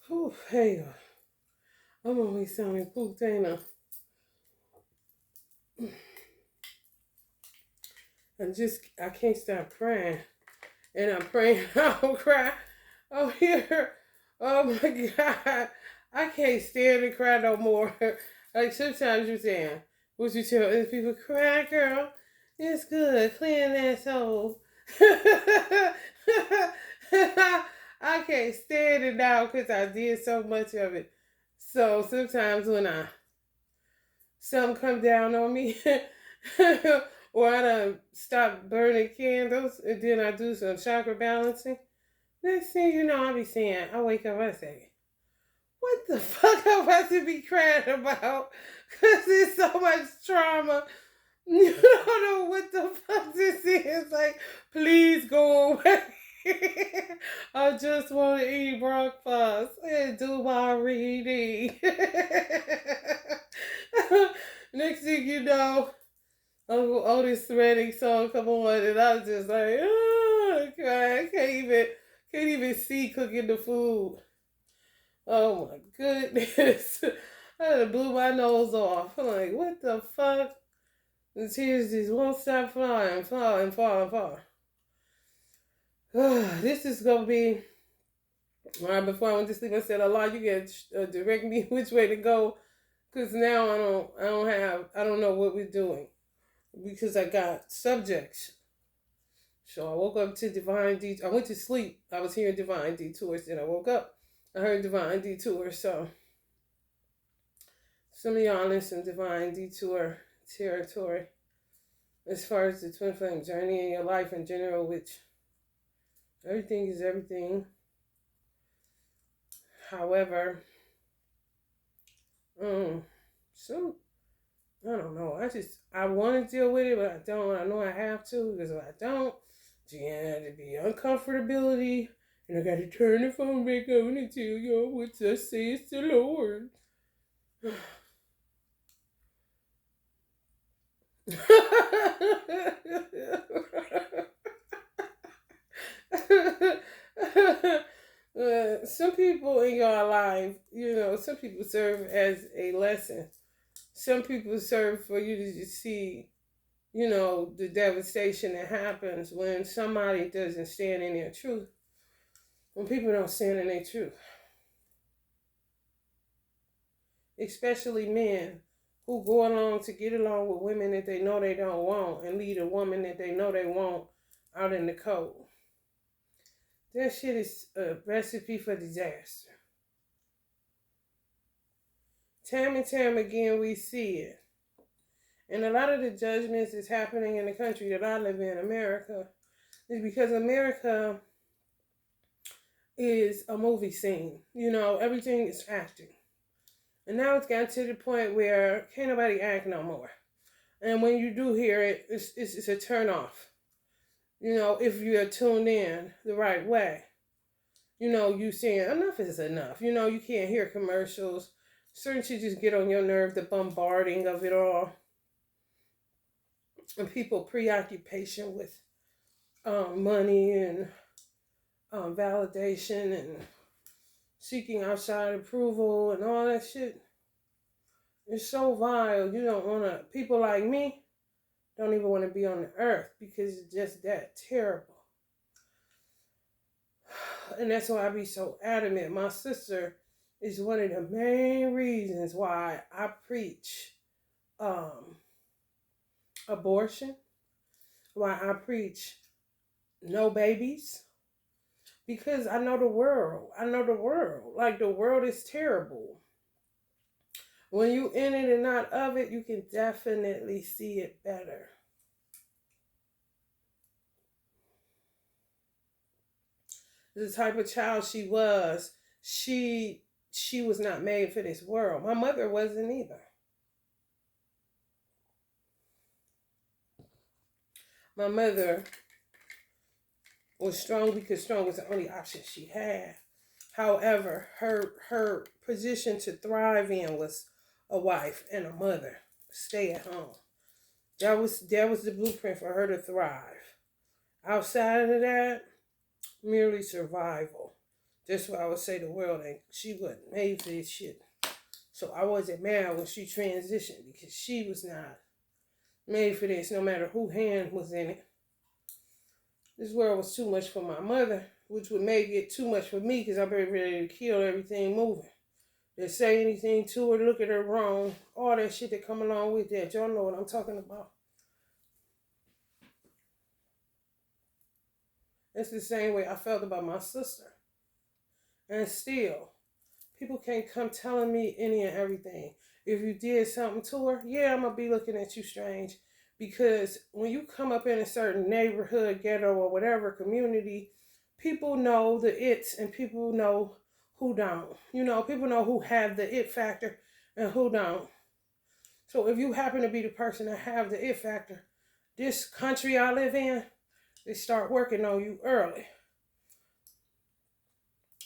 Whew, hey, I'm always sounding pooped, ain't I? I can't stop crying. And I'm praying I don't cry. Oh, here. Oh my God. I can't stand to cry no more. Like sometimes you're saying, what you tell other people, cry, girl. It's good. Clean that soul. I can't stand it now because I did so much of it. So sometimes when something come down on me, or I done stop burning candles, and then I do some chakra balancing. Next thing you know, I be saying, I wake up, I say, what the fuck am I to be crying about? Because there's so much trauma. You don't know what the fuck this is. Like, please go away. I just want to eat breakfast and do my reading. Next thing you know, Uncle Otis threading song come on, and I was just like, oh, I can't even see cooking the food. Oh my goodness. I had to blew my nose off. I'm like, what the fuck? The tears just won't stop falling. This is gonna be right before I went to sleep. I said, Allah, you can direct me which way to go, because now I don't know what we're doing, because I got subjects. So I woke up to Divine Detours. I went to sleep. I was hearing Divine Detours. Then I woke up. I heard Divine Detours. So some of y'all in some Divine Detour territory as far as the twin flame journey in your life in general, which everything is everything. However, some I don't know. I want to deal with it, but I don't. I know I have to, because if I don't, then it'd be uncomfortability, and I got to turn the phone back on and tell y'all what thus says the Lord. Some people in your life, some people serve as a lesson. Some people serve for you to just see, the devastation that happens when somebody doesn't stand in their truth. When people don't stand in their truth. Especially men who go along to get along with women that they know they don't want and lead a woman that they know they want out in the cold. That shit is a recipe for disaster. Time and time again, we see it. And a lot of the judgments that's happening in the country that I live in, America, is because America is a movie scene. Everything is acting. And now it's gotten to the point where can't nobody act no more. And when you do hear it, it's a turn off. If you're tuned in the right way. You saying enough is enough. You can't hear commercials. Certain shit just get on your nerve, the bombarding of it all. And people preoccupation with money and validation and seeking outside approval and all that shit. It's so vile. You don't want to, people like me don't even want to be on the earth because it's just that terrible. And that's why I be so adamant. My sister is one of the main reasons why I preach abortion, why I preach no babies, because I know the world. Like, the world is terrible. When you in it and not of it, you can definitely see it better. The type of child she was, she was not made for this world. My mother wasn't either. My mother was strong because strong was the only option she had. However, her position to thrive in was a wife and a mother. Stay at home. That was the blueprint for her to thrive. Outside of that, merely survival. That's why I would say the world ain't, she wasn't made for this shit. So I wasn't mad when she transitioned because she was not made for this, no matter who hand was in it. This world was too much for my mother, which would make it too much for me because I'm ready to kill everything moving. They say anything to her, look at her wrong, all that shit that come along with that. Y'all know what I'm talking about. It's the same way I felt about my sister. And still, people can't come telling me any and everything. If you did something to her, yeah, I'm going to be looking at you strange. Because when you come up in a certain neighborhood, ghetto, or whatever community, people know the it's and people know who don't. You know, people know who have the it factor and who don't. So if you happen to be the person that have the it factor, this country I live in, they start working on you early.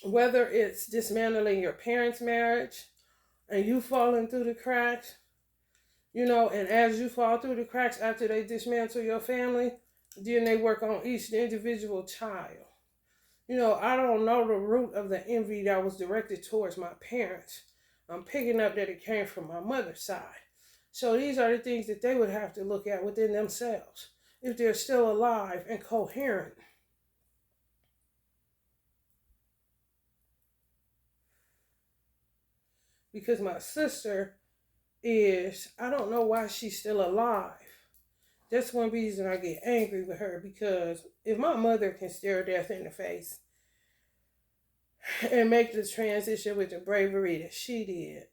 Whether it's dismantling your parents' marriage and you falling through the cracks, you know, and as you fall through the cracks after they dismantle your family, then they work on each individual child. You know, I don't know the root of the envy that was directed towards my parents. I'm picking up that it came from my mother's side. So these are the things that they would have to look at within themselves if they're still alive and coherent. Because my sister is, I don't know why she's still alive. That's one reason I get angry with her, because if my mother can stare death in the face and make the transition with the bravery that she did,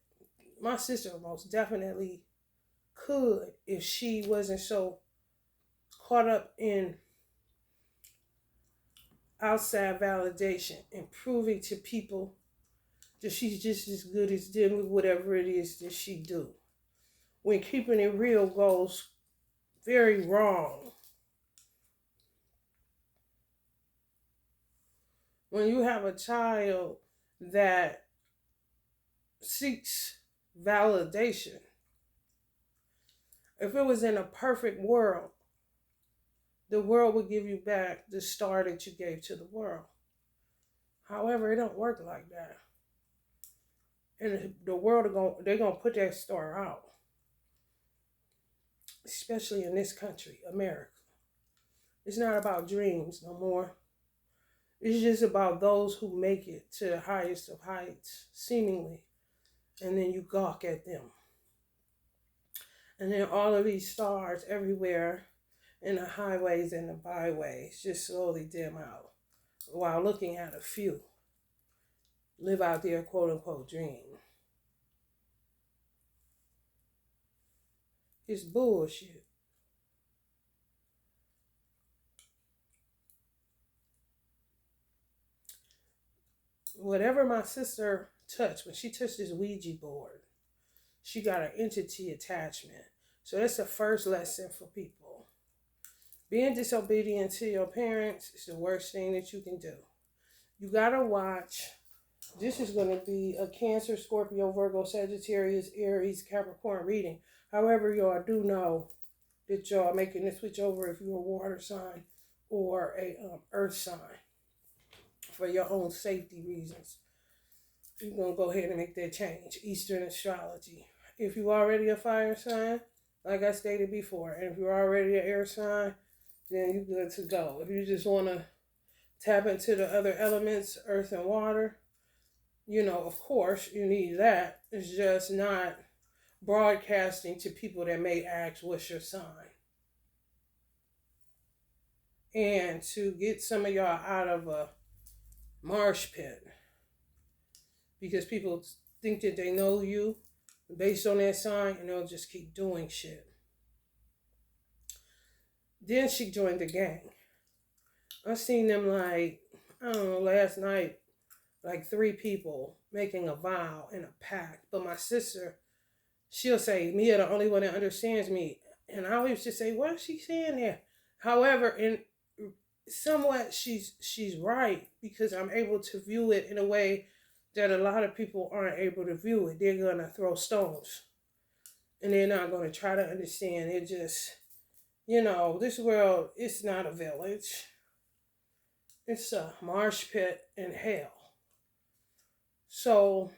my sister most definitely could if she wasn't so caught up in outside validation and proving to people that she's just as good as them with whatever it is that she do. When keeping it real goes very wrong. When you have a child that seeks validation, if it was in a perfect world, the world would give you back the star that you gave to the world. However, it don't work like that. And the world, they're going to put that star out. Especially in this country, America. It's not about dreams no more. It's just about those who make it to the highest of heights, seemingly. And then you gawk at them. And then all of these stars everywhere in the highways and the byways just slowly dim out while looking at a few live out their quote unquote dream. It's bullshit. Whatever my sister touched, when she touched this Ouija board, she got an entity attachment. So that's the first lesson for people. Being disobedient to your parents is the worst thing that you can do. You gotta watch. This is going to be a Cancer, Scorpio, Virgo, Sagittarius, Aries, Capricorn reading. However, y'all do know that y'all are making the switch over if you're a water sign or a earth sign for your own safety reasons. You're going to go ahead and make that change. Eastern astrology. If you're already a fire sign, like I stated before, and if you're already an air sign, then you're good to go. If you just want to tap into the other elements, earth and water, you know, of course, you need that. It's just not broadcasting to people that may ask, what's your sign? And to get some of y'all out of a marsh pit. Because people think that they know you based on that sign, and they'll just keep doing shit. Then she joined the gang. I seen them like, I don't know, last night, like 3 people making a vow in a pact. But my sister, she'll say, Mia, the only one that understands me. And I always just say, what is she saying there? However, in somewhat she's right, because I'm able to view it in a way that a lot of people aren't able to view it. They're going to throw stones. And they're not going to try to understand. It just, you know, this world, it's not a village. It's a marsh pit in hell. So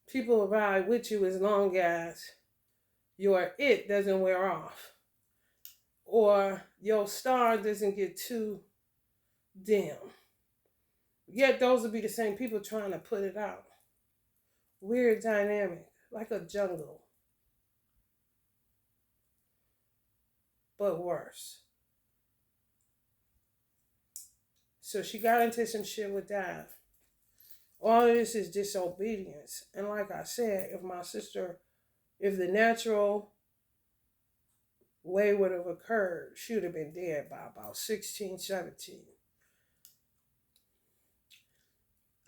people will ride with you as long as your it doesn't wear off or your star doesn't get too dim. Yet those will be the same people trying to put it out. Weird dynamic, like a jungle, but worse. So she got into some shit with that. All of this is disobedience. And like I said, if the natural way would have occurred, she would have been dead by about 16, 17.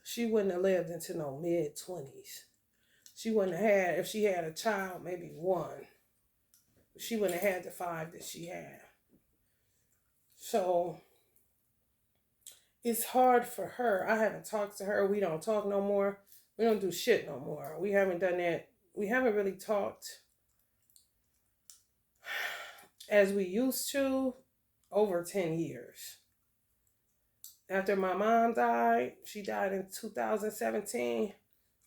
She wouldn't have lived into no mid 20s. She wouldn't have had, if she had a child, maybe one. She wouldn't have had the 5 that she had. So it's hard for her. I haven't talked to her. We don't talk no more. We don't do shit no more. We haven't done that. We haven't really talked as we used to over 10 years. After my mom died, she died in 2017,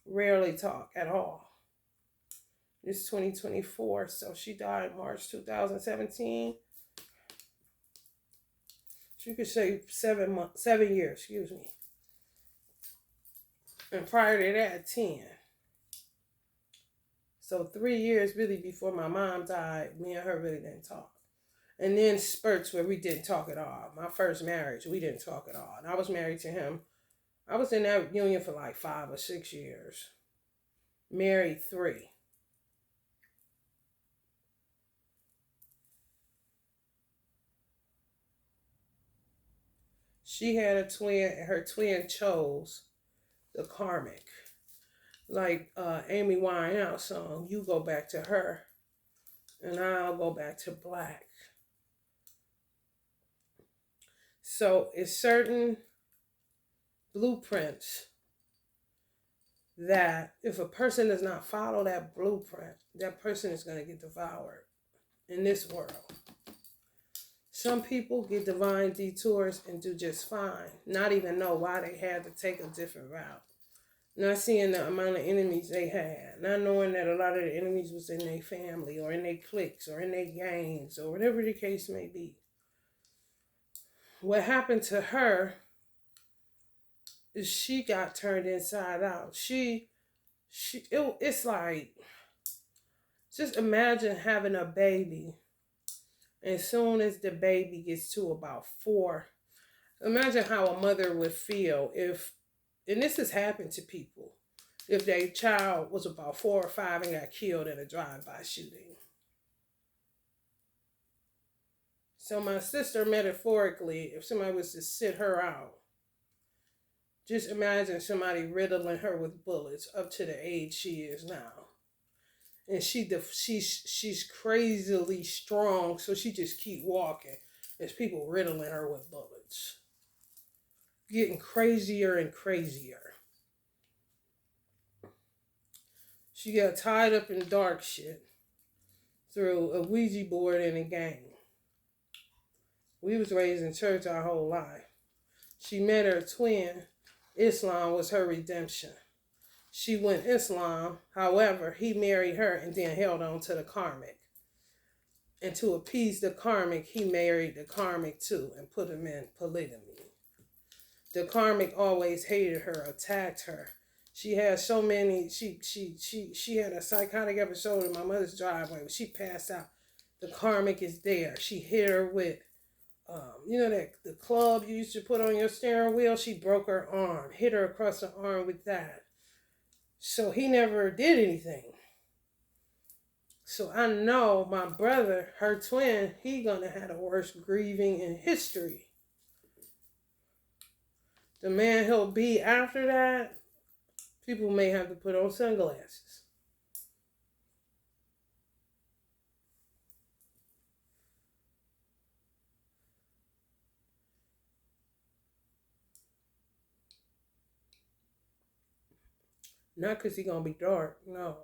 rarely talk at all. It's 2024, so she died March 2017. You could say 7 years, excuse me. And prior to that, 10. So 3 years really before my mom died, me and her really didn't talk. And then spurts where we didn't talk at all. My first marriage, we didn't talk at all. And I was married to him. I was in that union for like 5 or 6 years. Married 3. She had a twin, and her twin chose the karmic. Like Amy Winehouse song, you go back to her, and I'll go back to black. So it's certain blueprints that if a person does not follow that blueprint, that person is going to get devoured in this world. Some people get divine detours and do just fine, not even know why they had to take a different route. Not seeing the amount of enemies they had, not knowing that a lot of the enemies was in their family or in their cliques or in their gangs or whatever the case may be. What happened to her is she got turned inside out. It's like, just imagine having a baby, and as soon as the baby gets to about 4, imagine how a mother would feel if, and this has happened to people, if their child was about 4 or 5 and got killed in a drive-by shooting. So my sister, metaphorically, if somebody was to sit her out, just imagine somebody riddling her with bullets up to the age she is now. And she's crazily strong, so she just keep walking as people riddling her with bullets. Getting crazier and crazier. She got tied up in dark shit through a Ouija board and a gang. We was raised in church our whole life. She met her twin. Islam was her redemption. She went Islam. However, he married her and then held on to the karmic. And to appease the karmic, he married the karmic too and put him in polygamy. The karmic always hated her, attacked her. She had so many, she had a psychotic episode in my mother's driveway where she passed out. The karmic is there. She hit her with, that the club you used to put on your steering wheel. She broke her arm, hit her across the arm with that. So he never did anything. So I know my brother, her twin, he gonna have the worst grieving in history. The man he'll be after that, people may have to put on sunglasses. Not because he's gonna be dark, no.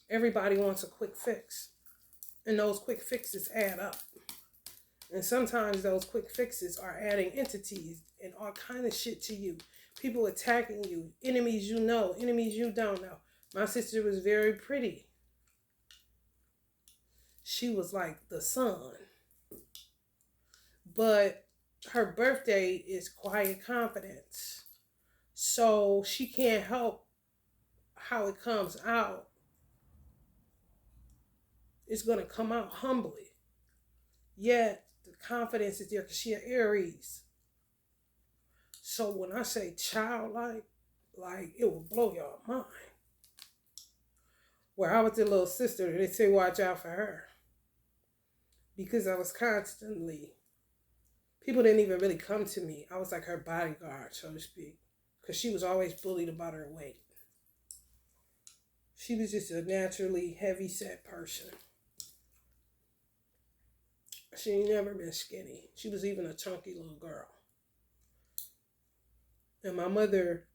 Everybody wants a quick fix. And those quick fixes add up. And sometimes those quick fixes are adding entities and all kind of shit to you. People attacking you, enemies you know, enemies you don't know. My sister was very pretty. She was like the sun. But her birthday is quiet confidence. So she can't help how it comes out. It's going to come out humbly. Yet the confidence is there because she an Aries. So when I say childlike, like it will blow your mind. Where I was the little sister, they say watch out for her. Because I was constantly, people didn't even really come to me. I was like her bodyguard, so to speak. Because she was always bullied about her weight. She was just a naturally heavy set person. She ain't never been skinny. She was even a chunky little girl. And my mother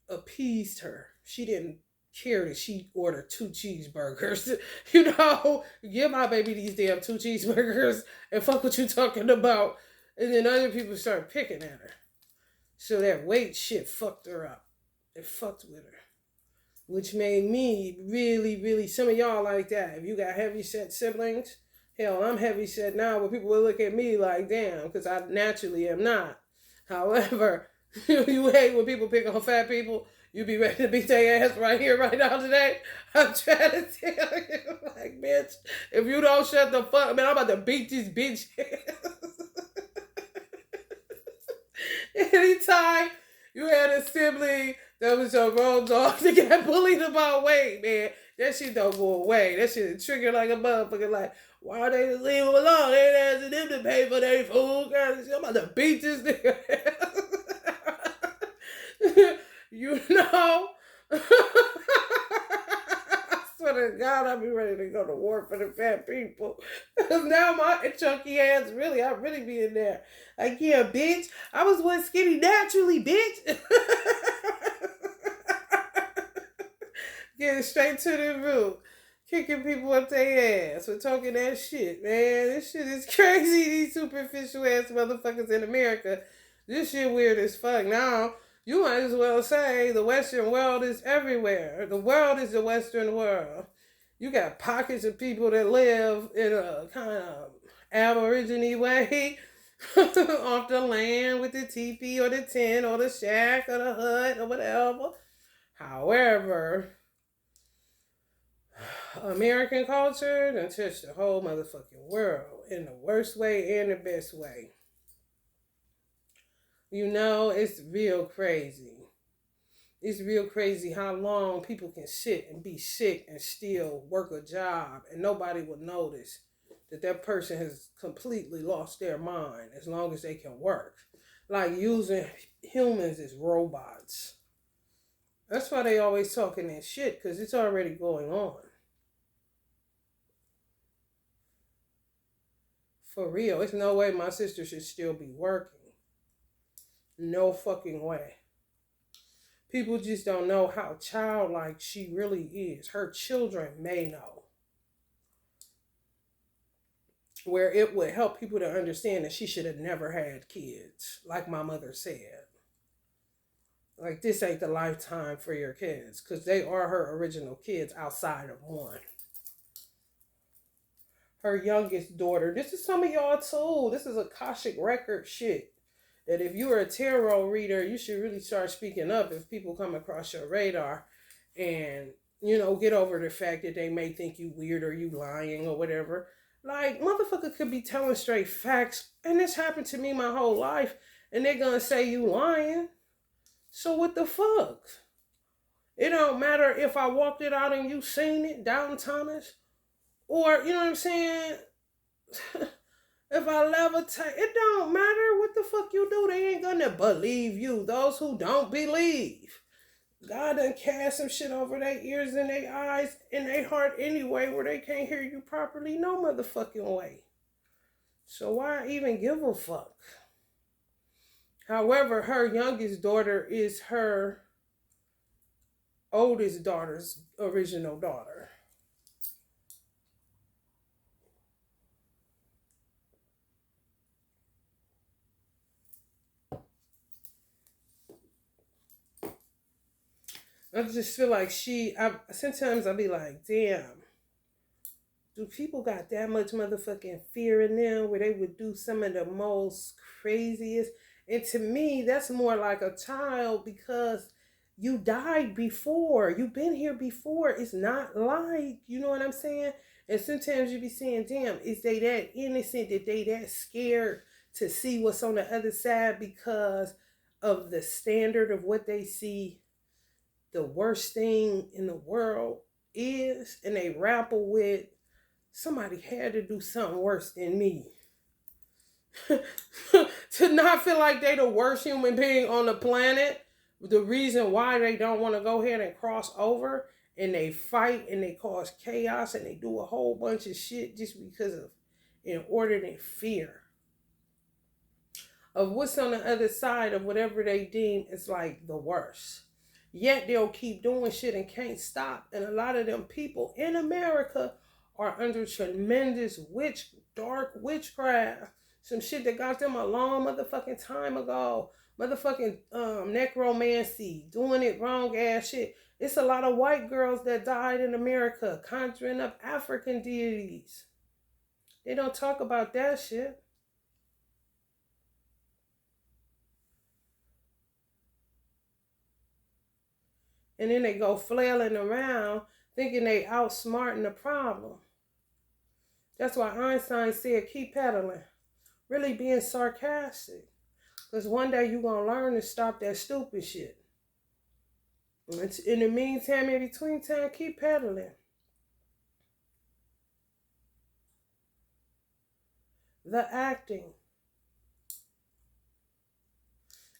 appeased her. She didn't care that she ordered 2 cheeseburgers. Give my baby these damn 2 cheeseburgers and fuck what you talking about. And then other people started picking at her. So that weight shit fucked her up. It fucked with her. Which made me really, really, some of y'all like that. If you got heavy set siblings, hell, I'm heavy set now, but people will look at me like, damn, because I naturally am not. However, you hate when people pick on fat people, you be ready to beat their ass right here, right now today. I'm trying to tell you, like, bitch, if you don't shut the fuck, man, I'm about to beat this bitch. Anytime you had a sibling that was your road dog to get bullied about weight, man, that shit don't go away. That shit trigger like a motherfucker. Like, why they just leave them alone? They ain't asking them to pay for their food. I'm about to beat this nigga. You know? I swear to God, I'll be ready to go to war for the fat people. Because now my chunky ass, I really be in there. Like, yeah, bitch, I was one skinny naturally, bitch. Getting straight to the root. Kicking people up their ass for talking that shit, man. This shit is crazy. These superficial ass motherfuckers in America. This shit weird as fuck. Now, you might as well say the Western world is everywhere. The world is the Western world. You got pockets of people that live in a kind of aborigine way off the land with the teepee or the tent or the shack or the hut or whatever. However, American culture done touched the whole motherfucking world in the worst way and the best way. It's real crazy. It's real crazy how long people can sit and be sick and still work a job and nobody will notice that person has completely lost their mind as long as they can work. Like using humans as robots. That's why they always talking that shit, because it's already going on. For real, there's no way my sister should still be working. No fucking way. People just don't know how childlike she really is. Her children may know. Where it would help people to understand that she should have never had kids, like my mother said. Like, this ain't the lifetime for your kids, because they are her original kids outside of one. Her youngest daughter, this is some of y'all too. This is Akashic record shit. That if you are a tarot reader, you should really start speaking up if people come across your radar and, get over the fact that they may think you weird or you lying or whatever. Like, motherfucker could be telling straight facts, and this happened to me my whole life, and they're gonna say you lying. So what the fuck? It don't matter if I walked it out and you seen it, Downton Thomas, or, you know what I'm saying? If I levitate, it don't matter what the fuck you do. They ain't gonna believe you. Those who don't believe. God done cast some shit over their ears and their eyes and their heart anyway where they can't hear you properly. No motherfucking way. So why even give a fuck? However, her youngest daughter is her oldest daughter's original daughter. I just feel like sometimes I'll be like, damn, do people got that much motherfucking fear in them where they would do some of the most craziest? And to me, that's more like a child because you died before. You've been here before. It's not like, you know what I'm saying? And sometimes you be saying, damn, is they that innocent that they that scared to see what's on the other side because of the standard of what they see the worst thing in the world is, and they grapple with somebody had to do something worse than me to not feel like they the worst human being on the planet. The reason why they don't want to go ahead and cross over, and they fight and they cause chaos and they do a whole bunch of shit just because of inordinate fear of what's on the other side of whatever they deem is like the worst. Yet they'll keep doing shit and can't stop. And a lot of them people in America are under tremendous dark witchcraft. Some shit that got them a long motherfucking time ago. Motherfucking necromancy, doing it wrong ass shit. It's a lot of white girls that died in America conjuring up African deities. They don't talk about that shit. And then they go flailing around thinking they outsmarting the problem. That's why Einstein said keep pedaling. Really being sarcastic. Because one day you're going to learn to stop that stupid shit. In the meantime, in between time, keep pedaling. The acting.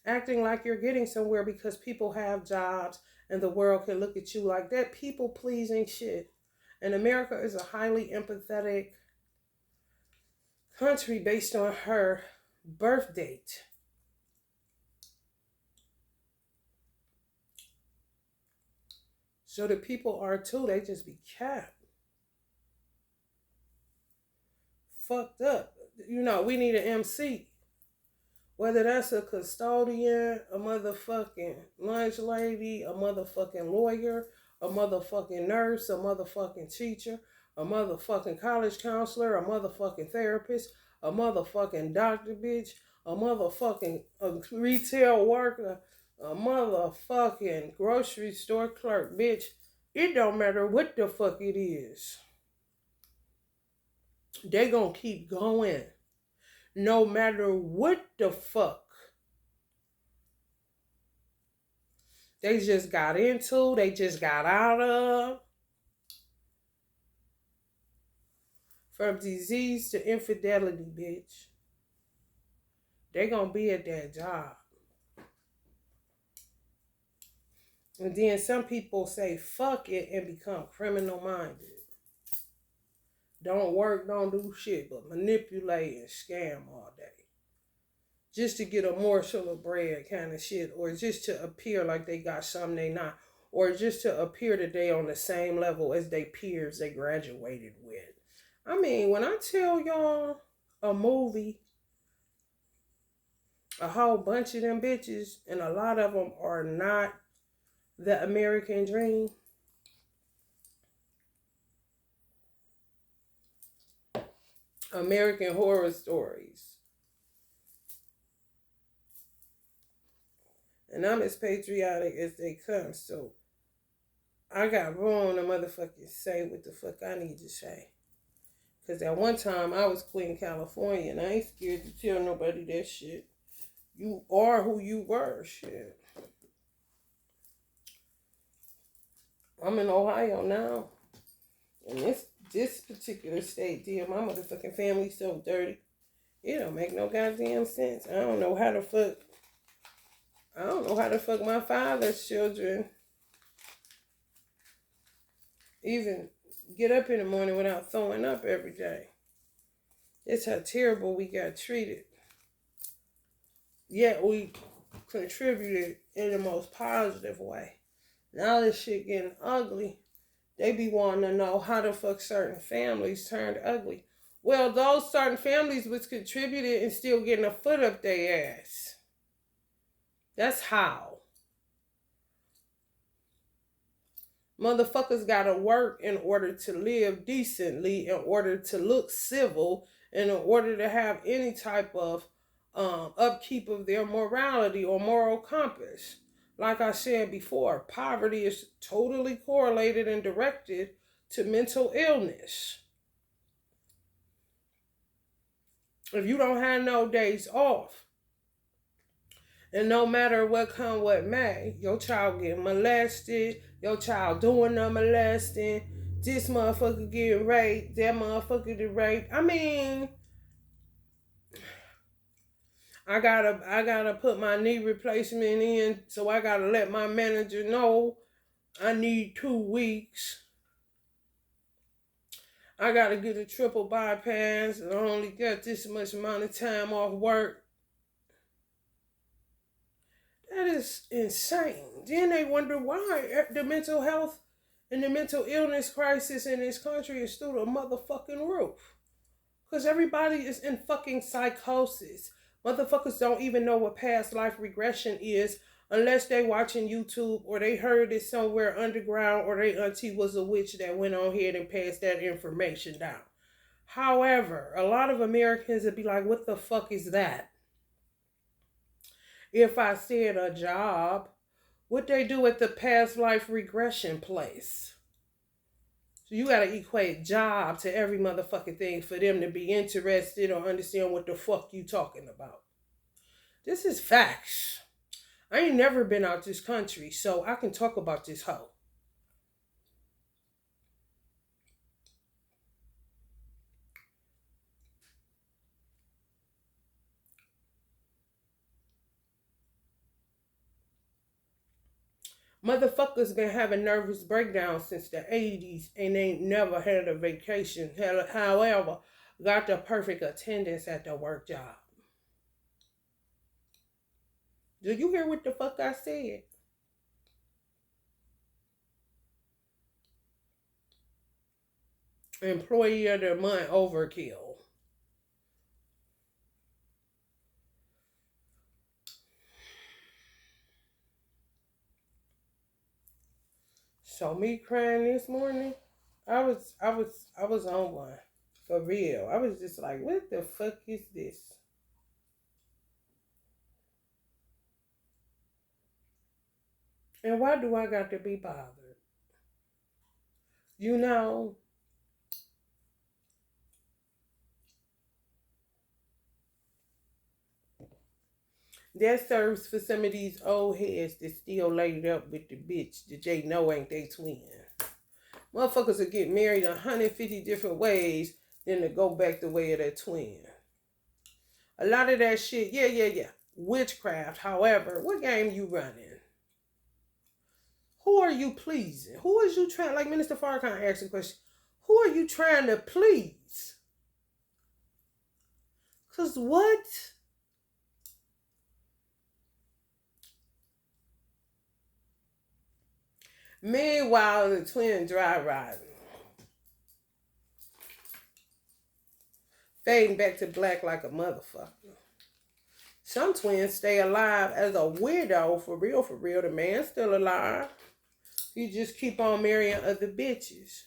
Acting like you're getting somewhere because people have jobs and the world can look at you like that. People pleasing shit. And America is a highly empathetic country based on her birth date. So the people are too, they just be capped. Fucked up. You know, we need an MC. Whether that's a custodian, a motherfucking lunch lady, a motherfucking lawyer, a motherfucking nurse, a motherfucking teacher, a motherfucking college counselor, a motherfucking therapist, a motherfucking doctor, bitch, a motherfucking retail worker, a motherfucking grocery store clerk, bitch. It don't matter what the fuck it is. They gonna keep going. No matter what the fuck they just got into, they just got out of. From disease to infidelity, bitch. They gonna be at that job. And then some people say fuck it and become criminal minded. Don't work, don't do shit, but manipulate and scam all day. Just to get a morsel of bread kind of shit. Or just to appear like they got something they not. Or just to appear that they on the same level as they peers they graduated with. I mean, when I tell y'all a movie, a whole bunch of them bitches, and a lot of them are not the American dream. American Horror Stories. And I'm as patriotic as they come, so I got room to motherfucking say what the fuck I need to say. Because at one time I was Queen California and I ain't scared to tell nobody that shit. You are who you were, shit. I'm in Ohio now. And this particular state, damn, my motherfucking family's so dirty. It don't make no goddamn sense. I don't know how the fuck my father's children even get up in the morning without throwing up every day. It's how terrible we got treated. Yet we contributed in the most positive way. Now this shit getting ugly. They be wanting to know how the fuck certain families turned ugly. Well, those certain families was contributed and still getting a foot up their ass. That's how. Motherfuckers gotta work in order to live decently, in order to look civil, and in order to have any type of upkeep of their morality or moral compass. Like I said before, poverty is totally correlated and directed to mental illness. If you don't have no days off, and no matter what come what may, your child get molested, your child doing the molesting, this motherfucker getting raped, that motherfucker get raped. I mean, I gotta put my knee replacement in, so I gotta let my manager know I need 2 weeks. I gotta get a triple bypass, and I only got this much amount of time off work. That is insane. Then they wonder why the mental health and the mental illness crisis in this country is through the motherfucking roof. Because everybody is in fucking psychosis. Motherfuckers don't even know what past life regression is unless they watching YouTube or they heard it somewhere underground or they auntie was a witch that went on here and passed that information down. However, a lot of Americans would be like, what the fuck is that? If I said a job, what they do at the past life regression place? So you gotta equate job to every motherfucking thing for them to be interested or understand what the fuck you talking about. This is facts. I ain't never been out this country, so I can talk about this hoe. Motherfuckers been having nervous breakdowns since the 80s and ain't never had a vacation. However, got the perfect attendance at the work job. Did you hear what the fuck I said? Employee of the month overkill. So me crying this morning, I was on one. For real. I was just like, what the fuck is this? And why do I got to be bothered? You know, that serves for some of these old heads that still laid up with the bitch that they know ain't they twin. Motherfuckers will get married 150 different ways than to go back the way of their twin. A lot of that shit, yeah. Witchcraft, however, what game you running? Who are you pleasing? Who is you trying, like Minister Farrakhan asked the question, who are you trying to please? Cause what? Meanwhile, the twin dry riding. Fading back to black like a motherfucker. Some twins stay alive as a widow, for real, for real. The man's still alive. He just keep on marrying other bitches.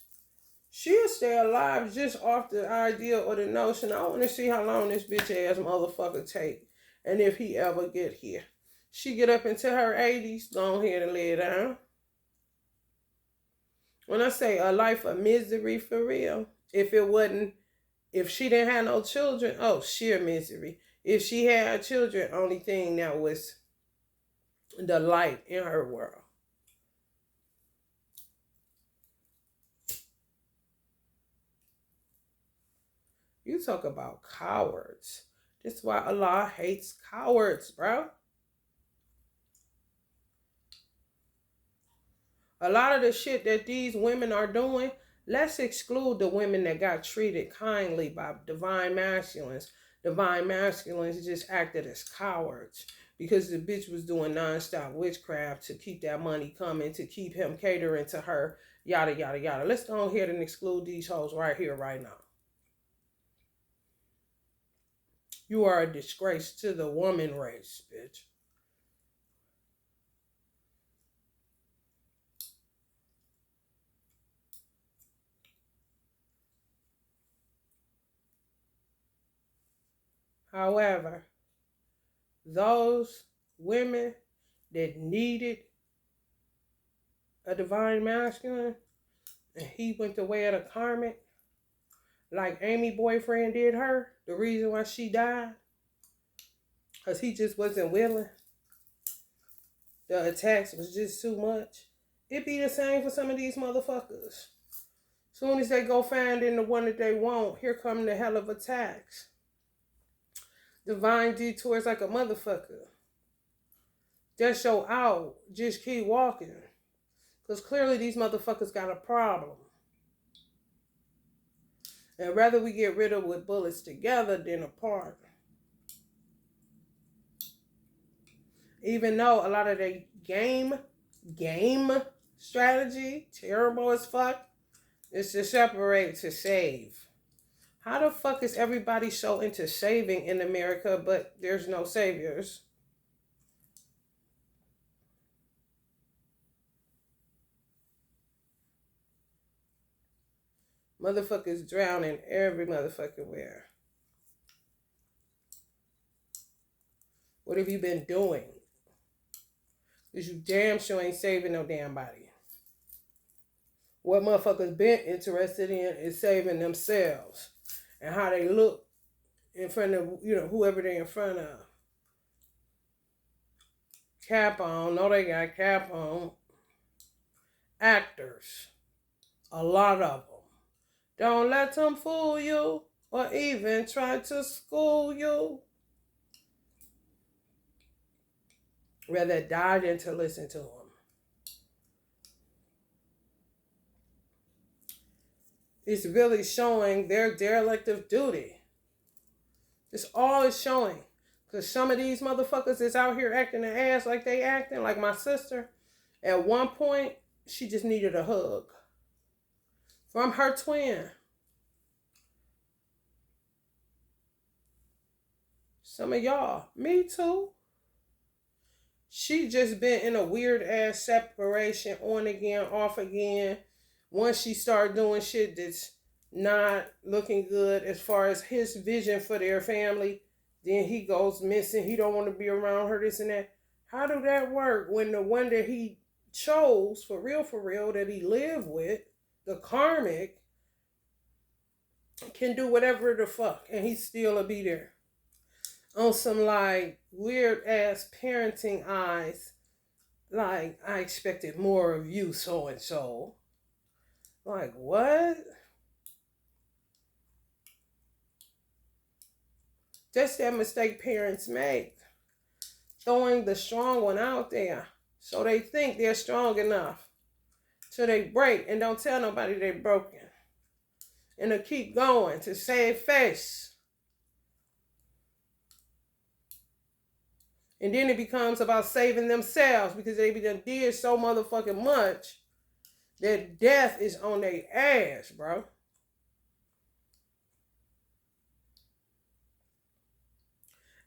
She'll stay alive just off the idea or the notion. I want to see how long this bitch ass motherfucker take. And if he ever get here. She get up into her 80s, go ahead and lay it down. When I say a life of misery for real, if she didn't have no children, oh, sheer misery. If she had children, only thing that was the light in her world. You talk about cowards. This is why Allah hates cowards, bro. A lot of the shit that these women are doing, let's exclude the women that got treated kindly by divine masculines. Divine masculines just acted as cowards because the bitch was doing nonstop witchcraft to keep that money coming, to keep him catering to her, yada, yada, yada. Let's go ahead and exclude these hoes right here, right now. You are a disgrace to the woman race, bitch. However, those women that needed a divine masculine and he went the way of the karmic, like Amy boyfriend did her, the reason why she died, because he just wasn't willing. The attacks was just too much. It be the same for some of these motherfuckers. Soon as they go finding the one that they want, here come the hell of attacks. Divine detours like a motherfucker. Just show out. Just keep walking. Because clearly these motherfuckers got a problem. And rather we get rid of with bullets together than apart. Even though a lot of the game strategy, terrible as fuck, is to separate to save. How the fuck is everybody so into saving in America, but there's no saviors? Motherfuckers drowning every motherfucking where. What have you been doing? Because you damn sure ain't saving no damn body. What motherfuckers been interested in is saving themselves and how they look in front of, whoever they're in front of. Cap on. No, they got cap on. Actors. A lot of them. Don't let them fool you or even try to school you. Rather die than to listen to them. It's really showing their derelict of duty. It's all it's showing. Because some of these motherfuckers is out here acting their ass like they acting, like my sister. At one point, she just needed a hug from her twin. Some of y'all, me too. She just been in a weird ass separation, on again, off again. Once she started doing shit that's not looking good as far as his vision for their family, then he goes missing. He don't want to be around her, this and that. How do that work when the one that he chose, for real, that he lived with, the karmic, can do whatever the fuck and he still will be there? On some like weird ass parenting eyes, like I expected more of you, so and so. Like what? That's that mistake parents make, throwing the strong one out there so they think they're strong enough till they break and don't tell nobody they're broken, and to keep going to save face. And then it becomes about saving themselves because they done did so motherfucking much that death is on their ass, bro.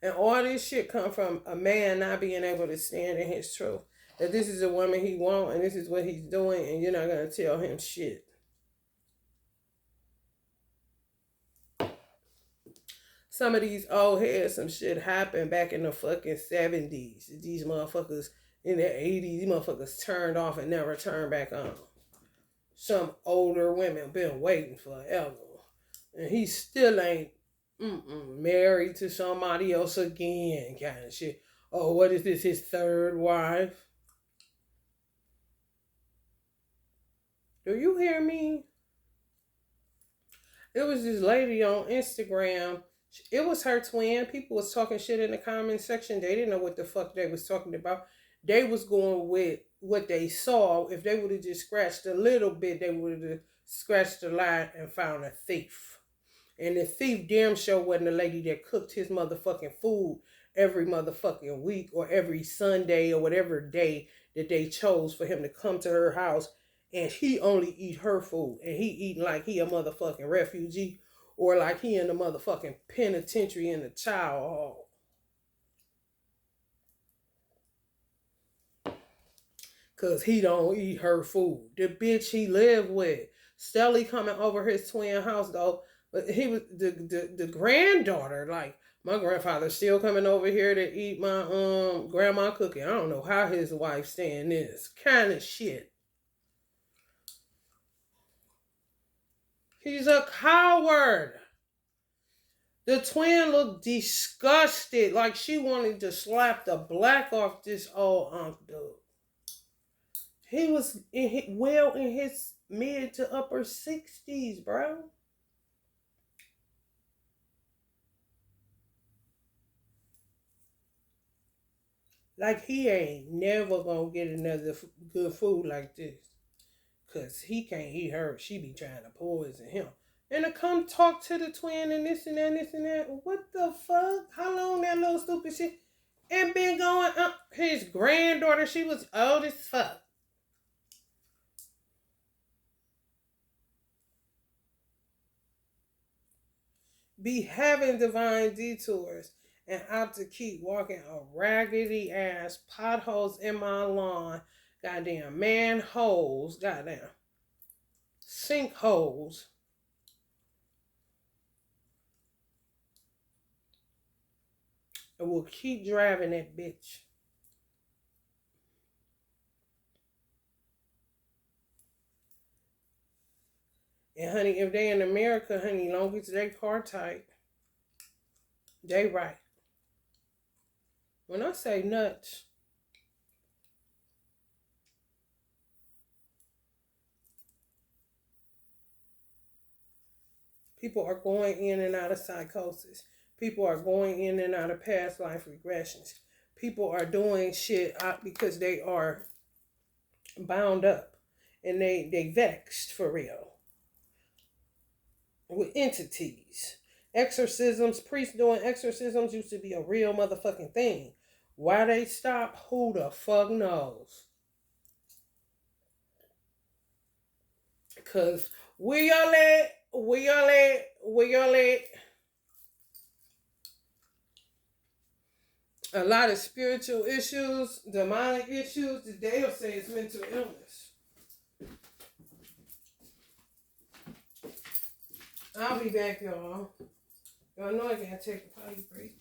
And all this shit come from a man not being able to stand in his truth. That this is a woman he wants and this is what he's doing and you're not going to tell him shit. Some of these old heads, some shit happened back in the fucking 70s. These motherfuckers in the 80s, these motherfuckers turned off and never turned back on. Some older women been waiting forever. And he still ain't married to somebody else again kind of shit. Oh, what is this, his third wife? Do you hear me? It was this lady on Instagram. It was her twin. People was talking shit in the comment section. They didn't know what the fuck they was talking about. They was going with what they saw. If they would have just scratched a little bit, they would have scratched the line and found a thief. And the thief damn sure wasn't the lady that cooked his motherfucking food every motherfucking week or every Sunday or whatever day that they chose for him to come to her house. And he only eat her food. And he eating like he a motherfucking refugee. Or like he in the motherfucking penitentiary in the child hall. Cause he don't eat her food. The bitch he lived with. Stelly coming over his twin house though. But he was the granddaughter, like My grandfather's still coming over here to eat my grandma cooking. I don't know how his wife stand this kind of shit. He's a coward. The twin looked disgusted, like she wanted to slap the black off this old dude. He was well in his mid to upper 60s, bro. Like he ain't never gonna get another good food like this. Cause he can't eat her. She be trying to poison him. And to come talk to the twin and this and that and this and that. What the fuck? How long that little stupid shit? And been going up. His granddaughter, she was old as fuck. Be having divine detours and opt to keep walking a raggedy ass potholes in my lawn. Goddamn manholes. Goddamn sinkholes. And we'll keep driving that bitch. And honey, if they in America, honey, long as they car tight, they right. When I say nuts, people are going in and out of psychosis. People are going in and out of past life regressions. People are doing shit because they are bound up and they vexed for real with entities. Exorcisms, priests doing exorcisms used to be a real motherfucking thing. Why they stopped, who the fuck knows? Cause where y'all at, a lot of spiritual issues, demonic issues, they'll say it's mental illness. I'll be back, y'all. Y'all know I gotta take a potty break.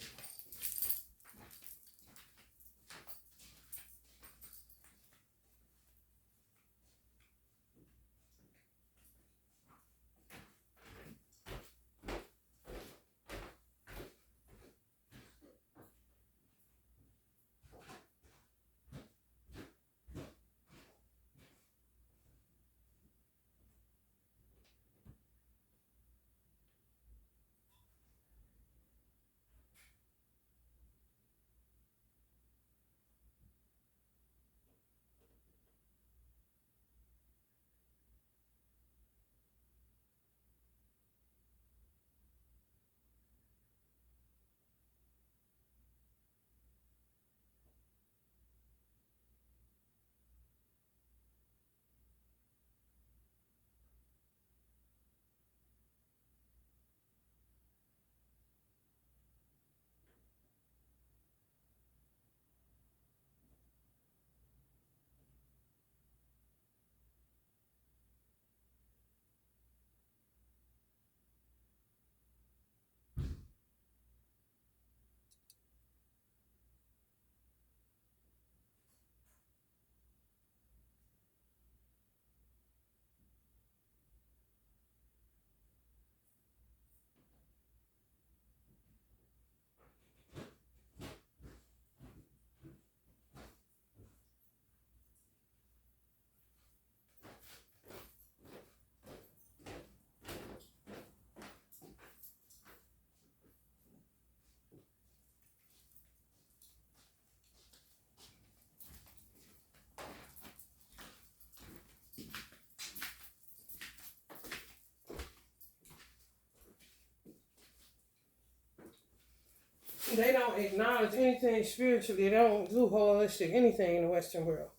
They don't acknowledge anything spiritually. They don't do holistic anything in the Western world.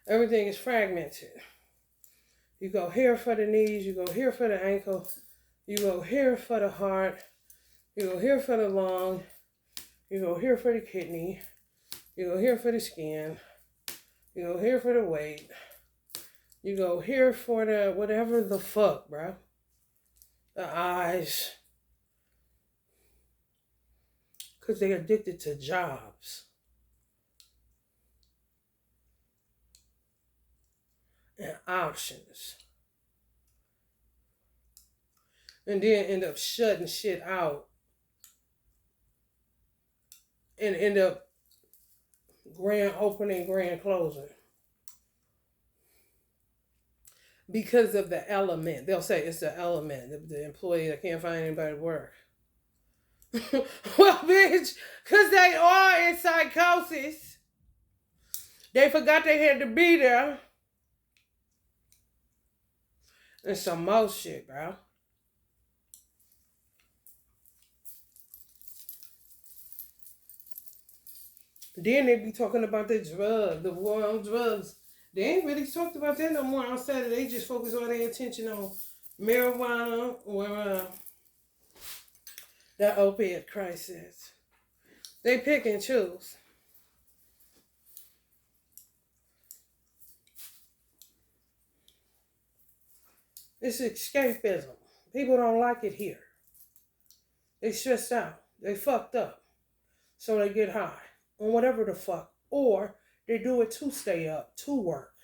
Everything is fragmented. You go here for the knees, you go here for the ankle, you go here for the heart, you go here for the lung, you go here for the kidney, you go here for the skin, you go here for the weight, you go here for the whatever the fuck, bro. The eyes. Because they're addicted to jobs and options. And then end up shutting shit out and end up grand opening, grand closing. Because of the element. They'll say it's the element, the employee that can't find anybody to work. Well, bitch, because they are in psychosis. They forgot they had to be there. And some more shit, bro. Then they be talking about the war on drugs. They ain't really talked about that no more outside of they just focus all their attention on marijuana or the opiate crisis. They pick and choose. It's escapism. People don't like it here. They stressed out. They fucked up. So they get high on whatever the fuck. Or they do it to stay up, to work.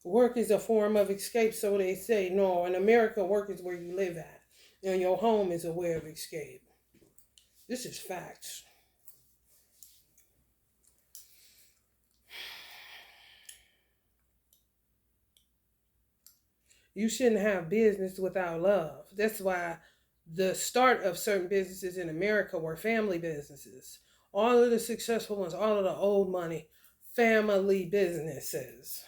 Work is a form of escape, so they say. No, in America, work is where you live at. And your home is a way of escape. This is facts. You shouldn't have business without love. That's why the start of certain businesses in America were family businesses. All of the successful ones, all of the old money, family businesses.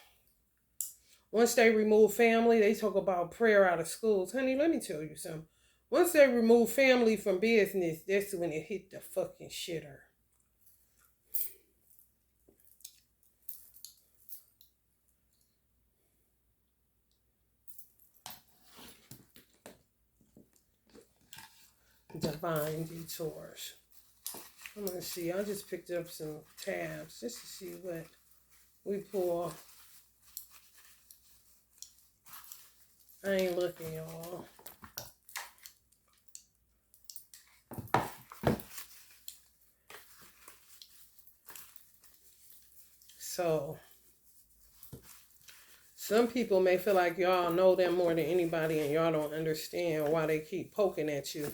Once they remove family, they talk about prayer out of schools. Honey, let me tell you something. Once they remove family from business, that's when it hit the fucking shitter. Divine Detours. I'm going to see. I just picked up some tabs just to see what we pull. I ain't looking, y'all. So, some people may feel like y'all know them more than anybody and y'all don't understand why they keep poking at you.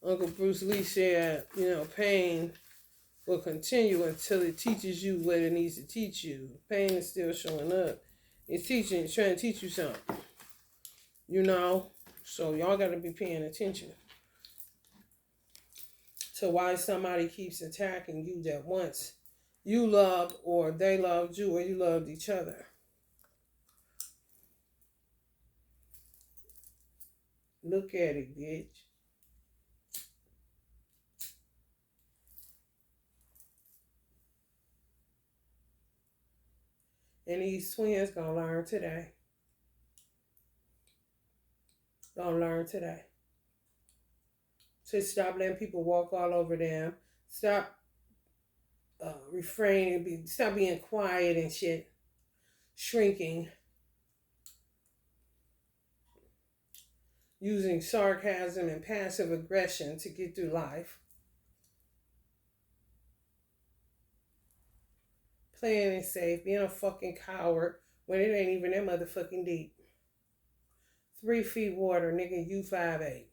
Uncle Bruce Lee said, pain will continue until it teaches you what it needs to teach you. Pain is still showing up. It's trying to teach you something. So y'all got to be paying attention to why somebody keeps attacking you that once you loved or they loved you or you loved each other. Look at it, bitch. And these twins gonna learn today. To stop letting people walk all over them. Stop refraining. Stop being quiet and shit. Shrinking. Using sarcasm and passive aggression to get through life. Playing it safe. Being a fucking coward when it ain't even that motherfucking deep. 3 feet water, nigga, you 5'8".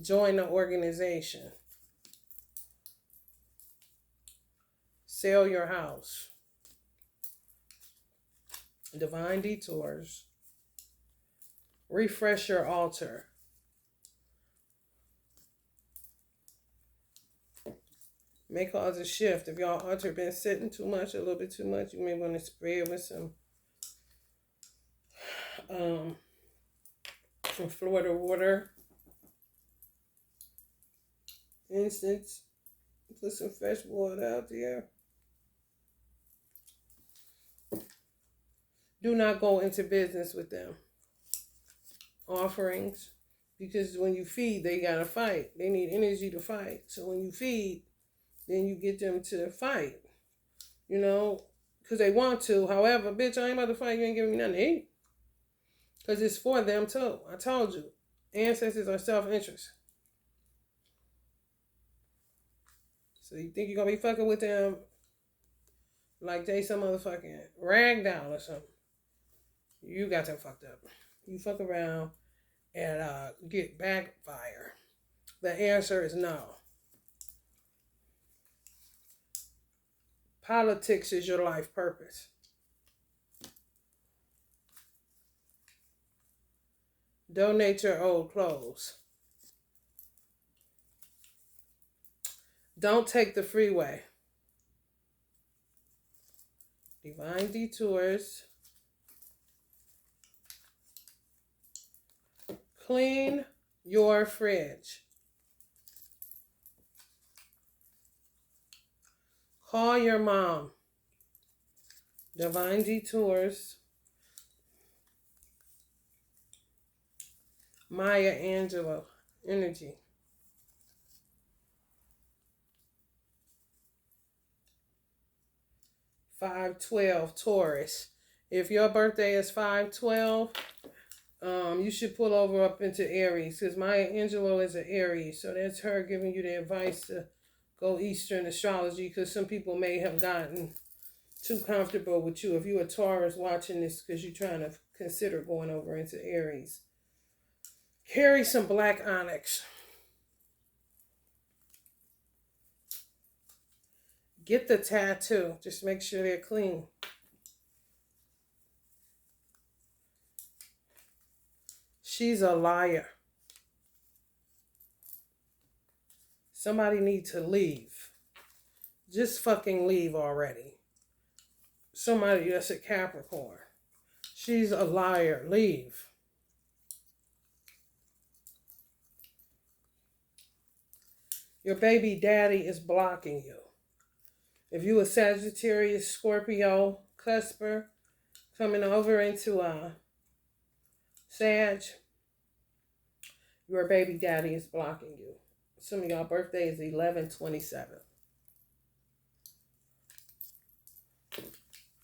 Join the organization. Sell your house. Divine Detours. Refresh your altar. May cause a shift. If y'all altar been sitting too much, a little bit too much, you may want to spray it with some Florida water. Instance. Put some fresh water out there. Do not go into business with them. Offerings. Because when you feed, they gotta fight. They need energy to fight. So when you feed, then you get them to fight, you know, because they want to. However, bitch, I ain't about to fight. You ain't giving me nothing to eat. Because it's for them too. I told you. Ancestors are self-interest. So you think you're going to be fucking with them like they some motherfucking ragdoll or something. You got them fucked up. You fuck around and get backfire. The answer is no. Politics is your life purpose. Donate your old clothes. Don't take the freeway. Divine Detours. Clean your fridge. Call your mom. Divine Detours. Maya Angelou. Energy. 5/12 Taurus. If your birthday is 5/12, you should pull over up into Aries, because Maya Angelou is an Aries. So that's her giving you the advice to go Eastern astrology, because some people may have gotten too comfortable with you. If you're a Taurus watching this, because you're trying to consider going over into Aries. Carry some black onyx. Get the tattoo. Just make sure they're clean. She's a liar. Somebody needs to leave. Just fucking leave already. Somebody that's a Capricorn. She's a liar. Leave. Your baby daddy is blocking you. If you a Sagittarius, Scorpio, cusper, coming over into Sag, your baby daddy is blocking you. Some of y'all birthday is 11/27.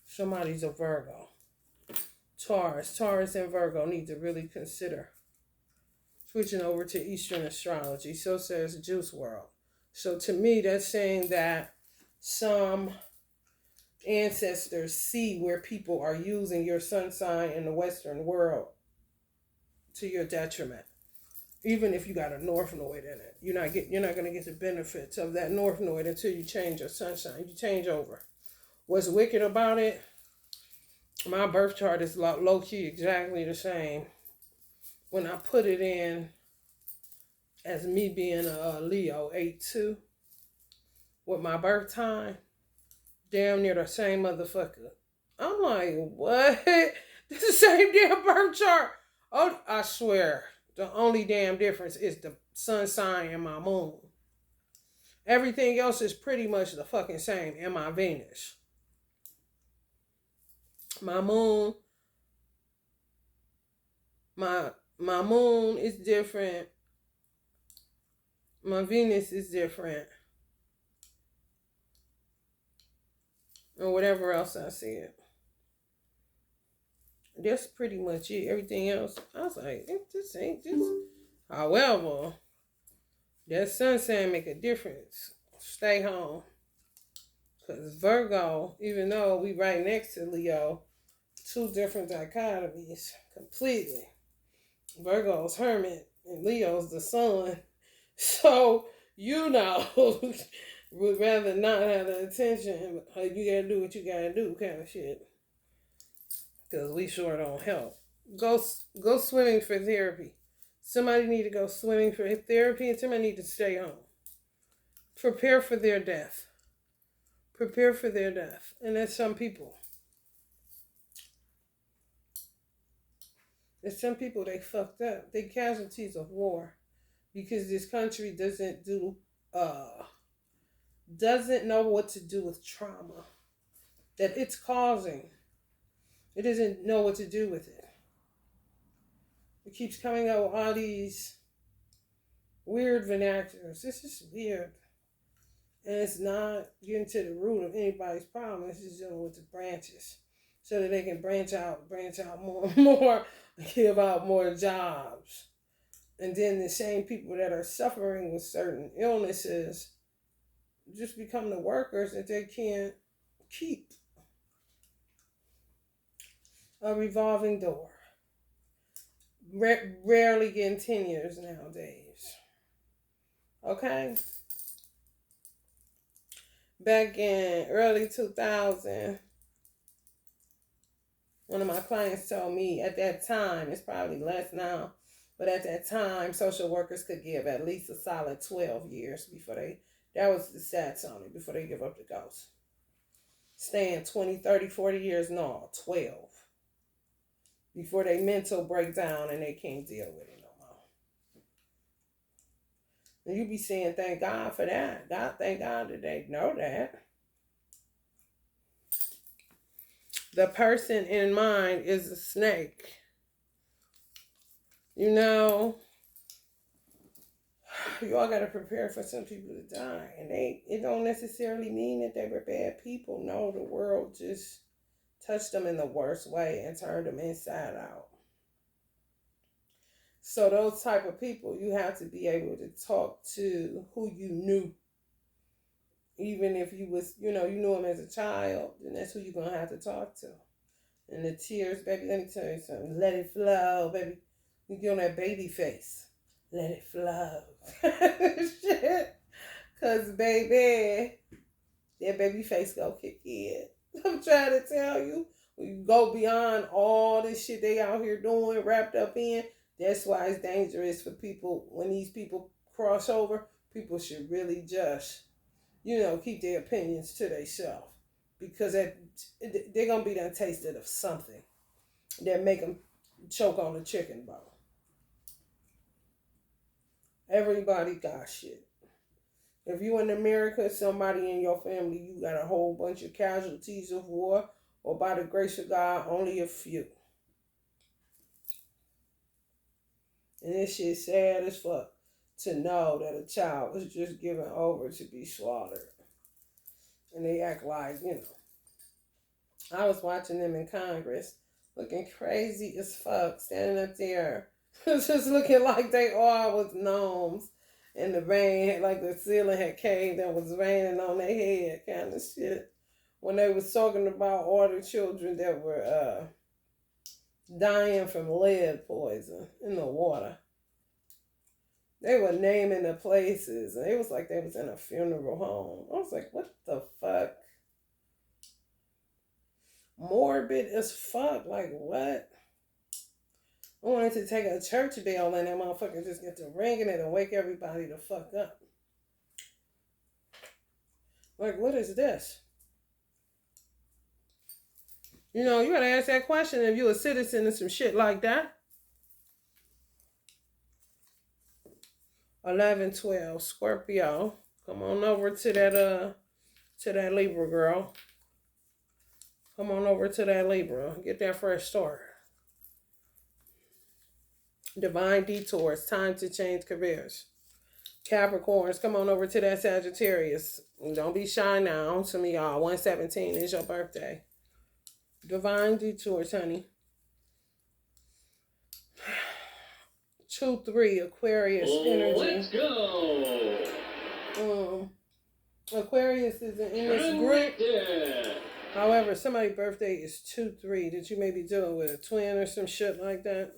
Somebody's a Virgo. Taurus and Virgo need to really consider switching over to Eastern astrology. So says Juice World. So to me, that's saying that some ancestors see where people are using your sun sign in the Western world to your detriment. Even if you got a North Node in it, you're not going to get the benefits of that North Node until you change your sun sign. You change over. What's wicked about it? My birth chart is low key exactly the same. When I put it in as me being a Leo 8/2 with my birth time, damn near the same motherfucker. I'm like, what? This is the same damn birth chart. Oh, I swear. The only damn difference is the sun sign and my moon. Everything else is pretty much the fucking same. And my Venus. My moon. My moon is different. My Venus is different. And whatever else I said. That's pretty much it. Everything else, I was like, this ain't this. However, that sun sign make a difference. Stay home. Because Virgo, even though we right next to Leo, two different dichotomies completely. Virgo's hermit and Leo's the sun. So, would rather not have the attention. You gotta do what you gotta do kind of shit. Because we sure don't help. Go swimming for therapy. Somebody need to go swimming for therapy, and somebody need to stay home. Prepare for their death. Prepare for their death. And that's some people. There's some people, they fucked up. They casualties of war. Because this country doesn't know what to do with trauma that it's causing. It doesn't know what to do with it. It keeps coming out with all these weird vernaculars. This is weird. And it's not getting to the root of anybody's problem. It's just dealing with the branches. So that they can branch out more and more, give out more jobs. And then the same people that are suffering with certain illnesses just become the workers that they can't keep. A revolving door. Rarely getting 10 years nowadays. Okay? Back in early 2000, one of my clients told me at that time, it's probably less now, but at that time, social workers could give at least a solid 12 years before that was the stats on it, before they give up the ghost. Staying 20, 30, 40 years, no, 12. Before they mental breakdown and they can't deal with it no more. And you be saying, thank God for that. Thank God that they know that. The person in mind is a snake. You know, you all got to prepare for some people to die. And it don't necessarily mean that they were bad people. No, the world just touched them in the worst way and turned them inside out. So those type of people, you have to be able to talk to who you knew. Even if you was, you knew him as a child, then that's who you're going to have to talk to. And the tears, baby, let me tell you something. Let it flow, baby. You get on that baby face. Let it flow. Shit. Because, baby, that baby face go kick in. I'm trying to tell you. When you go beyond all this shit they out here doing, wrapped up in, that's why it's dangerous for people. When these people cross over, people should really just, keep their opinions to themselves. Because they're going to be done tasted of something that make them choke on the chicken bone. Everybody got shit. If you in America, somebody in your family, you got a whole bunch of casualties of war, or by the grace of God, only a few. And this shit sad as fuck to know that a child was just given over to be slaughtered. And they act like, I was watching them in Congress, looking crazy as fuck, standing up there, just looking like they all was gnomes. And the rain, like the ceiling had caved and was raining on their head, kind of shit. When they was talking about all the children that were dying from lead poison in the water. They were naming the places, and it was like they was in a funeral home. I was like, what the fuck? Morbid as fuck. Like, what? I wanted to take a church bell and that motherfucker just get to ringing it and wake everybody the fuck up. Like, what is this? You gotta ask that question if you're a citizen and some shit like that. 11-12, Scorpio. Come on over to that Libra girl. Come on over to that Libra. Get that fresh start. Divine detours. Time to change careers. Capricorns, come on over to that Sagittarius. Don't be shy now. Some of y'all, 117 is your birthday. Divine detours, honey. 2-3, Aquarius energy. Let's go. Aquarius is in this group. However, somebody's birthday is 2-3 that you may be dealing with a twin or some shit like that.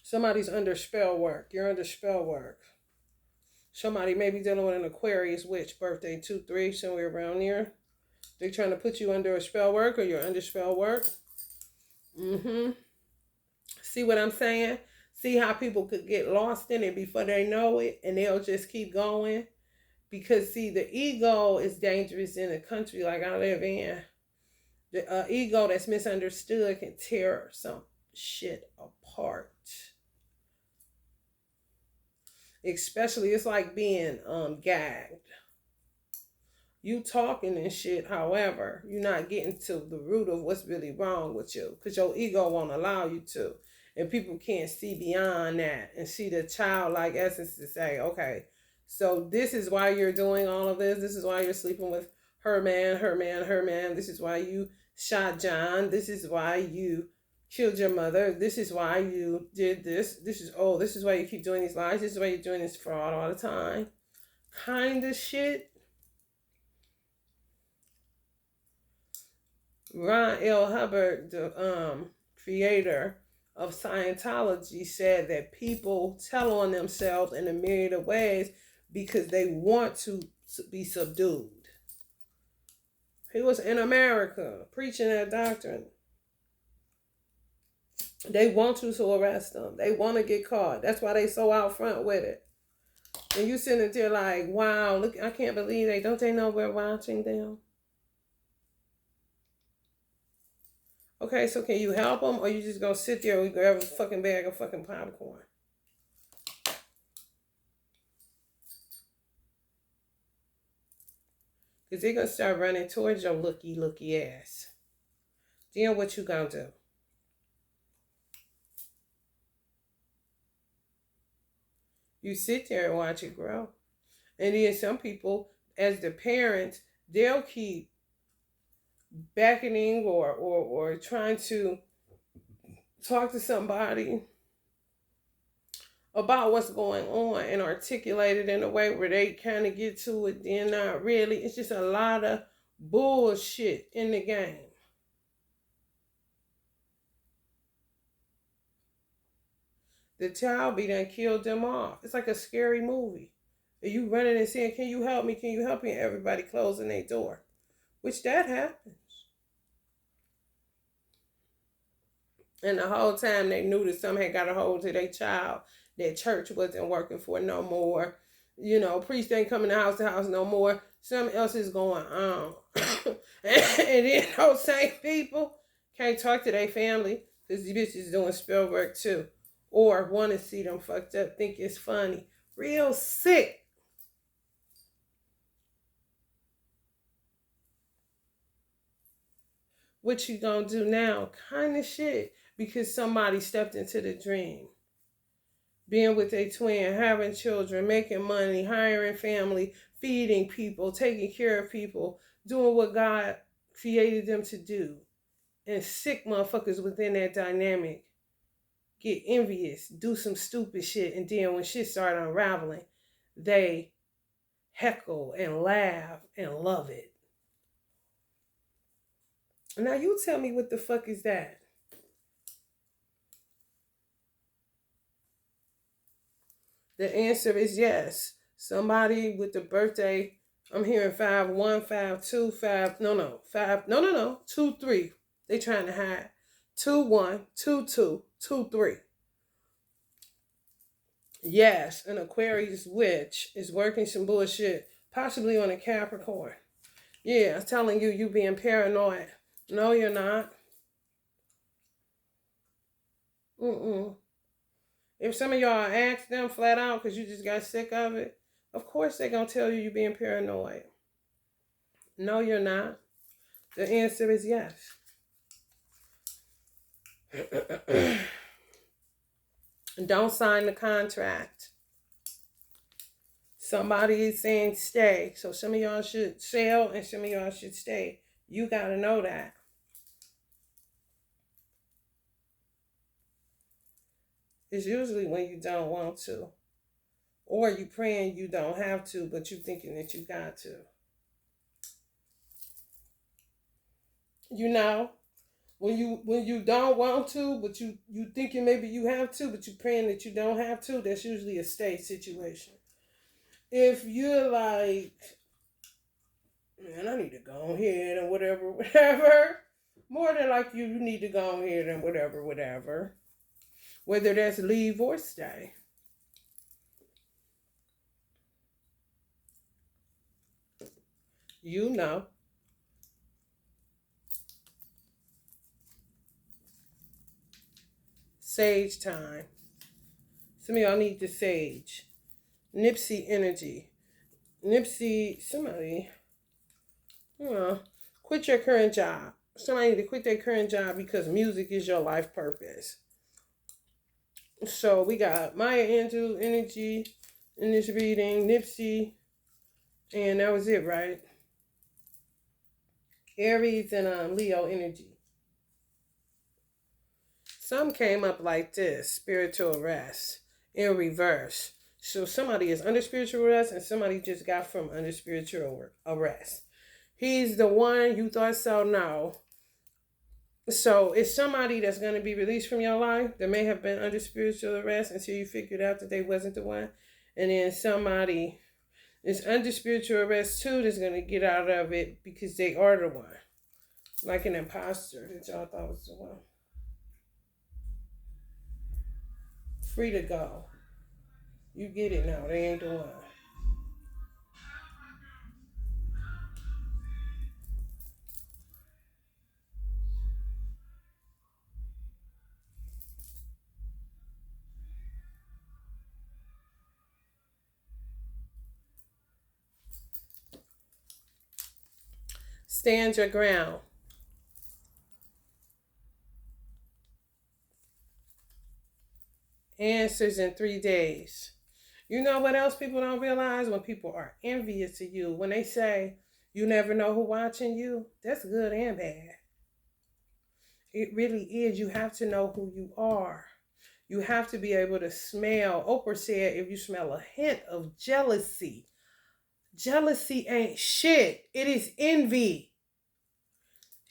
Somebody's under spell work. You're under spell work. Somebody may be dealing with an Aquarius witch birthday 2-3, somewhere around here. They're trying to put you under a spell work, or you're under spell work. See what I'm saying? See how people could get lost in it before they know it, and they'll just keep going. Because, see, the ego is dangerous in a country like I live in. The ego that's misunderstood can tear some shit apart. Especially, it's like being gagged. You talking and shit, however, you're not getting to the root of what's really wrong with you. Because your ego won't allow you to. And people can't see beyond that and see the childlike essence to say, okay, So this is why you're doing all of this. This is why you're sleeping with her man, her man, her man. This is why you shot John. This is why you killed your mother. This is why you did this. This is why you keep doing these lies. This is why you're doing this fraud all the time. Kind of shit. Ron L. Hubbard, the creator of Scientology, said that people tell on themselves in a myriad of ways because they want to be subdued. He was in America preaching that doctrine. They want you to arrest them. They want to get caught. That's why they so out front with it. And you sitting there like, wow, look, I can't believe don't they know we're watching them? Okay, so can you help them, or you just gonna sit there and grab a fucking bag of fucking popcorn? Because they're gonna start running towards your looky ass. Then what you gonna do? You sit there and watch it grow. And then some people, as the parents, they'll keep beckoning or trying to talk to somebody about what's going on and articulate it in a way where they kind of get to it, then not really. It's just a lot of bullshit in the game. The child be done killed them off. It's like a scary movie. Are you running and saying, can you help me? Can you help me? And everybody closing their door. Which that happens. And the whole time they knew that something had got a hold to their child. That church wasn't working for no more. You know, priest ain't coming to house no more. Something else is going on. And then those same people can't talk to their family because these bitches doing spell work too. Or want to see them fucked up, think it's funny. Real sick. What you gonna do now? Kind of shit. Because somebody stepped into the dream. Being with a twin, having children, making money, hiring family, feeding people, taking care of people, doing what God created them to do. And sick motherfuckers within that dynamic get envious, do some stupid shit, and then when shit start unraveling, they heckle and laugh and love it. Now you tell me, what the fuck is that? The answer is yes. Somebody with the birthday, I'm hearing 5-1, 5-2, 5, no, 5, no, 2-3. They trying to hide. 2-1, 2-2, 2-3. Yes, an Aquarius witch is working some bullshit, possibly on a Capricorn. Yeah, I'm telling you, you being paranoid. No, you're not. If some of y'all ask them flat out because you just got sick of it, of course they're going to tell you you're being paranoid. No, you're not. The answer is yes. Don't sign the contract. Somebody is saying stay. So some of y'all should sell and some of y'all should stay. You got to know that. It's usually when you don't want to. Or you praying you don't have to, but you thinking that you got to. You know, when you don't want to, but you thinking maybe you have to, but you praying that you don't have to, that's usually a stay situation. If you're like, man, I need to go ahead and whatever, more than like you need to go ahead and whatever. Whether that's leave or stay. You know. Sage time. Some of y'all need the sage. Nipsey energy. Nipsey, somebody, quit your current job. Somebody need to quit their current job because music is your life purpose. So we got Maya Angelou energy. in this reading. Nipsey, and that was it, right? Aries and Leo energy. Some came up like this: spiritual arrest in reverse. So somebody is under spiritual arrest, and somebody just got from under spiritual arrest. He's the one you thought so. No. So it's somebody that's going to be released from your life that may have been under spiritual arrest until you figured out that they wasn't the one. And then somebody is under spiritual arrest too that's going to get out of it because they are the one. Like an imposter that y'all thought was the one. Free to go. You get it now. They ain't the one. Stand your ground. Answers in 3 days. You know what else people don't realize? When people are envious of you, when they say you never know who watching you, that's good and bad. It really is. You have to know who you are. You have to be able to smell. Oprah said if you smell a hint of jealousy, jealousy ain't shit. It is envy.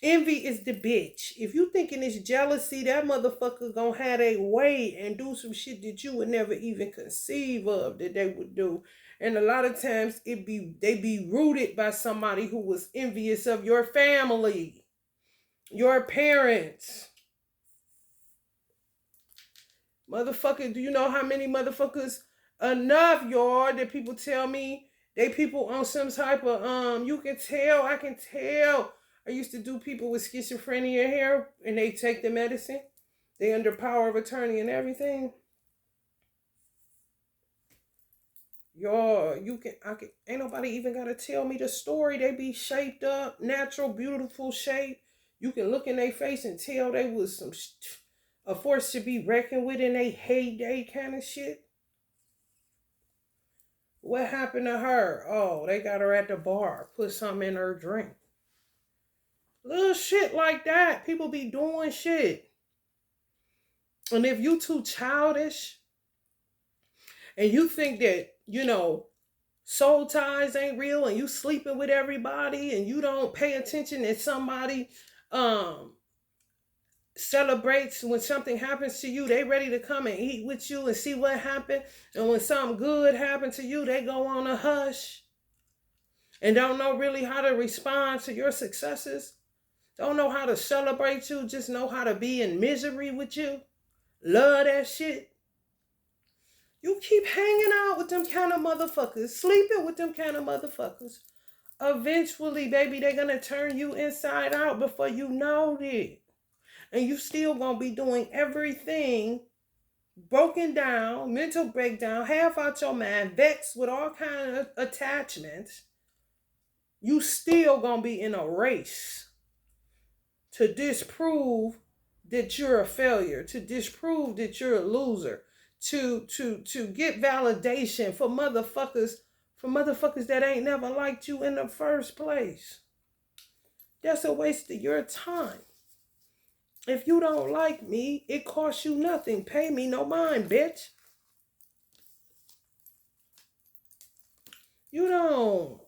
Envy is the bitch. If you thinking it's jealousy, that motherfucker gonna have a way and do some shit that you would never even conceive of that they would do. And a lot of times they be rooted by somebody who was envious of your family, your parents. Motherfucker, do you know how many motherfuckers enough, y'all, that people tell me they people on some type of you can tell, I can tell. I used to do people with schizophrenia here and they take the medicine. They under power of attorney and everything. Y'all, ain't nobody even gotta tell me the story. They be shaped up, natural, beautiful shape. You can look in their face and tell they was a force to be reckoned with in their heyday kind of shit. What happened to her? Oh, they got her at the bar, put something in her drink. Little shit like that. People be doing shit. And if you too childish and you think that, soul ties ain't real and you sleeping with everybody and you don't pay attention that somebody celebrates when something happens to you, they ready to come and eat with you and see what happened. And when something good happened to you, they go on a hush and don't know really how to respond to your successes. Don't know how to celebrate you, just know how to be in misery with you. Love that shit. You keep hanging out with them kind of motherfuckers, sleeping with them kind of motherfuckers. Eventually, baby, they're going to turn you inside out before you know it. And you still going to be doing everything broken down, mental breakdown, half out your mind, vexed with all kinds of attachments. You still going to be in a race to disprove that you're a failure, to disprove that you're a loser, to get validation for motherfuckers that ain't never liked you in the first place. That's a waste of your time. If you don't like me, it costs you nothing. Pay me no mind, bitch. You don't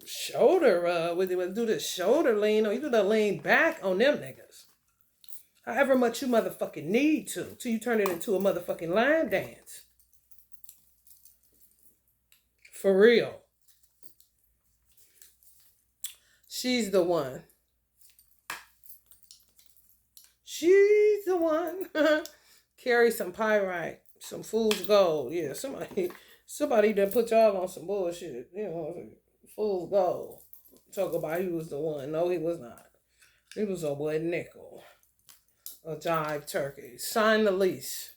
shoulder do the shoulder lean, or you do the lean back on them niggas. However much you motherfucking need to, till you turn it into a motherfucking line dance. For real. She's the one. She's the one. Carry some pyrite, some fool's gold. Yeah, somebody done put y'all on some bullshit. Fool's gold. Talk about he was the one. No, he was not. He was a boy nickel. A jive turkey. Sign the lease.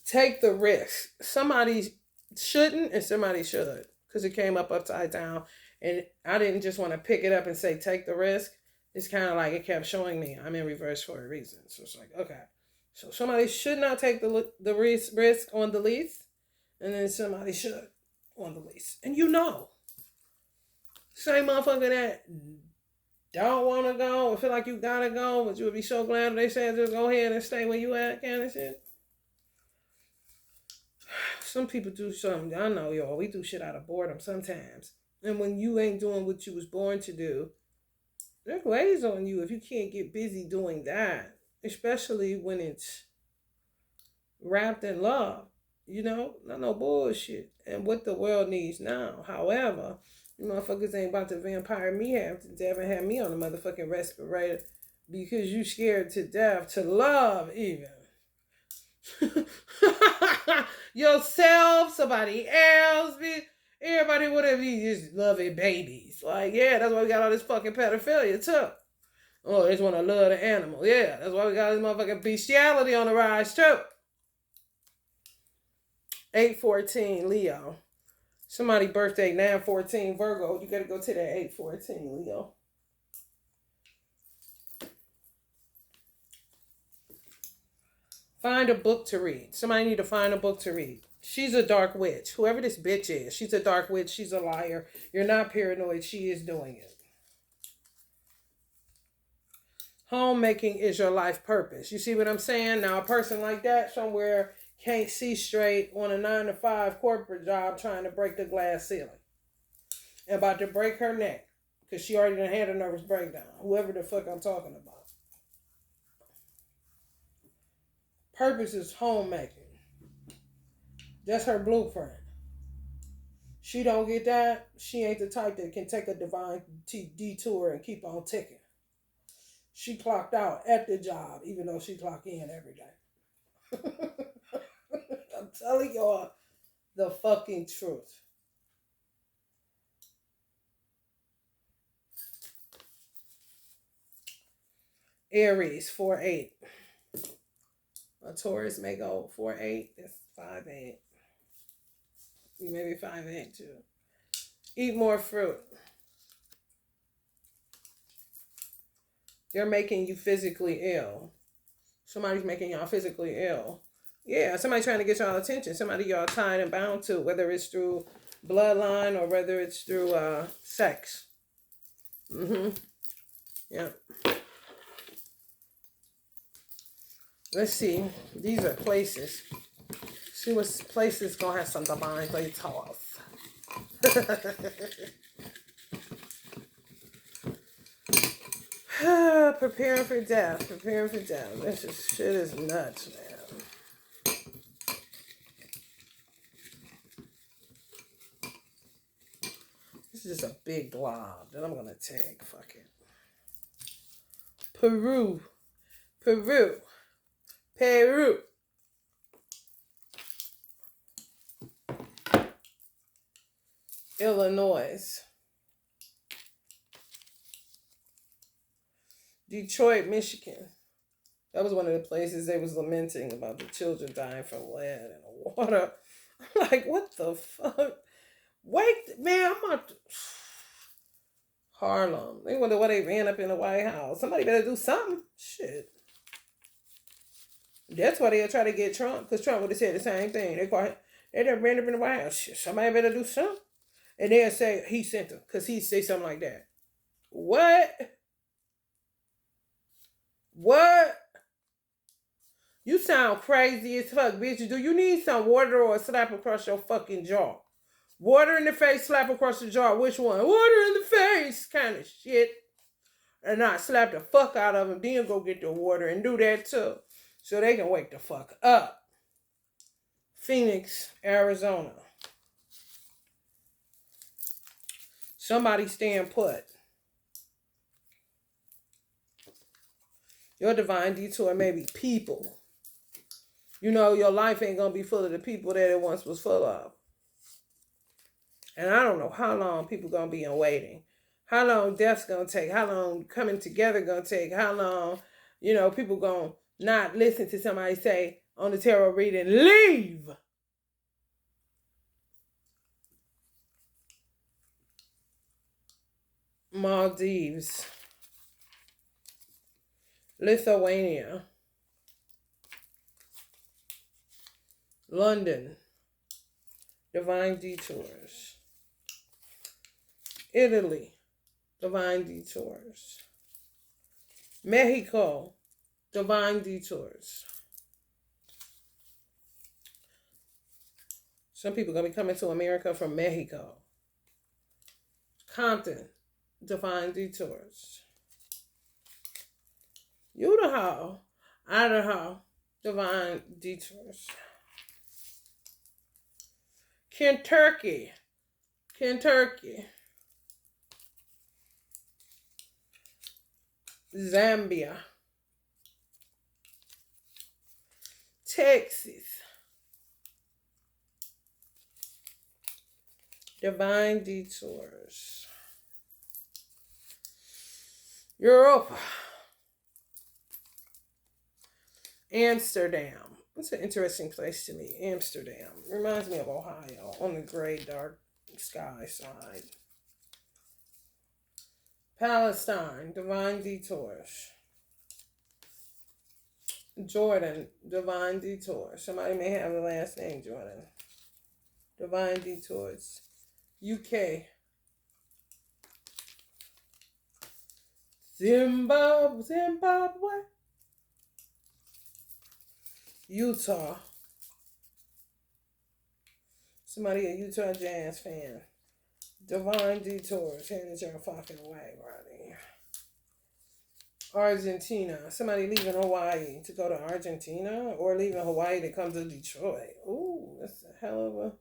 Take the risk. Somebody shouldn't and somebody should. Because it came up upside down. And I didn't just want to pick it up and say take the risk. It's kind of like it kept showing me I'm in reverse for a reason. So it's like, okay. So somebody should not take the risk on the lease, and then somebody should on the lease. And same motherfucker that don't want to go or feel like you gotta go, but you would be so glad if they said just go ahead and stay where you at, kind of shit. Some people do something. I know, y'all. We do shit out of boredom sometimes. And when you ain't doing what you was born to do, there's ways on you if you can't get busy doing that. Especially when it's wrapped in love. Not no bullshit. And what the world needs now. However, you motherfuckers ain't about to vampire me half to death and have me on a motherfucking respirator because you scared to death to love even. Yourself, somebody else, everybody would be just loving babies. Like, yeah, that's why we got all this fucking pedophilia too. Oh, they just want to love the animal. Yeah, that's why we got this motherfucking bestiality on the rise too. 8/14 Leo. Somebody birthday 9/14 Virgo. You gotta go to that 8/14 Leo. Find a book to read. Somebody need to find a book to read. She's a dark witch. Whoever this bitch is, she's a dark witch. She's a liar. You're not paranoid. She is doing it. Homemaking is your life purpose. You see what I'm saying? Now, a person like that somewhere can't see straight on a 9-to-5 corporate job trying to break the glass ceiling. And about to break her neck because she already done had a nervous breakdown. Whoever the fuck I'm talking about. Purpose is homemaking. That's her blueprint. She don't get that. She ain't the type that can take a divine detour and keep on ticking. She clocked out at the job, even though she clocked in every day. I'm telling y'all the fucking truth. Aries, 4/8. A Taurus may go 4/8. It's 5/8. You may be 5/8 too. Eat more fruit. They're making you physically ill. Somebody's making y'all physically ill. Yeah, somebody trying to get y'all attention. Somebody y'all tied and bound to, whether it's through bloodline or whether it's through sex. Yeah. Let's see. These are places. See what places gonna have some divine detours. Preparing for death. Preparing for death. Shit is nuts, man. This is just a big glob that I'm gonna take. Fuck it. Peru. Illinois. Detroit, Michigan. That was one of the places they was lamenting about the children dying from lead in the water. I'm like, what the fuck? Wait, man, I'm not... Harlem. They wonder why they ran up in the White House. Somebody better do something. Shit. That's why they'll try to get Trump, because Trump would have said the same thing. They done ran up in the White House. Shit, somebody better do something. And they'll say he sent them, because he say something like that. What? You sound crazy as fuck, bitch. Do you need some water or a slap across your fucking jaw? Water in the face, slap across the jaw. Which one? Water in the face kind of shit. And not slap the fuck out of them. Then go get the water and do that too. So they can wake the fuck up. Phoenix, Arizona. Somebody staying put. Your divine detour may be people. Your life ain't going to be full of the people that it once was full of. And I don't know how long people going to be in waiting. How long death's going to take. How long coming together going to take. How long, people going to not listen to somebody say on the tarot reading, leave. Maldives. Lithuania. London, divine detours. Italy, divine detours. Mexico, divine detours. Some people are going to be coming to America from Mexico. Compton, divine detours. Utah, Idaho, divine detours. Kentucky, Zambia, Texas, divine detours. Europe, Amsterdam. It's an interesting place to me. Amsterdam reminds me of Ohio on the gray, dark sky side. Palestine, divine detours. Jordan, divine detours. Somebody may have the last name Jordan. Divine detours. UK. Zimbabwe. Utah. Somebody a Utah Jazz fan. Divine detours headed your fucking way, Rodney. Argentina. Somebody leaving Hawaii to go to Argentina or leaving Hawaii to come to Detroit. Ooh, that's a hell of a...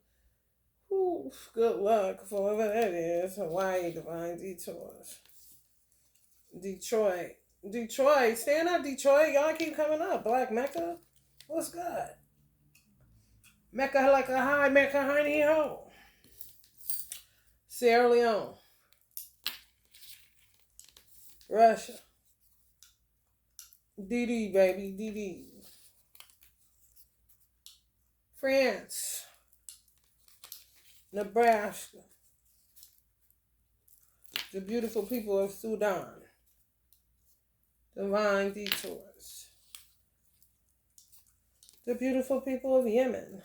Ooh, good luck for whoever that is. Hawaii, divine detours. Detroit. Stand up, Detroit. Y'all keep coming up. Black Mecca. What's good? Mecca like a high, Mecca honey ho. Sierra Leone. Russia. DD, baby, DD. France. Nebraska. The beautiful people of Sudan. Divine detours. The beautiful people of Yemen.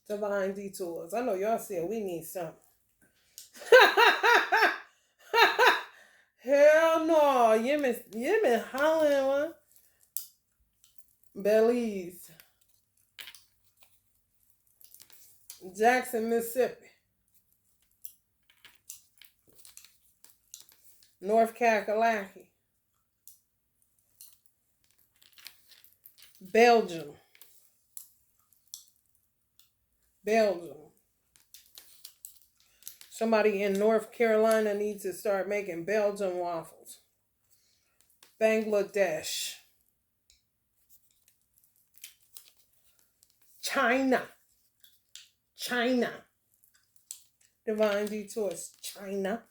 Divine detours. I know y'all said we need something. Hell no. Yemen hollering one. Belize. Jackson, Mississippi. North Kakalaki. Belgium. Somebody in North Carolina needs to start making Belgian waffles. Bangladesh. China. Divine detours. China.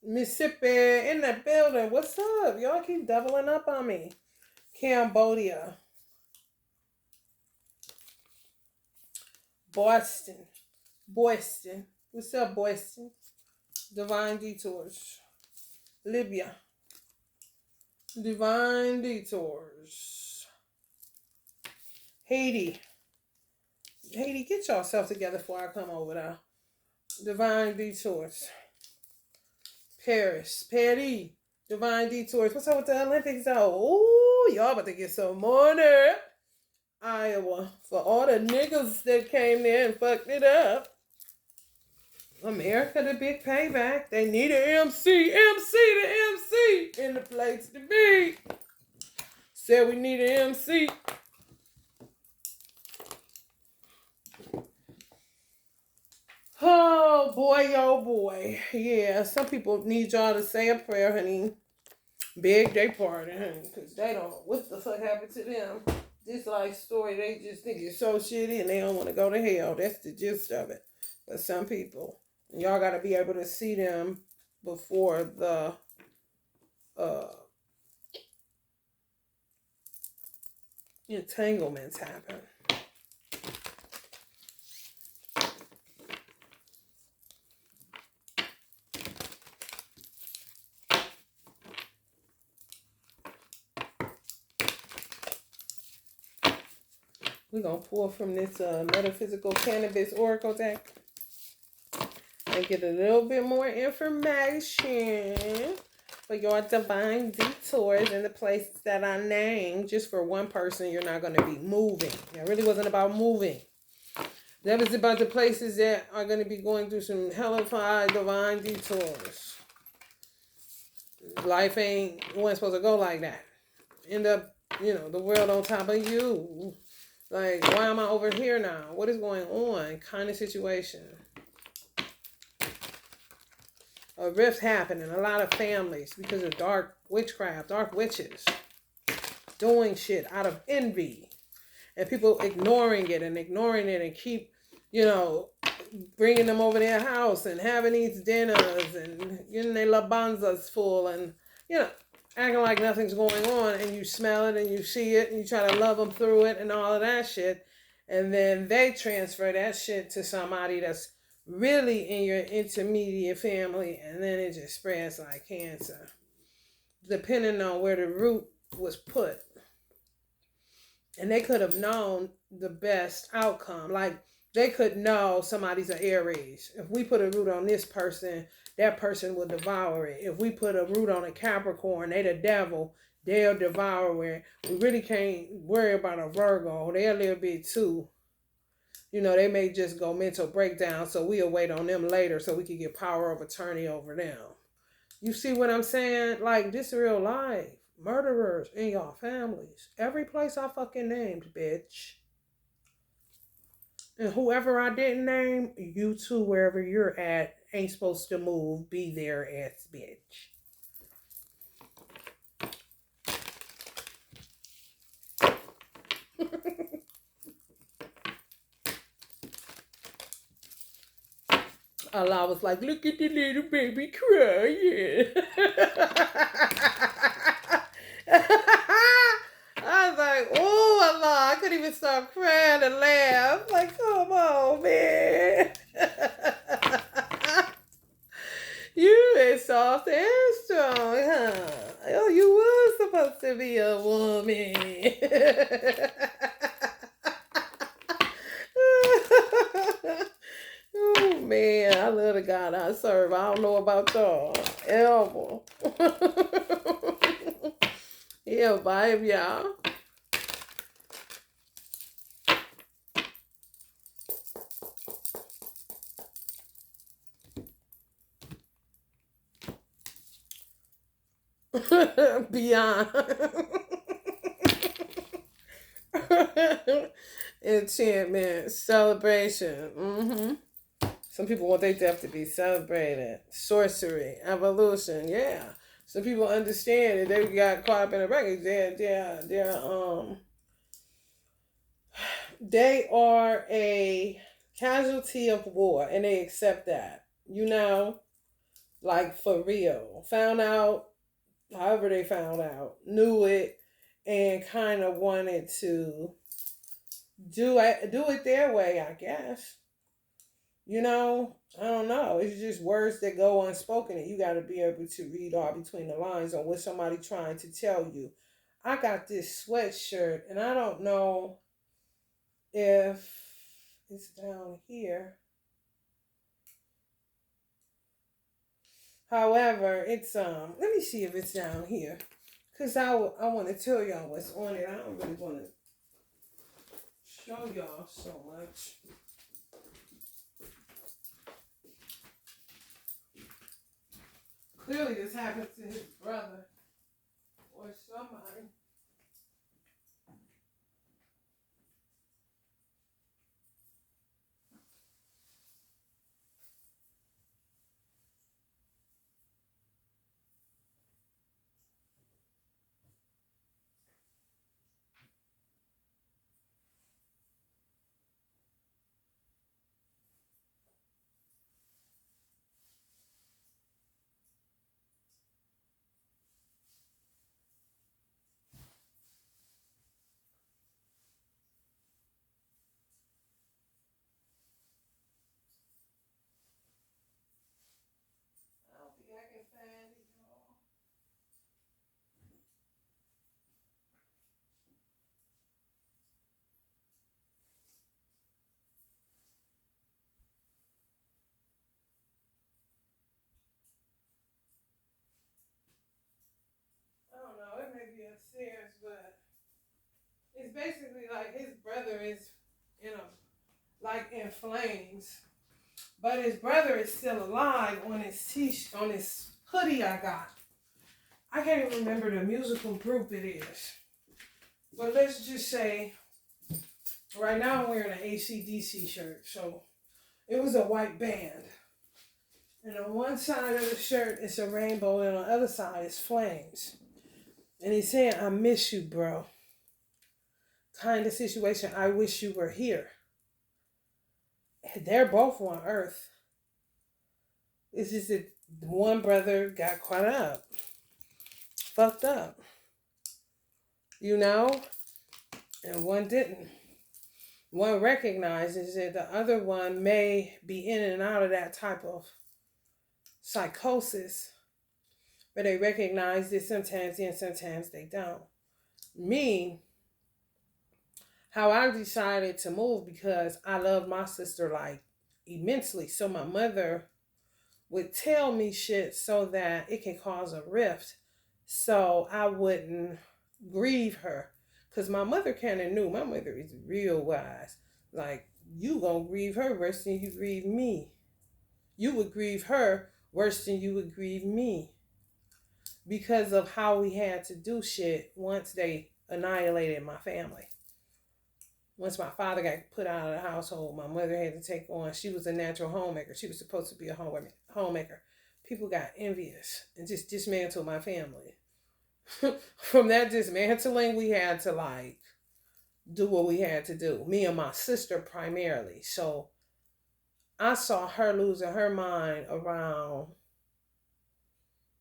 Mississippi in the building. What's up? Y'all keep doubling up on me. Cambodia. Boston. What's up, Boston? Divine detours. Libya. Divine detours. Haiti, get yourself together before I come over there. Divine detours. Paris. Divine detours. What's up with the Olympics though? Ooh, y'all about to get some money. Iowa. For all the niggas that came there and fucked it up. America, the big payback. They need an MC in the place to be. Said we need an MC. Oh boy. Yeah, some people need y'all to say a prayer, honey. Big day party, honey. Because they don't know what the fuck happened to them. This life story, they just think it's so shitty and they don't want to go to hell. That's the gist of it. But some people, y'all got to be able to see them before the entanglements happen. We're going to pull from this metaphysical cannabis oracle deck and get a little bit more information for your divine detours in the places that I named. Just for one person, you're not going to be moving. It really wasn't about moving. That was about the places that are going to be going through some hellified divine detours. Life wasn't supposed to go like that. End up, the world on top of you. Like, why am I over here now? What is going on? Kind of situation. A rift happening. A lot of families because of dark witchcraft, dark witches doing shit out of envy. And people ignoring it and keep, bringing them over their house and having these dinners and getting their labanzas full and, acting like nothing's going on, and you smell it and you see it and you try to love them through it and all of that shit. And then they transfer that shit to somebody that's really in your intermediate family, and then it just spreads like cancer, depending on where the root was put. And they could have known the best outcome. Like, they could know somebody's an Aries. If we put a root on this person, that person will devour it. If we put a root on a Capricorn, they the devil, they'll devour it. We really can't worry about a Virgo. They're a little bit too. They may just go mental breakdown, so we'll wait on them later so we can get power of attorney over them. You see what I'm saying? Like, this real life. Murderers in y'all families. Every place I fucking named, bitch. And whoever I didn't name, you too, wherever you're at, ain't supposed to move. Be there, ass bitch. Allah was like, look at the little baby crying. I was like, oh, Allah, I couldn't even stop crying and laugh. Like, come on, man. You is soft and strong, huh? Oh, you was supposed to be a woman. Oh, man, I love the God I serve. I don't know about y'all. Ever. Yeah, vibe, y'all. Beyond. Enchantment, celebration. Some people want their death to be celebrated. Sorcery, evolution, yeah. Some people understand that they got caught up in the records. They are a casualty of war, and they accept that. Like, for real. Found out, however they found out, knew it, and kind of wanted to do it their way, I guess. I don't know. It's just words that go unspoken, and you got to be able to read all between the lines on what somebody trying to tell you. I got this sweatshirt, and I don't know if it's down here. However, it's let me see if it's down here, cause I want to tell y'all what's on it. I don't really want to show y'all so much. Clearly, this happened to his brother or somebody. It's basically like his brother is, you know, like in flames. But his brother is still alive on his on his hoodie I got. I can't even remember the musical group it is. But let's just say, right now I'm wearing an AC/DC shirt. So it was a white band. And on one side of the shirt is a rainbow, and on the other side is flames. And he's saying, I miss you, bro. Kind of situation, I wish you were here. They're both on Earth. It's just that one brother got caught up, fucked up, you know, and one didn't. One recognizes that the other one may be in and out of that type of psychosis, but they recognize it sometimes and sometimes they don't. Me, how I decided to move because I love my sister like immensely. So my mother would tell me shit so that it can cause a rift. So I wouldn't grieve her. Because my mother kind of knew. My mother is real wise. Like, you gonna grieve her worse than you grieve me. You would grieve her worse than you would grieve me. Because of how we had to do shit once they annihilated my family. Once my father got put out of the household, my mother had to take on. She was a natural homemaker. She was supposed to be a homemaker. People got envious and just dismantled my family. From that dismantling, we had to like do what we had to do. Me and my sister primarily. So I saw her losing her mind around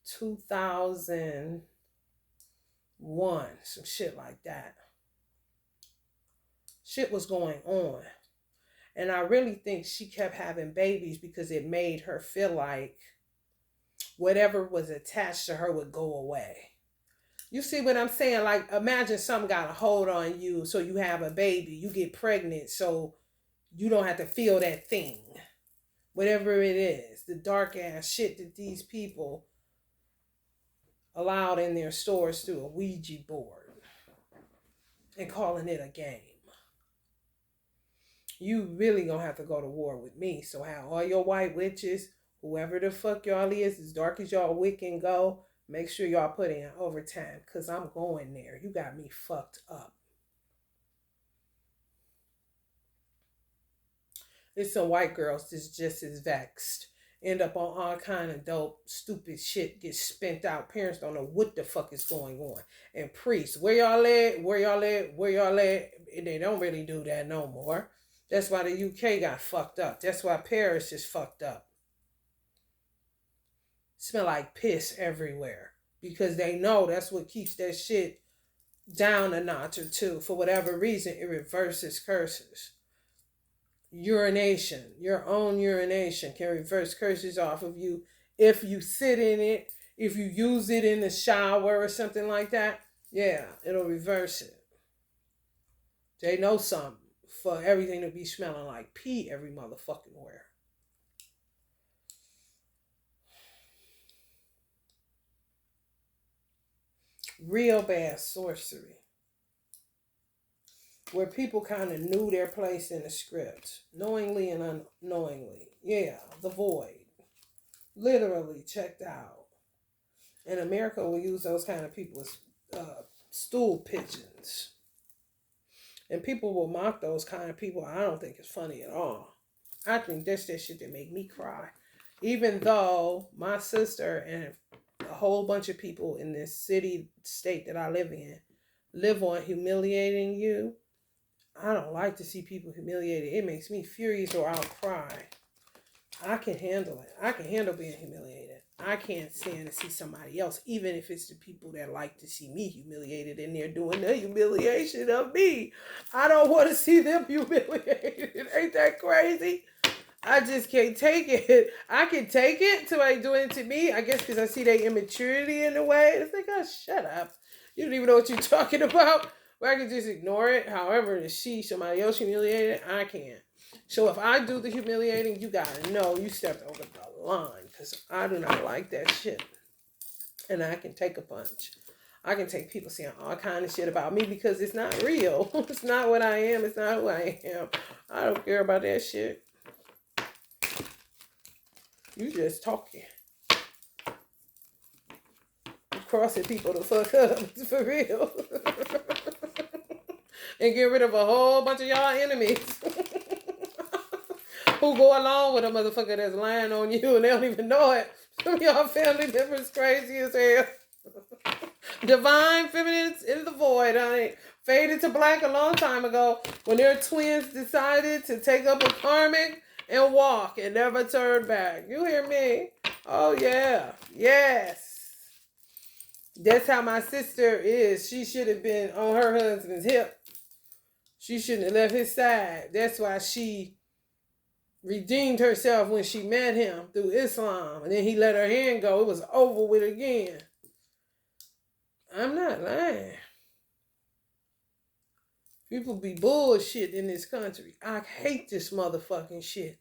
2001, some shit like that. Shit was going on. And I really think she kept having babies because it made her feel like whatever was attached to her would go away. You see what I'm saying? Like, imagine something got a hold on you, so you have a baby, you get pregnant, so you don't have to feel that thing. Whatever it is, the dark ass shit that these people allowed in their stores through a Ouija board and calling it a game. You really gonna have to go to war with me. So how all your white witches, whoever the fuck y'all is, as dark as y'all wick and go, make sure y'all put in overtime. Cause I'm going there. You got me fucked up. There's some white girls that's just as vexed. End up on all kind of dope, stupid shit, get spent out. Parents don't know what the fuck is going on. And priests, where y'all at? Where y'all at? Where y'all at? And they don't really do that no more. That's why the UK got fucked up. That's why Paris is fucked up. Smell like piss everywhere. Because they know that's what keeps that shit down a notch or two. For whatever reason, it reverses curses. Urination, your own urination can reverse curses off of you if you sit in it, if you use it in the shower or something like that. Yeah, it'll reverse it. They know something for everything to be smelling like pee every motherfucking where. Real bad sorcery. Where people kind of knew their place in the script, knowingly and unknowingly. Yeah, the void. Literally checked out. And America will use those kind of people as stool pigeons. And people will mock those kind of people. I don't think it's funny at all. I think that's that shit that make me cry. Even though my sister and a whole bunch of people in this state that I live on humiliating you. I don't like to see people humiliated. It makes me furious or I'll cry. I can handle it. I can handle being humiliated. I can't stand to see somebody else, even if it's the people that like to see me humiliated and they're doing the humiliation of me. I don't want to see them humiliated. Ain't that crazy? I just can't take it. I can take it till they doing it to me. I guess because I see their immaturity in the way. It's like, oh, shut up. You don't even know what you're talking about. Or I can just ignore it. However, to see somebody else humiliated, I can't. So if I do the humiliating, you gotta know you stepped over the line because I do not like that shit. And I can take a punch. I can take people saying all kind of shit about me because it's not real. It's not what I am. It's not who I am. I don't care about that shit. You just talking. Crossing people the fuck up. For real. And get rid of a whole bunch of y'all enemies. Who go along with a motherfucker that's lying on you and they don't even know it. Some of y'all family members crazy as hell. Divine feminines in the void, honey. Faded to black a long time ago when their twins decided to take up a karmic and walk and never turn back. You hear me? Oh, yeah. Yes. That's how my sister is. She should have been on her husband's hip. She shouldn't have left his side. That's why she redeemed herself when she met him through Islam. And then he let her hand go. It was over with again. I'm not lying. People be bullshit in this country. I hate this motherfucking shit.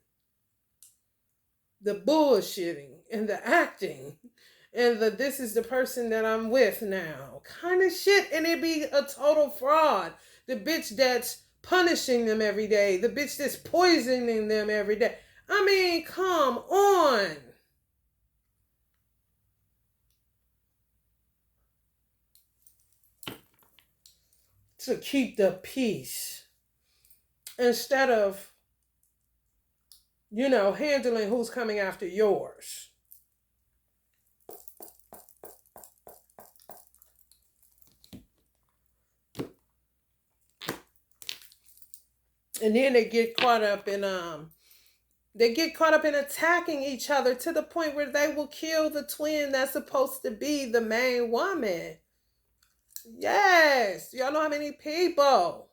The bullshitting and the acting and the this is the person that I'm with now kind of shit. And it be a total fraud. The bitch that's punishing them every day. The bitch that's poisoning them every day. I mean, come on. To keep the peace instead of, handling who's coming after yours. And then they get caught up in attacking each other to the point where they will kill the twin that's supposed to be the main woman. Yes. Y'all know how many people.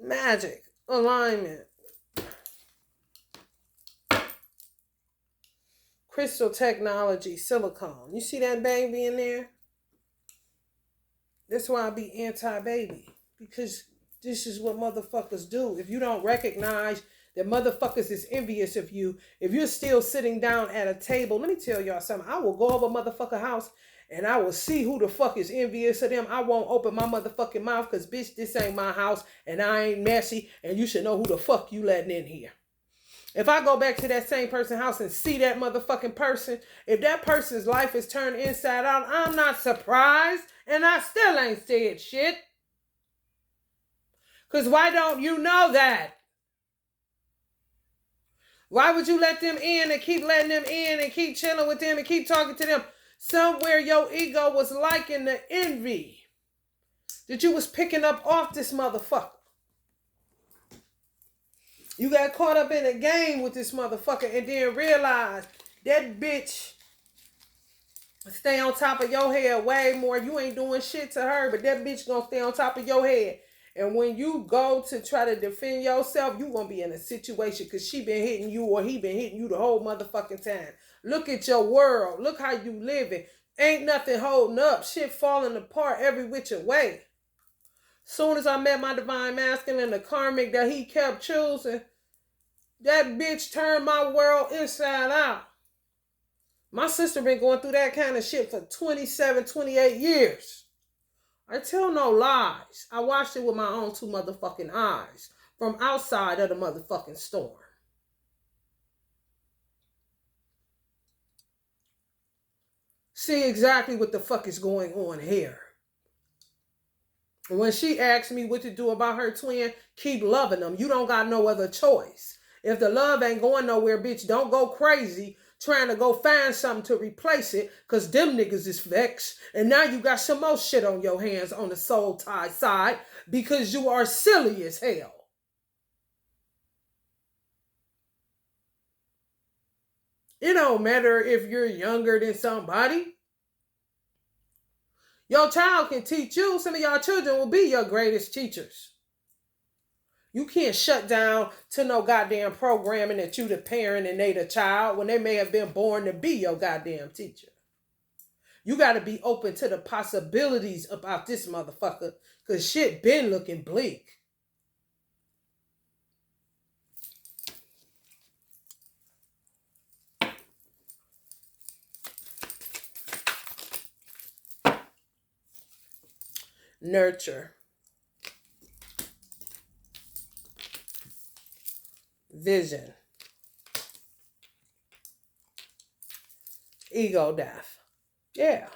Magic. Alignment. Crystal technology. Silicone. You see that baby in there? That's why I be anti-baby. Because this is what motherfuckers do. If you don't recognize that motherfuckers is envious of you, if you're still sitting down at a table, let me tell y'all something. I will go over a motherfucker house and I will see who the fuck is envious of them. I won't open my motherfucking mouth because, bitch, this ain't my house and I ain't messy and you should know who the fuck you letting in here. If I go back to that same person's house and see that motherfucking person, if that person's life is turned inside out, I'm not surprised and I still ain't said shit. Because why don't you know that? Why would you let them in and keep letting them in and keep chilling with them and keep talking to them? Somewhere your ego was liking the envy that you was picking up off this motherfucker. You got caught up in a game with this motherfucker and then realized that bitch stay on top of your head way more. You ain't doing shit to her, but that bitch gonna stay on top of your head. And when you go to try to defend yourself, you gonna be in a situation because she been hitting you or he been hitting you the whole motherfucking time. Look at your world. Look how you living. Ain't nothing holding up. Shit falling apart every which way. Soon as I met my divine masculine, the karmic that he kept choosing, that bitch turned my world inside out. My sister been going through that kind of shit for 27, 28 years. I tell no lies. I watched it with my own two motherfucking eyes from outside of the motherfucking storm. See exactly what the fuck is going on here. When she asked me what to do about her twin, keep loving them. You don't got no other choice. If the love ain't going nowhere, bitch, don't go crazy trying to go find something to replace it, because them niggas is vexed. And now you got some more shit on your hands on the soul tie side because you are silly as hell. It don't matter if you're younger than somebody. Your child can teach you. Some of y'all children will be your greatest teachers. You can't shut down to no goddamn programming that you the parent and they the child when they may have been born to be your goddamn teacher. You got to be open to the possibilities about this motherfucker because shit been looking bleak. nurture, vision, ego death. Yeah.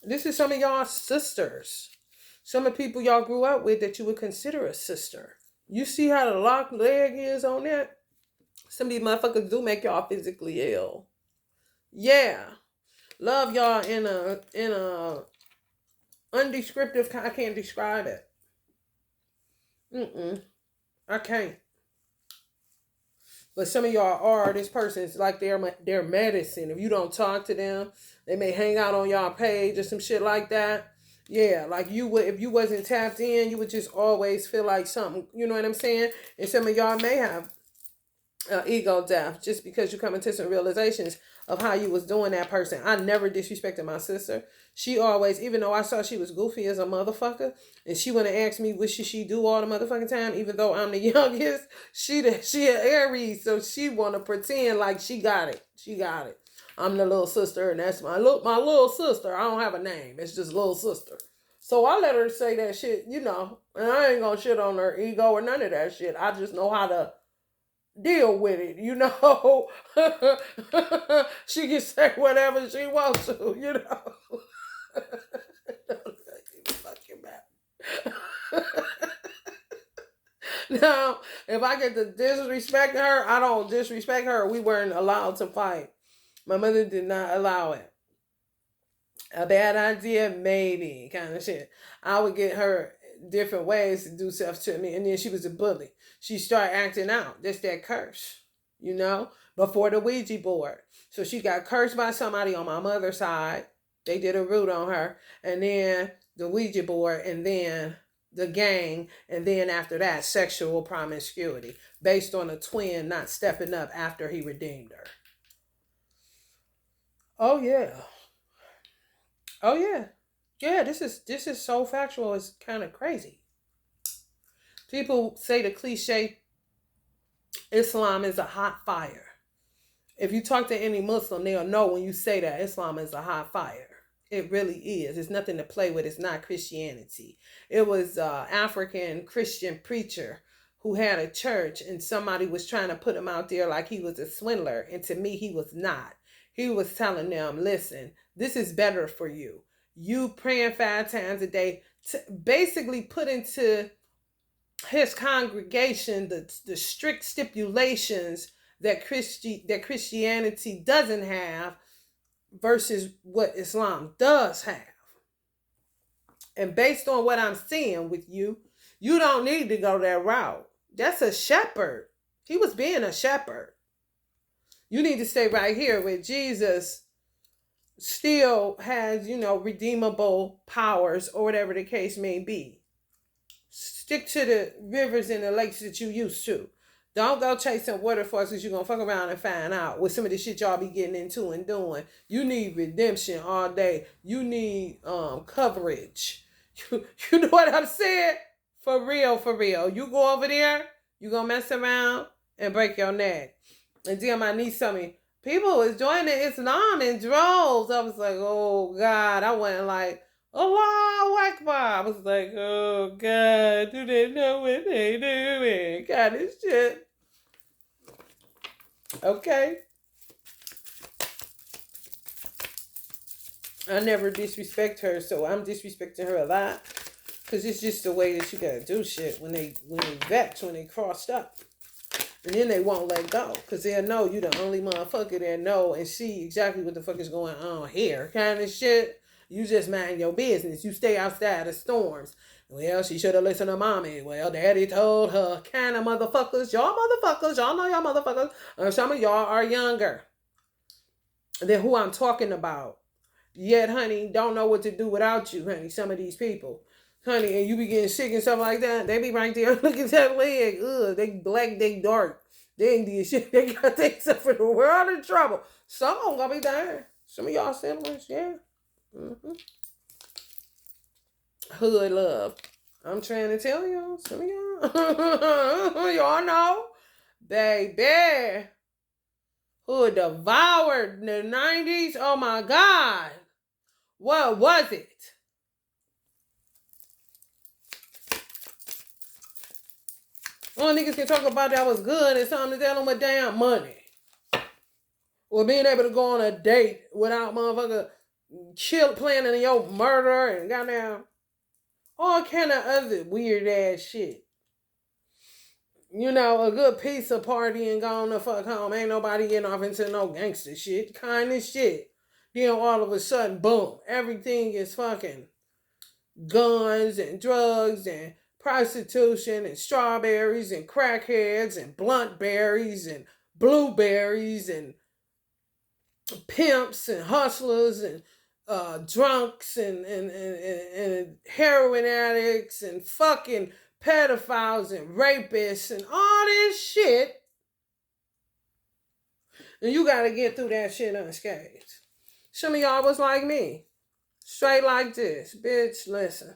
This is some of y'all sisters. Some of the people y'all grew up with that you would consider a sister. You see how the locked leg is on that? Some of these motherfuckers do make y'all physically ill. Yeah. Love y'all in a undescriptive, I can't describe it. I can't. But some of y'all are, this person's like their medicine. If you don't talk to them, they may hang out on y'all page or some shit like that. Yeah, like you would, if you wasn't tapped in, you would just always feel like something, you know what I'm saying? And some of y'all may have ego death just because you come into some realizations of how you was doing that person. I never disrespected my sister. She always, even though I saw she was goofy as a motherfucker, and she wanna ask me what should she do all the motherfucking time, even though I'm the youngest, she an Aries, so she wanna pretend like she got it. She got it. I'm the little sister, and that's my little sister. I don't have a name. It's just little sister. So I let her say that shit, and I ain't gonna shit on her ego or none of that shit. I just know how to deal with it, She can say whatever she wants to, Now, if I get to disrespect her, I don't disrespect her. We weren't allowed to fight. My mother did not allow it. A bad idea, maybe, kind of shit. I would get her different ways to do stuff to me, and then she was a bully. She started acting out. That's that curse, before the Ouija board. So she got cursed by somebody on my mother's side. They did a root on her, and then the Ouija board, and then the gang, and then after that, sexual promiscuity, based on a twin not stepping up after he redeemed her. Oh yeah. Oh yeah. Yeah, this is so factual. It's kind of crazy. People say the cliche, Islam is a hot fire. If you talk to any Muslim, they'll know when you say that Islam is a hot fire. It really is. It's nothing to play with. It's not Christianity. It was an African Christian preacher who had a church, and somebody was trying to put him out there like he was a swindler. And to me, he was not. He was telling them, listen, this is better for you. You praying 5 times a day, to basically put into his congregation the strict stipulations that Christianity doesn't have versus what Islam does have. And based on what I'm seeing with you, you don't need to go that route. That's a shepherd. He was being a shepherd. You need to stay right here where Jesus still has, redeemable powers or whatever the case may be. Stick to the rivers and the lakes that you used to. Don't go chasing waterfalls because you're going to fuck around and find out with some of the shit y'all be getting into and doing. You need redemption all day. You need coverage. You know what I'm saying? For real, for real. You go over there, you going to mess around and break your neck. And then my niece told me, people was joining Islam in droves. I was like, oh, God. I went like, Allahu Akbar. I was like, oh, God, do they know what they doing? God, this shit. Okay. I never disrespect her, so I'm disrespecting her a lot. Because it's just the way that you got to do shit when they vex, when they crossed up. And then they won't let go. Because they'll know you the only motherfucker that know and see exactly what the fuck is going on here. Kind of shit. You just mind your business. You stay outside of storms. Well, she should have listened to mommy. Well, daddy told her. Kind of motherfuckers. Y'all know y'all motherfuckers. Some of y'all are younger than who I'm talking about. Yet, honey, don't know what to do without you, honey. Some of these people. Honey, and you be getting sick and stuff like that. They be right there. Look at that leg. Ugh, they black, they dark. They ain't did shit. They got themselves in the world of trouble. Some of them gonna be dying. Some of y'all siblings, yeah. Mm-hmm. Hood love. I'm trying to tell y'all. Some of y'all. Y'all know. Baby. Hood devoured in the 90s. Oh my God. What was it? All niggas can talk about that was good and something to tell them with damn money. Or being able to go on a date without motherfucker planning your murder and goddamn all kind of other weird ass shit. You know, a good pizza party and going the fuck home. Ain't nobody getting off into no gangster shit. Kind of shit. Then all of a sudden, boom, everything is fucking guns and drugs and prostitution and strawberries and crackheads and blunt berries and blueberries and pimps and hustlers and drunks and heroin addicts and fucking pedophiles and rapists and all this shit. And you gotta get through that shit unscathed. Some of y'all was like me. Straight like this. Bitch, listen.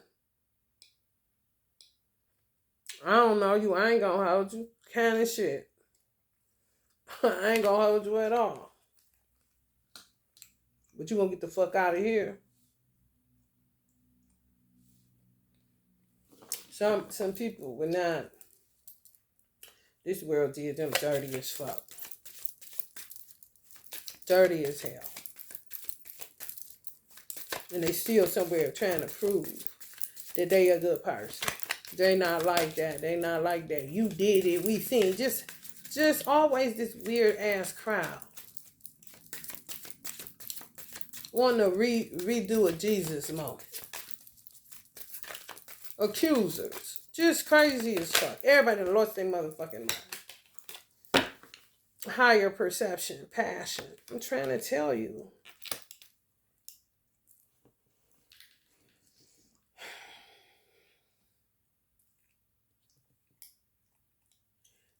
I don't know you. I ain't gonna hold you. Kind of shit. I ain't gonna hold you at all. But you gonna get the fuck out of here. Some people were not. This world did them dirty as fuck. Dirty as hell. And they still somewhere trying to prove that they a good person. They not like that. They not like that. You did it. We seen. Just always this weird ass crowd. Want to redo a Jesus moment. Accusers. Just crazy as fuck. Everybody lost their motherfucking mind. Higher perception. Passion. I'm trying to tell you.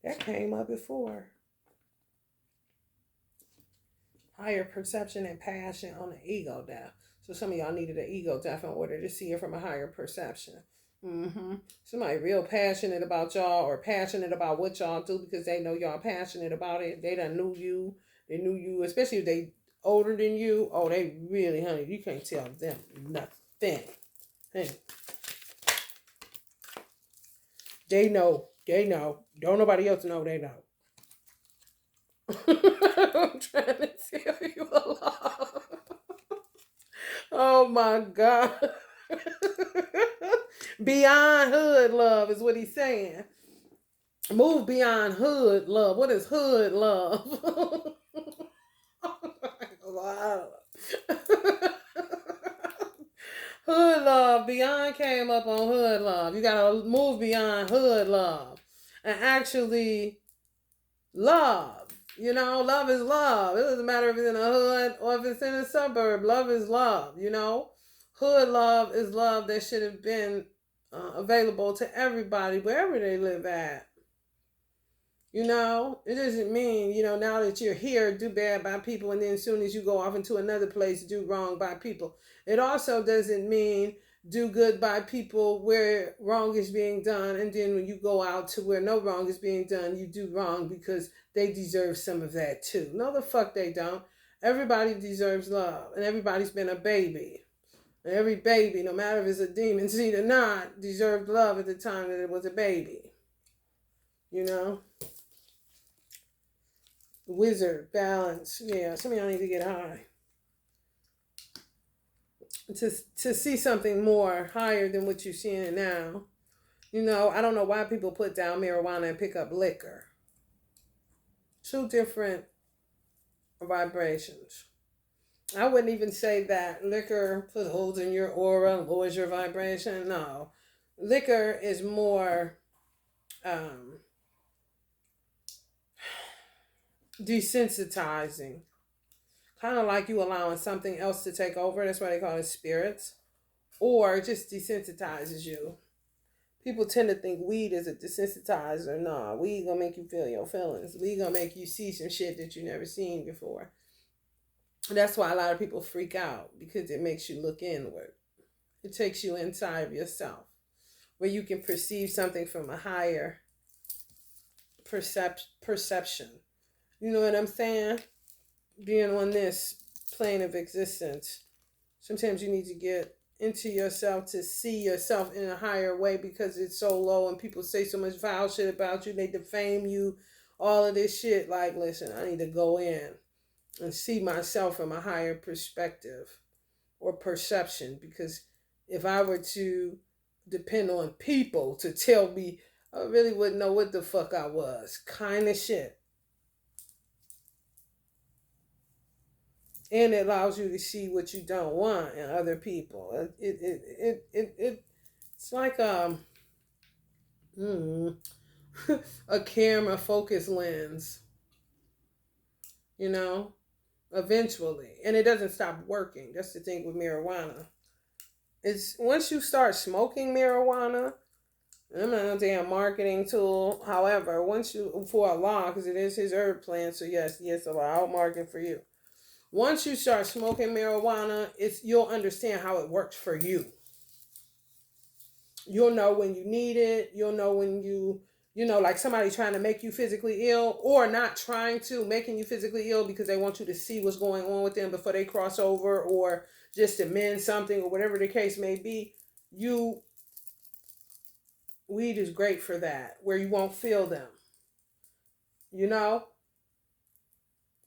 That came up before. Higher perception and passion on the ego death. So some of y'all needed an ego death in order to see it from a higher perception. Somebody real passionate about y'all or passionate about what y'all do because they know y'all passionate about it. They done knew you. They knew you, especially if they older than you. Oh, they really, honey, you can't tell them nothing. Hey. They know. Don't nobody else know they know. I'm trying to tell you a lot. Oh my God. Beyond hood love is what he's saying. Move beyond hood love. What is hood love? Hood love. Beyond came up on hood love. You gotta move beyond hood love and actually love. You know, love is love. It doesn't matter if it's in a hood or if it's in a suburb. Love is love, you know. Hood love is love that should have been available to everybody, wherever they live at. You know, it doesn't mean, you know, now that you're here, do bad by people, and then as soon as you go off into another place, do wrong by people. It also doesn't mean do good by people where wrong is being done, and then when you go out to where no wrong is being done, you do wrong because they deserve some of that too. No, the fuck they don't. Everybody deserves love, and everybody's been a baby. And every baby, no matter if it's a demon seed or not, deserved love at the time that it was a baby. You know? Wizard, balance. Yeah, some of y'all need to get high. To see something more higher than what you're seeing now. You know, I don't know why people put down marijuana and pick up liquor. Two different vibrations. I wouldn't even say that liquor put holes in your aura, lowers your vibration. No. Liquor is more desensitizing. Kind of like you allowing something else to take over. That's why they call it spirits. Or it just desensitizes you. People tend to think weed is a desensitizer. Nah, weed gonna make you feel your feelings. Weed gonna make you see some shit that you never seen before. That's why a lot of people freak out, because it makes you look inward. It takes you inside of yourself, where you can perceive something from a higher perception. You know what I'm saying? being on this plane of existence, sometimes you need to get into yourself to see yourself in a higher way because it's so low and people say so much foul shit about you, they defame you, all of this shit. Like, listen, I need to go in and see myself from a higher perspective or perception, because if I were to depend on people to tell me, I really wouldn't know what the fuck I was. Kind of shit. And it allows you to see what you don't want in other people. It's like mm, a camera focus lens, you know, eventually. And it doesn't stop working. That's the thing with marijuana. It's once you start smoking marijuana, and I'm not a damn marketing tool. However, once you, for a law, because it is his herb plant, so yes, a law, I'll market for you. Once you start smoking marijuana, you'll understand how it works for you. You'll know when you need it. You'll know when like somebody trying to make you physically ill, or not trying to, making you physically ill because they want you to see what's going on with them before they cross over, or just to mend something, or whatever the case may be. Weed is great for that, where you won't feel them. You know?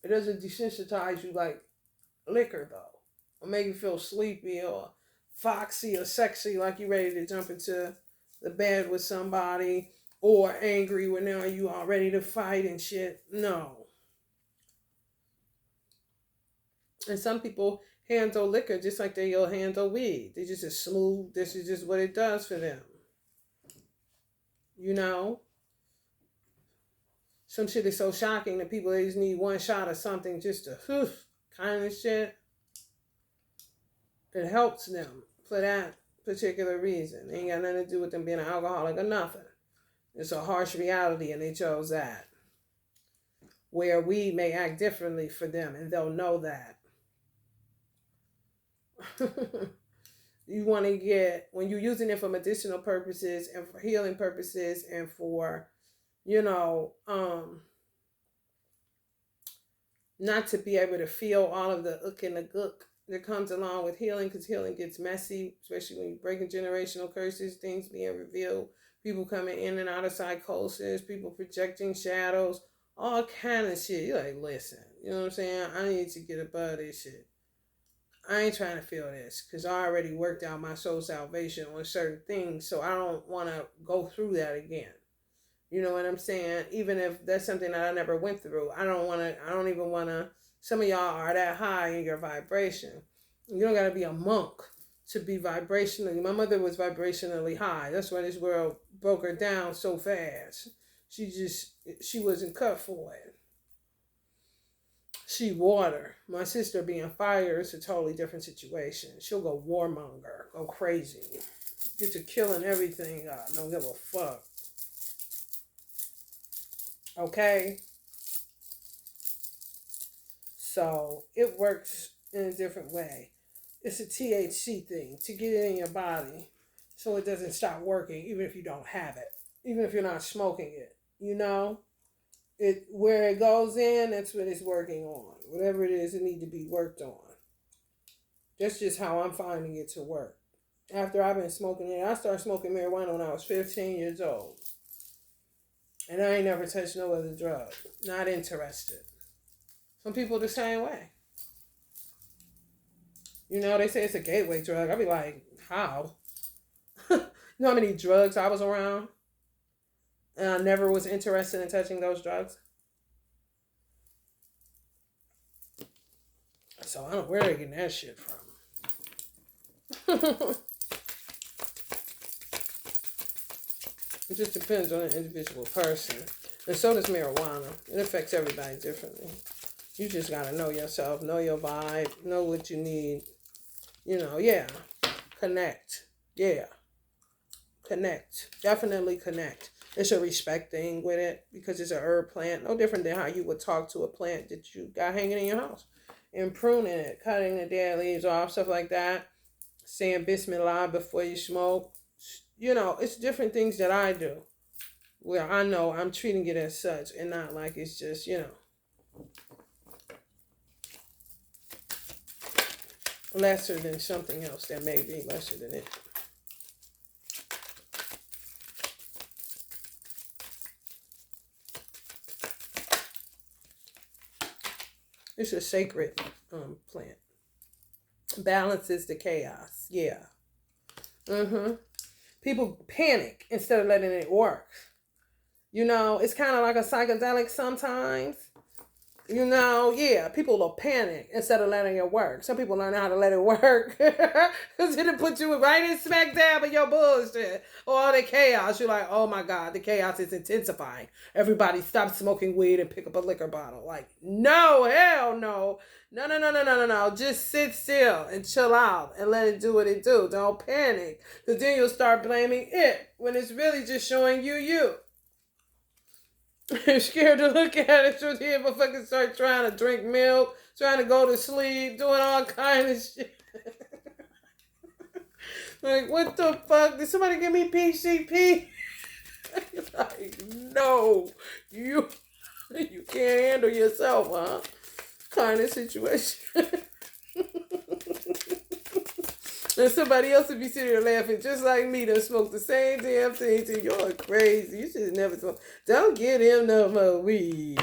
It doesn't desensitize you like liquor, though, or make you feel sleepy or foxy or sexy, like you ready to jump into the bed with somebody, or angry when now you are ready to fight and shit. No. And some people handle liquor just like they'll handle weed. They just smooth. This is just what it does for them. You know? Some shit is so shocking that people, they just need one shot of something just to kind of shit. It helps them for that particular reason. It ain't got nothing to do with them being an alcoholic or nothing. It's a harsh reality, and they chose that. Where we may act differently for them, and they'll know that. You want to get, when you're using it for medicinal purposes and for healing purposes and for, not to be able to feel all of the ook and the gook that comes along with healing, because healing gets messy, especially when you're breaking generational curses, things being revealed, people coming in and out of psychosis, people projecting shadows, all kind of shit. You're like, listen, you know what I'm saying? I need to get above this shit. I ain't trying to feel this, because I already worked out my soul salvation on certain things, so I don't want to go through that again. You know what I'm saying? Even if that's something that I never went through, I don't even want to. Some of y'all are that high in your vibration. You don't got to be a monk to be vibrationally. My mother was vibrationally high. That's why this world broke her down so fast. She wasn't cut for it. She water. My sister being fire is a totally different situation. She'll go warmonger, go crazy, get to killing everything. Don't give a fuck. Okay? So it works in a different way. It's a THC thing to get it in your body so it doesn't stop working, even if you don't have it, even if you're not smoking it. You know? It where it goes in, that's what it's working on. Whatever it is, it needs to be worked on. That's just how I'm finding it to work. After I've been smoking it, I started smoking marijuana when I was 15 years old. And I ain't never touched no other drug. Not interested. Some people the same way. You know, they say it's a gateway drug. I be like, how? You know how many drugs I was around? And I never was interested in touching those drugs. So I don't know where they're getting that shit from. It just depends on the individual person. And so does marijuana. It affects everybody differently. You just gotta know yourself, know your vibe, know what you need. Connect. Yeah. Connect. Definitely connect. It's a respect thing with it, because it's a herb plant. No different than how you would talk to a plant that you got hanging in your house. And pruning it, cutting the dead leaves off, stuff like that. Saying Bismillah before you smoke. It's different things that I do, where I know I'm treating it as such and not like it's just, lesser than something else that may be lesser than it. It's a sacred plant. Balances the chaos. Yeah. People panic instead of letting it work. You know, it's kind of like a psychedelic sometimes. You know, yeah, people will panic instead of letting it work. Some people learn how to let it work because it'll put you right in smack dab of your bullshit or all the chaos. You're like, oh my God, the chaos is intensifying. Everybody stop smoking weed and pick up a liquor bottle. Like, no, hell no. No. Just sit still and chill out and let it do what it do. Don't panic because then you'll start blaming it when it's really just showing you. Scared to look at it, so then motherfuckers start trying to drink milk, trying to go to sleep, doing all kind of shit. Like, what the fuck? Did somebody give me PCP? Like, no, you can't handle yourself, huh? Kind of situation. And somebody else would be sitting there laughing just like me to smoke the same damn thing. So you're crazy. You should never smoke. Don't get him no more weed.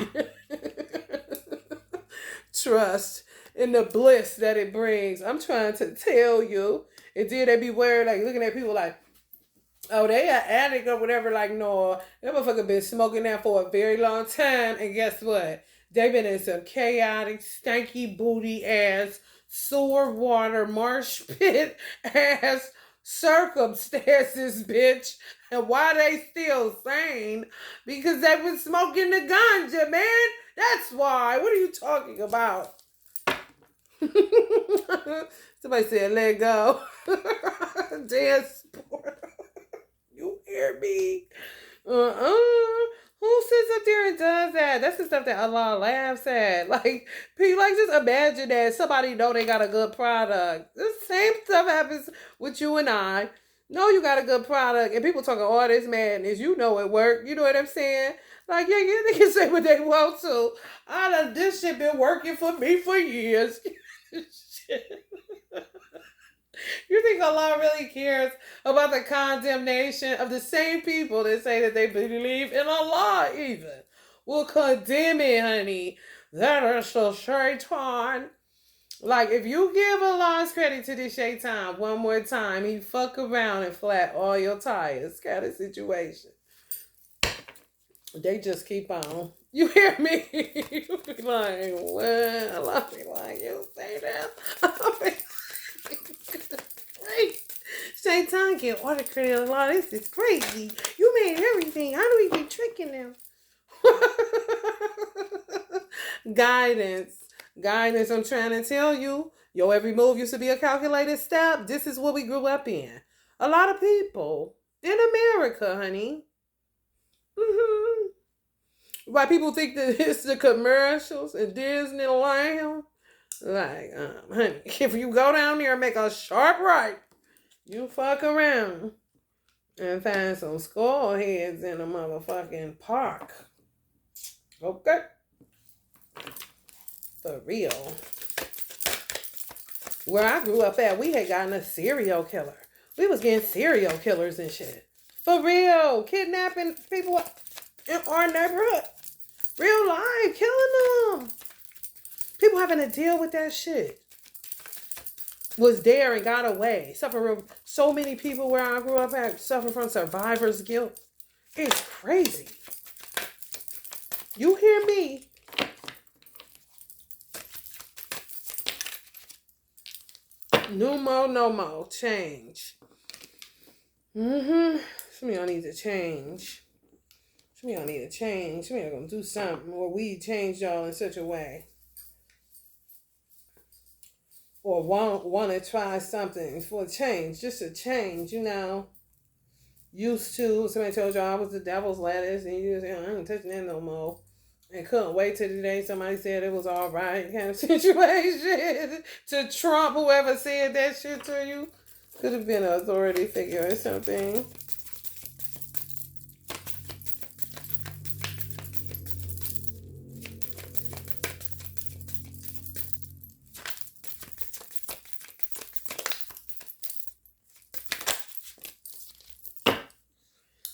Trust in the bliss that it brings. I'm trying to tell you. And then they be worried, like looking at people like, oh, they are addict or whatever. Like, no, that motherfucker been smoking that for a very long time. And guess what? They been in some chaotic, stanky booty ass, sewer water, marsh pit ass circumstances, bitch. And why they still sane? Because they been smoking the ganja, man. That's why. What are you talking about? Somebody said, let go. Dance sport. You hear me? Who sits up there and does that? That's the stuff that Allah laughs at. Like, just imagine that somebody know they got a good product. The same stuff happens with you and I. Know you got a good product, and people talking all this madness. You know it worked. You know what I'm saying? Like, yeah, they can say what they want to. This shit been working for me for years. Shit. You think Allah really cares about the condemnation of the same people that say that they believe in Allah even? Will condemn it, honey. That is the shaitan. Like, if you give Allah's credit to this shaitan one more time, he fuck around and flat all your tires kind of situation. They just keep on. You hear me? You be like, what? Allah be like, you say that? Shaitan get all the credit of Allah. This is crazy. You made everything. How do we keep tricking them? Guidance. I'm trying to tell you. Your every move used to be a calculated step. This is what we grew up in. A lot of people in America, honey. Why people think that it's the commercials in Disneyland? Like, honey, if you go down there and make a sharp right, you fuck around and find some skull heads in a motherfucking park. Okay? For real. Where I grew up at, we had gotten a serial killer. We was getting serial killers and shit. For real. Kidnapping people in our neighborhood. Real life. Killing them. People having to deal with that shit. Was there and got away. So many people where I grew up at suffer from survivor's guilt. It's crazy. You hear me? No more. Change. Some of y'all need to change. Some of y'all need to change. Some of y'all gonna do something where we change y'all in such a way. Or want to try something for a change. Just a change, you know. Used to, somebody told y'all I was the devil's lettuce, and you say, I ain't touching that no more. And couldn't wait till the day somebody said it was all right kind of situation. To Trump, whoever said that shit to you. Could have been an authority figure or something.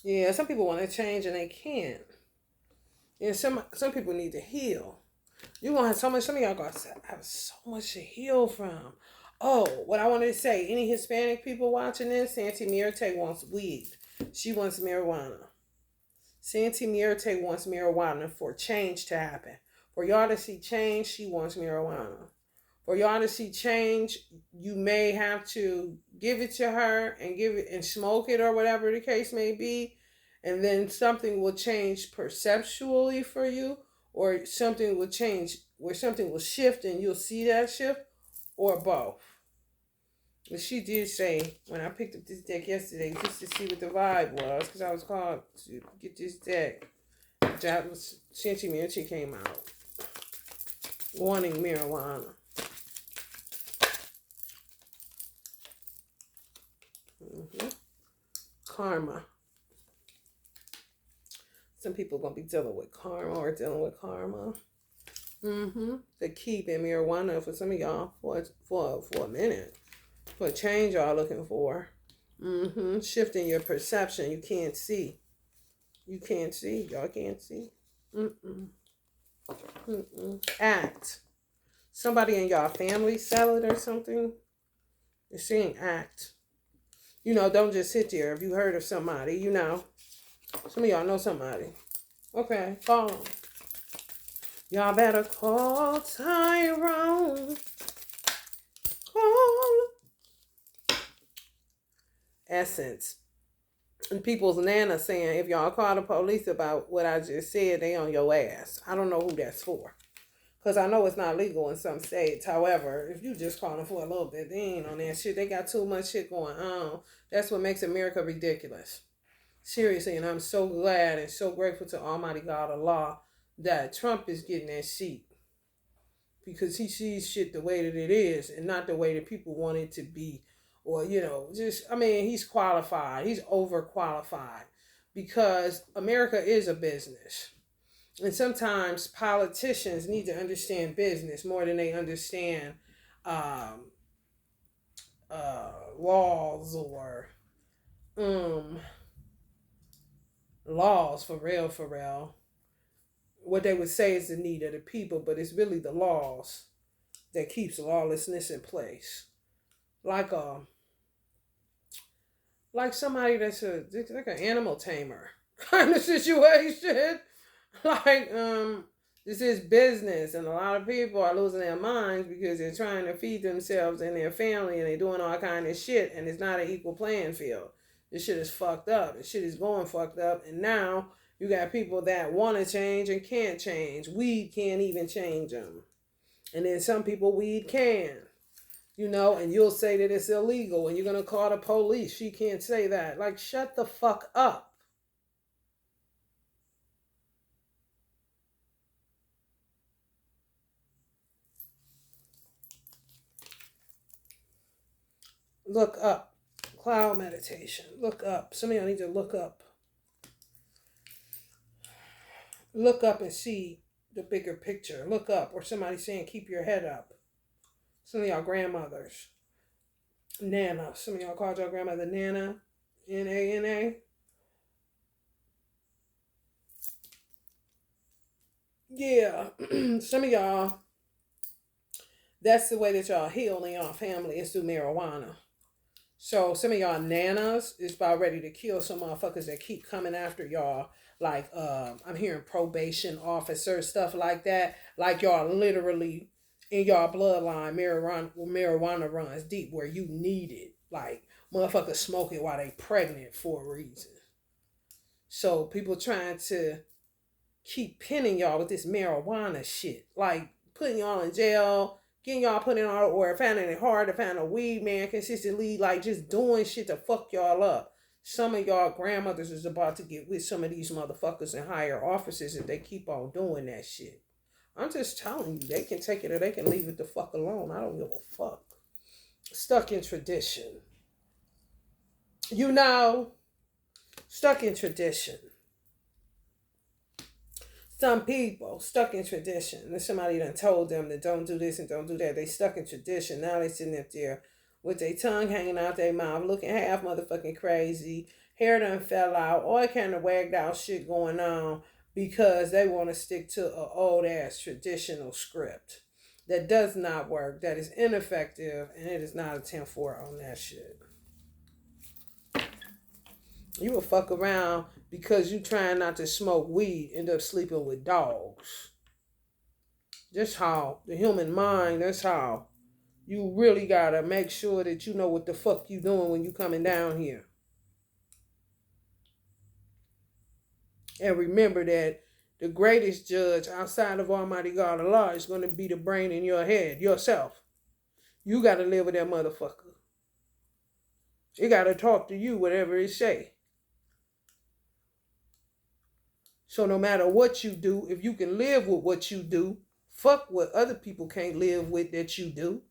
Yeah, some people want to change and they can't. And some people need to heal. You gonna have so much. Some of y'all gonna have so much to heal from. Oh, what I wanted to say. Any Hispanic people watching this? Santi Muerte wants weed. She wants marijuana. Santi Muerte wants marijuana for change to happen. For y'all to see change, she wants marijuana. For y'all to see change, you may have to give it to her and give it and smoke it or whatever the case may be, and then something will change perceptually for you, or something will change where something will shift and you'll see that shift, or both. But she did say when I picked up this deck yesterday just to see what the vibe was, because I was called to get this deck. That was Shanti Mirchi came out wanting marijuana. Mm-hmm. Karma. Some people are gonna be dealing with karma or dealing with karma. Mm-hmm. The key been marijuana for some of y'all for a minute. For a change y'all looking for. Mm-hmm. Shifting your perception. You can't see. You can't see. Y'all can't see. Mm-mm. Mm-mm. Act. Somebody in y'all family sell it or something. You're seeing act. You know, don't just sit there. If you heard of somebody, you know. Some of y'all know somebody. Okay, call them. Y'all better call Tyrone. Call Essence. And people's nana saying, if y'all call the police about what I just said, they on your ass. I don't know who that's for. Because I know it's not legal in some states. However, if you just call them for a little bit, they ain't on that shit. They got too much shit going on. That's what makes America ridiculous. Seriously, and I'm so glad and so grateful to Almighty God Allah that Trump is getting that seat. Because he sees shit the way that it is and not the way that people want it to be. Or, you know, he's qualified. He's overqualified. Because America is a business. And sometimes politicians need to understand business more than they understand laws or laws for real. What they would say is the need of the people, but it's really the laws that keeps lawlessness in place. Like somebody that's like an animal tamer kind of situation. Like this is business, and a lot of people are losing their minds because they're trying to feed themselves and their family, and they're doing all kind of shit, and it's not an equal playing field. This shit is fucked up. This shit is going fucked up, and now you got people that want to change and can't change. Weed can't even change them, and then some people weed can. You know, and you'll say that it's illegal, and you're gonna call the police. She can't say that. Like, shut the fuck up. Look up. Cloud meditation. Look up. Some of y'all need to look up. Look up and see the bigger picture. Look up. Or somebody saying keep your head up. Some of y'all grandmothers. Nana. Some of y'all called your grandmother Nana. Nana. Yeah. Some of y'all, that's the way that y'all heal in y'all family is through marijuana. So some of y'all nanas is about ready to kill some motherfuckers that keep coming after y'all. Like I'm hearing probation officers, stuff like that. Like y'all literally in y'all bloodline, marijuana runs deep where you need it. Like motherfuckers smoke it while they pregnant for a reason. So people trying to keep pinning y'all with this marijuana shit. Like putting y'all in jail, getting y'all put in all or finding it hard to find a weed man consistently, like just doing shit to fuck y'all up. Some of y'all grandmothers is about to get with some of these motherfuckers in higher offices if they keep on doing that shit. I'm just telling you, they can take it or they can leave it the fuck alone. I don't give a fuck. Stuck in tradition. You know, stuck in tradition. Some people stuck in tradition. And somebody done told them that don't do this and don't do that. They stuck in tradition. Now they sitting up there with their tongue hanging out their mouth, looking half motherfucking crazy, hair done fell out, all kind of wagged out shit going on because they want to stick to an old ass traditional script that does not work, that is ineffective, and it is not a 10-4 on that shit. You will fuck around because you trying not to smoke weed, end up sleeping with dogs. That's how the human mind, that's how you really gotta make sure that you know what the fuck you doing when you coming down here. And remember that the greatest judge outside of Almighty God Allah is going to be the brain in your head, yourself. You got to live with that motherfucker. It got to talk to you, whatever it say. So no matter what you do, if you can live with what you do, fuck what other people can't live with that you do.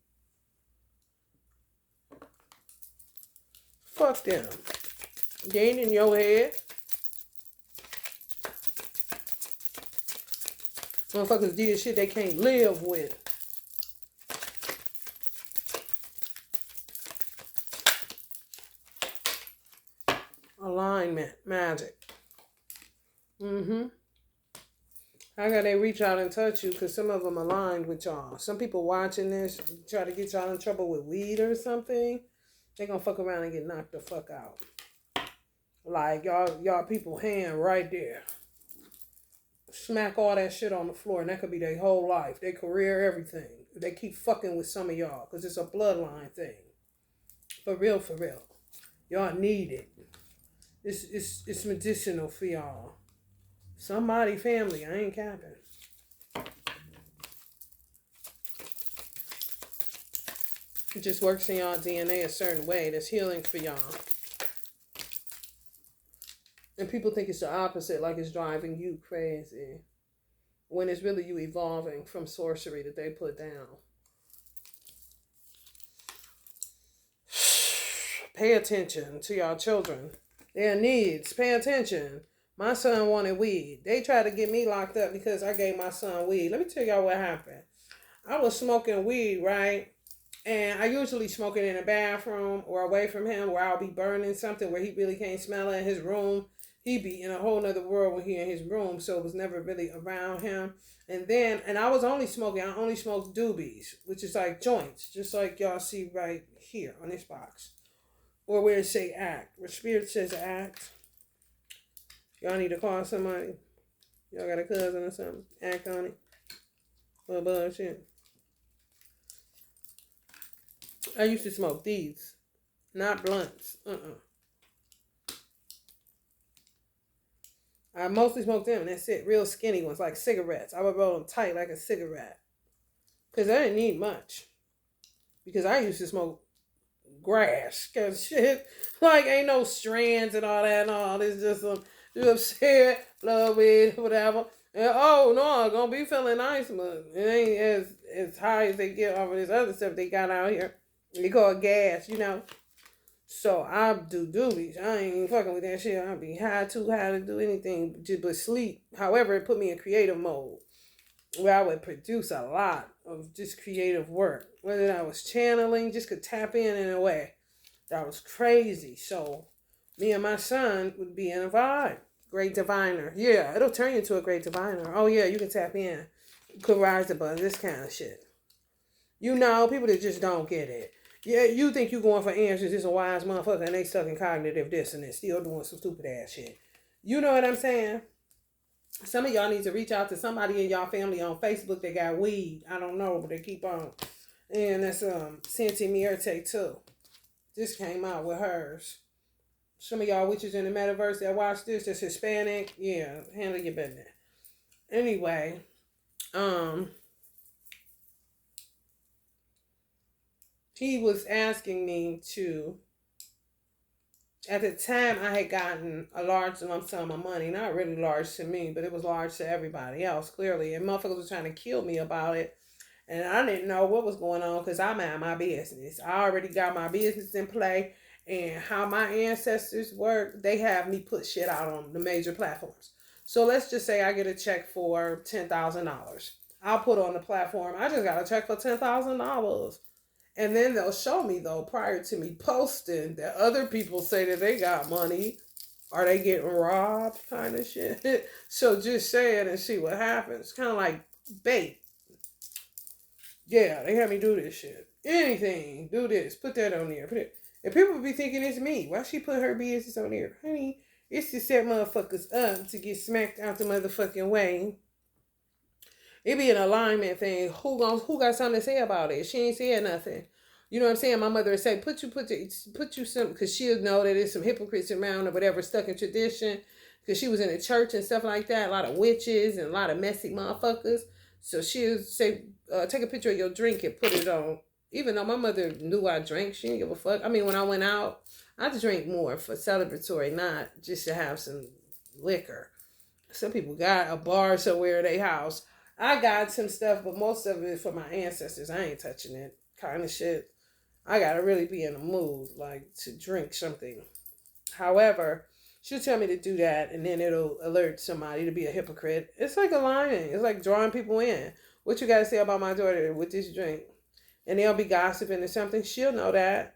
Fuck them. They ain't in your head. Motherfuckers did shit they can't live with. Alignment, magic. How can they reach out and touch you? Because some of them aligned with y'all. Some people watching this try to get y'all in trouble with weed or something. They gonna fuck around and get knocked the fuck out. Like y'all people hand right there. Smack all that shit on the floor, and that could be their whole life, their career, everything. They keep fucking with some of y'all because it's a bloodline thing. For real, for real. Y'all need it. It's medicinal for y'all. Somebody family, I ain't capping. It just works in y'all DNA a certain way. That's healing for y'all. And people think it's the opposite, like it's driving you crazy. When it's really you evolving from sorcery that they put down. Pay attention to y'all children. Their needs. Pay attention. My son wanted weed. They tried to get me locked up because I gave my son weed. Let me tell y'all what happened. I was smoking weed, right? And I usually smoke it in a bathroom or away from him where I'll be burning something where he really can't smell it in his room. He'd be in a whole nother world when he in his room, so it was never really around him. And I only smoked doobies, which is like joints, just like y'all see right here on this box. Or where it say act, where spirit says act. Y'all need to call somebody. Y'all got a cousin or something. Act on it. Well, bullshit. I used to smoke these. Not blunts. I mostly smoked them, and that's it. Real skinny ones, like cigarettes. I would roll them tight like a cigarette. Because I didn't need much. Because I used to smoke grass. Because shit, like ain't no strands and all that and all. It's just some, you upset, love weed, whatever. And oh, no, I'm going to be feeling nice, but it ain't as high as they get off of this other stuff they got out here. They call it gas, you know. So I do doobies. I ain't even fucking with that shit. I'll be too high to do anything but sleep. However, it put me in creative mode where I would produce a lot of just creative work. Whether I was channeling, just could tap in a way that was crazy. So me and my son would be in a vibe. Great diviner. Yeah, it'll turn you into a great diviner. Oh yeah, you can tap in. You could rise above this kind of shit. You know, people that just don't get it. Yeah, you think you going for answers, just a wise motherfucker, and they stuck in cognitive dissonance, still doing some stupid ass shit. You know what I'm saying? Some of y'all need to reach out to somebody in y'all family on Facebook that got weed. I don't know, but they keep on. And that's Santi Mierte too. This came out with hers. Some of y'all witches in the metaverse that watch this, that's Hispanic. Yeah, handle your business. Anyway, he was asking me to, at the time I had gotten a large lump sum of money, not really large to me, but it was large to everybody else, clearly. And motherfuckers was trying to kill me about it. And I didn't know what was going on because I'm out of my business. I already got my business in play. And how my ancestors work, they have me put shit out on the major platforms. So let's just say I get a check for $10,000. I'll put on the platform, I just got a check for $10,000. And then they'll show me, though, prior to me posting, that other people say that they got money. Are they getting robbed kind of shit? So just say it and see what happens. Kind of like bait. Yeah, they had me do this shit. Anything, do this, put that on there, put it. And people be thinking it's me. Why she put her business on there? Honey, it's to set motherfuckers up to get smacked out the motherfucking way. It be an alignment thing. Who got something to say about it? She ain't saying nothing. You know what I'm saying? My mother would say, put you some, because she'll know that there's some hypocrites around or whatever stuck in tradition. Because she was in the church and stuff like that. A lot of witches and a lot of messy motherfuckers. So she'll say, take a picture of your drink and put it on. Even though my mother knew I drank, she didn't give a fuck. I mean, when I went out, I just drink more for celebratory, not just to have some liquor. Some people got a bar somewhere in their house. I got some stuff, but most of it for my ancestors. I ain't touching it. Kind of shit. I gotta really be in a mood, like to drink something. However, she'll tell me to do that, and then it'll alert somebody to be a hypocrite. It's like aligning. It's like drawing people in. What you gotta say about my daughter with this drink? And they'll be gossiping or something. She'll know that.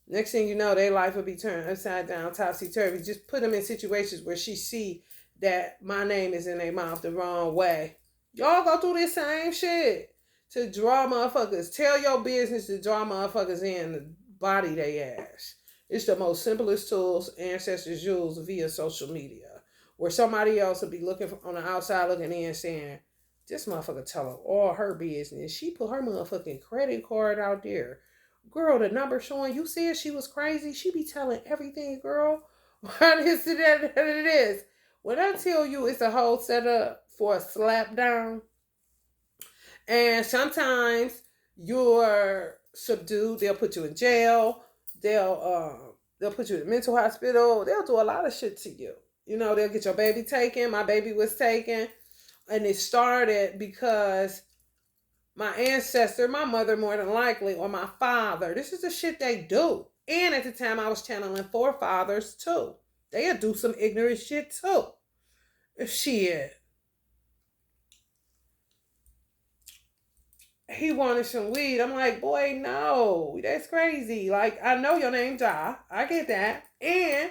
Next thing you know, their life will be turned upside down, topsy-turvy. Just put them in situations where she see that my name is in their mouth the wrong way. Y'all go through this same shit to draw motherfuckers. Tell your business to draw motherfuckers in the body they ass. It's the most simplest tools ancestors use via social media. Where somebody else will be looking on the outside looking in saying, this motherfucker tell her all her business. She put her motherfucking credit card out there. Girl, the number showing you said she was crazy. She be telling everything, girl. Why is it that it is? When I tell you it's a whole setup for a slap down, and sometimes you're subdued, they'll put you in jail, they'll put you in a mental hospital, they'll do a lot of shit to you. You know, they'll get your baby taken. My baby was taken, and it started because my ancestor, my mother more than likely, or my father, this is the shit they do. And at the time I was channeling forefathers too. They'll do some ignorant shit too. Shit. He wanted some weed. I'm like, boy, no, that's crazy. Like, I know your name, Ja. I get that. And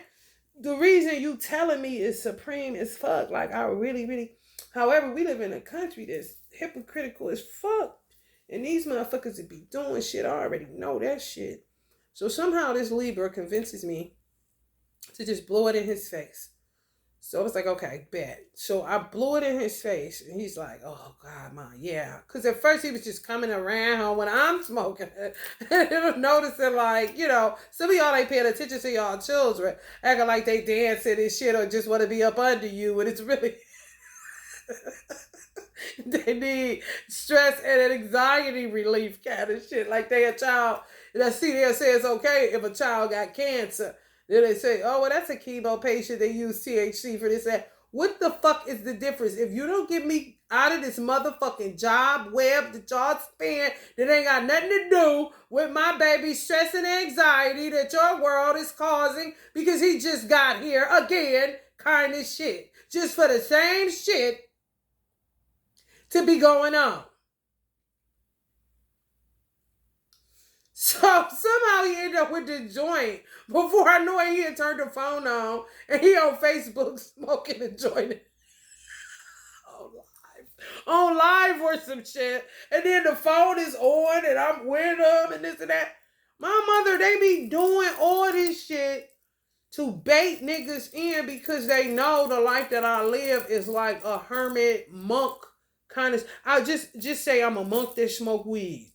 the reason you telling me is supreme as fuck. Like, I really, really. However, we live in a country that's hypocritical as fuck. And these motherfuckers that be doing shit, I already know that shit. So somehow this Libra convinces me to just blow it in his face. So I was like, okay, bet. So I blew it in his face, and he's like, oh, God, man, yeah. Because at first he was just coming around when I'm smoking. And noticing, like, you know, some of y'all ain't paying attention to y'all children, acting like they dancing and shit or just want to be up under you, and it's really... They need stress and anxiety relief kind of shit. Like they a child. And I see they say it's okay if a child got cancer. Then they say, oh, well, that's a chemo patient. They use THC for this. That. What the fuck is the difference? If you don't get me out of this motherfucking job web that y'all spend that ain't got nothing to do with my baby's stress and anxiety that your world is causing because he just got here again, kind of shit. Just for the same shit to be going on. So somehow he ended up with the joint. Before I knew it, he had turned the phone on and he on Facebook smoking the joint on live or some shit. And then the phone is on and I'm with him and this and that. My mother, they be doing all this shit to bait niggas in because they know the life that I live is like a hermit monk kind of. I just say I'm a monk that smoke weed.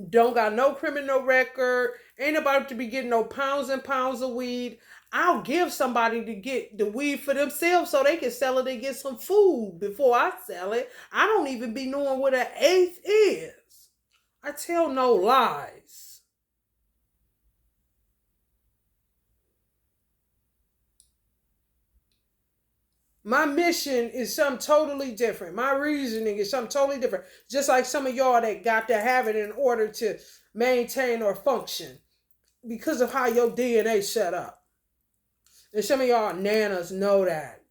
Don't got no criminal record. Ain't about to be getting no pounds and pounds of weed. I'll give somebody to get the weed for themselves so they can sell it and get some food before I sell it. I don't even be knowing what an eighth is. I tell no lies. My mission is something totally different. My reasoning is something totally different. Just like some of y'all that got to have it in order to maintain or function because of how your DNA set up. And some of y'all nanas know that.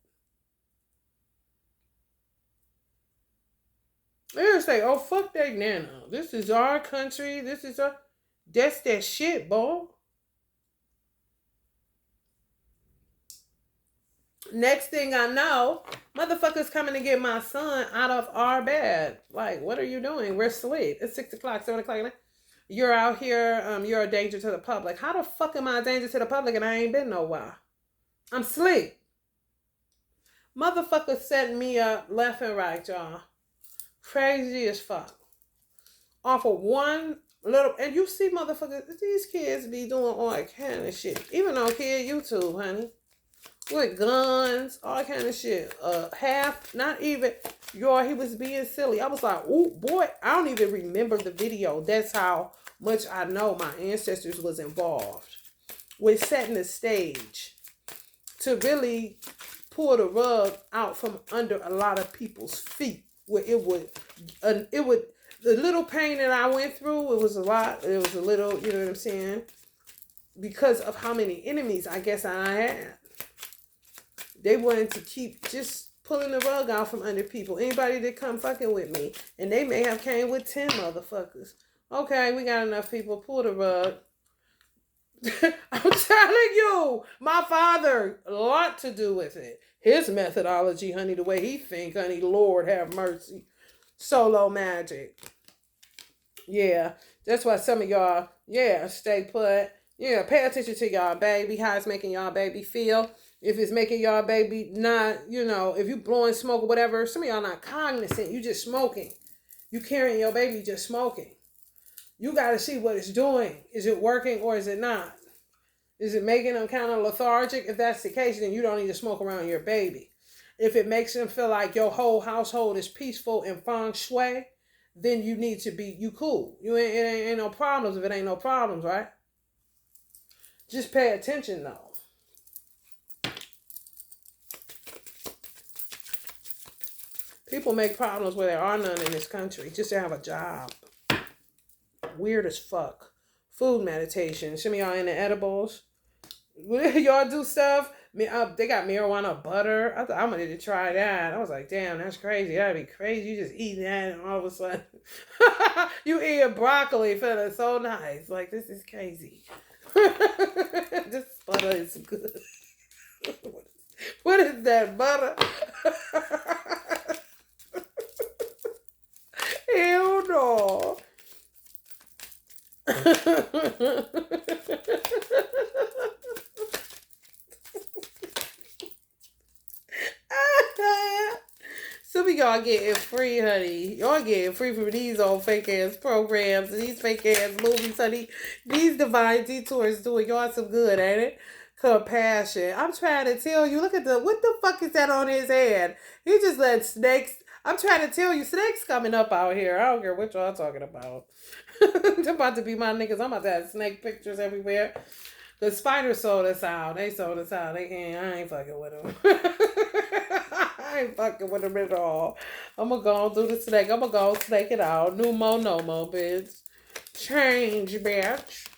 They'll say, oh, fuck that nana. This is our country. That's that shit, boy. Next thing I know, motherfuckers coming to get my son out of our bed. Like, what are you doing? We're asleep. It's 6 o'clock, 7 o'clock. You're out here. You're a danger to the public. How the fuck am I a danger to the public and I ain't been nowhere? I'm asleep. Motherfuckers setting me up left and right, y'all. Crazy as fuck. Off of one little, and you see motherfuckers, these kids be doing all that kind of shit. Even on kid YouTube, honey. With guns, all kind of shit. Half, not even, y'all, he was being silly. I was like, oh boy, I don't even remember the video. That's how much I know my ancestors was involved with setting the stage to really pull the rug out from under a lot of people's feet. Where it would, the little pain that I went through, it was a lot. It was a little, you know what I'm saying? Because of how many enemies I guess I had. They wanted to keep just pulling the rug out from under people. Anybody that come fucking with me. And they may have came with 10 motherfuckers. Okay, we got enough people. Pull the rug. I'm telling you, my father, a lot to do with it. His methodology, honey, the way he think, honey, Lord have mercy. Solo magic. Yeah, that's why some of y'all, stay put. Yeah, pay attention to y'all baby, how it's making y'all baby feel. If it's making y'all baby not, if you blowing smoke or whatever, some of y'all not cognizant. You just smoking. You carrying your baby just smoking. You got to see what it's doing. Is it working or is it not? Is it making them kind of lethargic? If that's the case, then you don't need to smoke around your baby. If it makes them feel like your whole household is peaceful and feng shui, then you need to be, you cool. It ain't no problems if it ain't no problems, right? Just pay attention though. People make problems where there are none in this country just to have a job. Weird as fuck. Food meditation. Some of y'all into edibles. Y'all do stuff. They got marijuana butter. I wanted to try that. I was like, damn, that's crazy. That'd be crazy. You just eat that and all of a sudden you eat broccoli feeling so nice. Like, this is crazy. This butter is good. What is that butter? Hell no. Some of y'all getting free, honey. Y'all getting free from these old fake ass programs and these fake ass movies, honey. These divine detours doing y'all some good, ain't it? Compassion. I'm trying to tell you, look at what the fuck is that on his head? He just let snakes. I'm trying to tell you, snakes coming up out here. I don't care what y'all talking about. They're about to be my niggas. I'm about to have snake pictures everywhere. The spiders sold us out. They sold us out. I ain't fucking with them. I ain't fucking with them at all. I'm gonna go do the snake. I'm gonna go snake it out. No more, bitch. Change, bitch.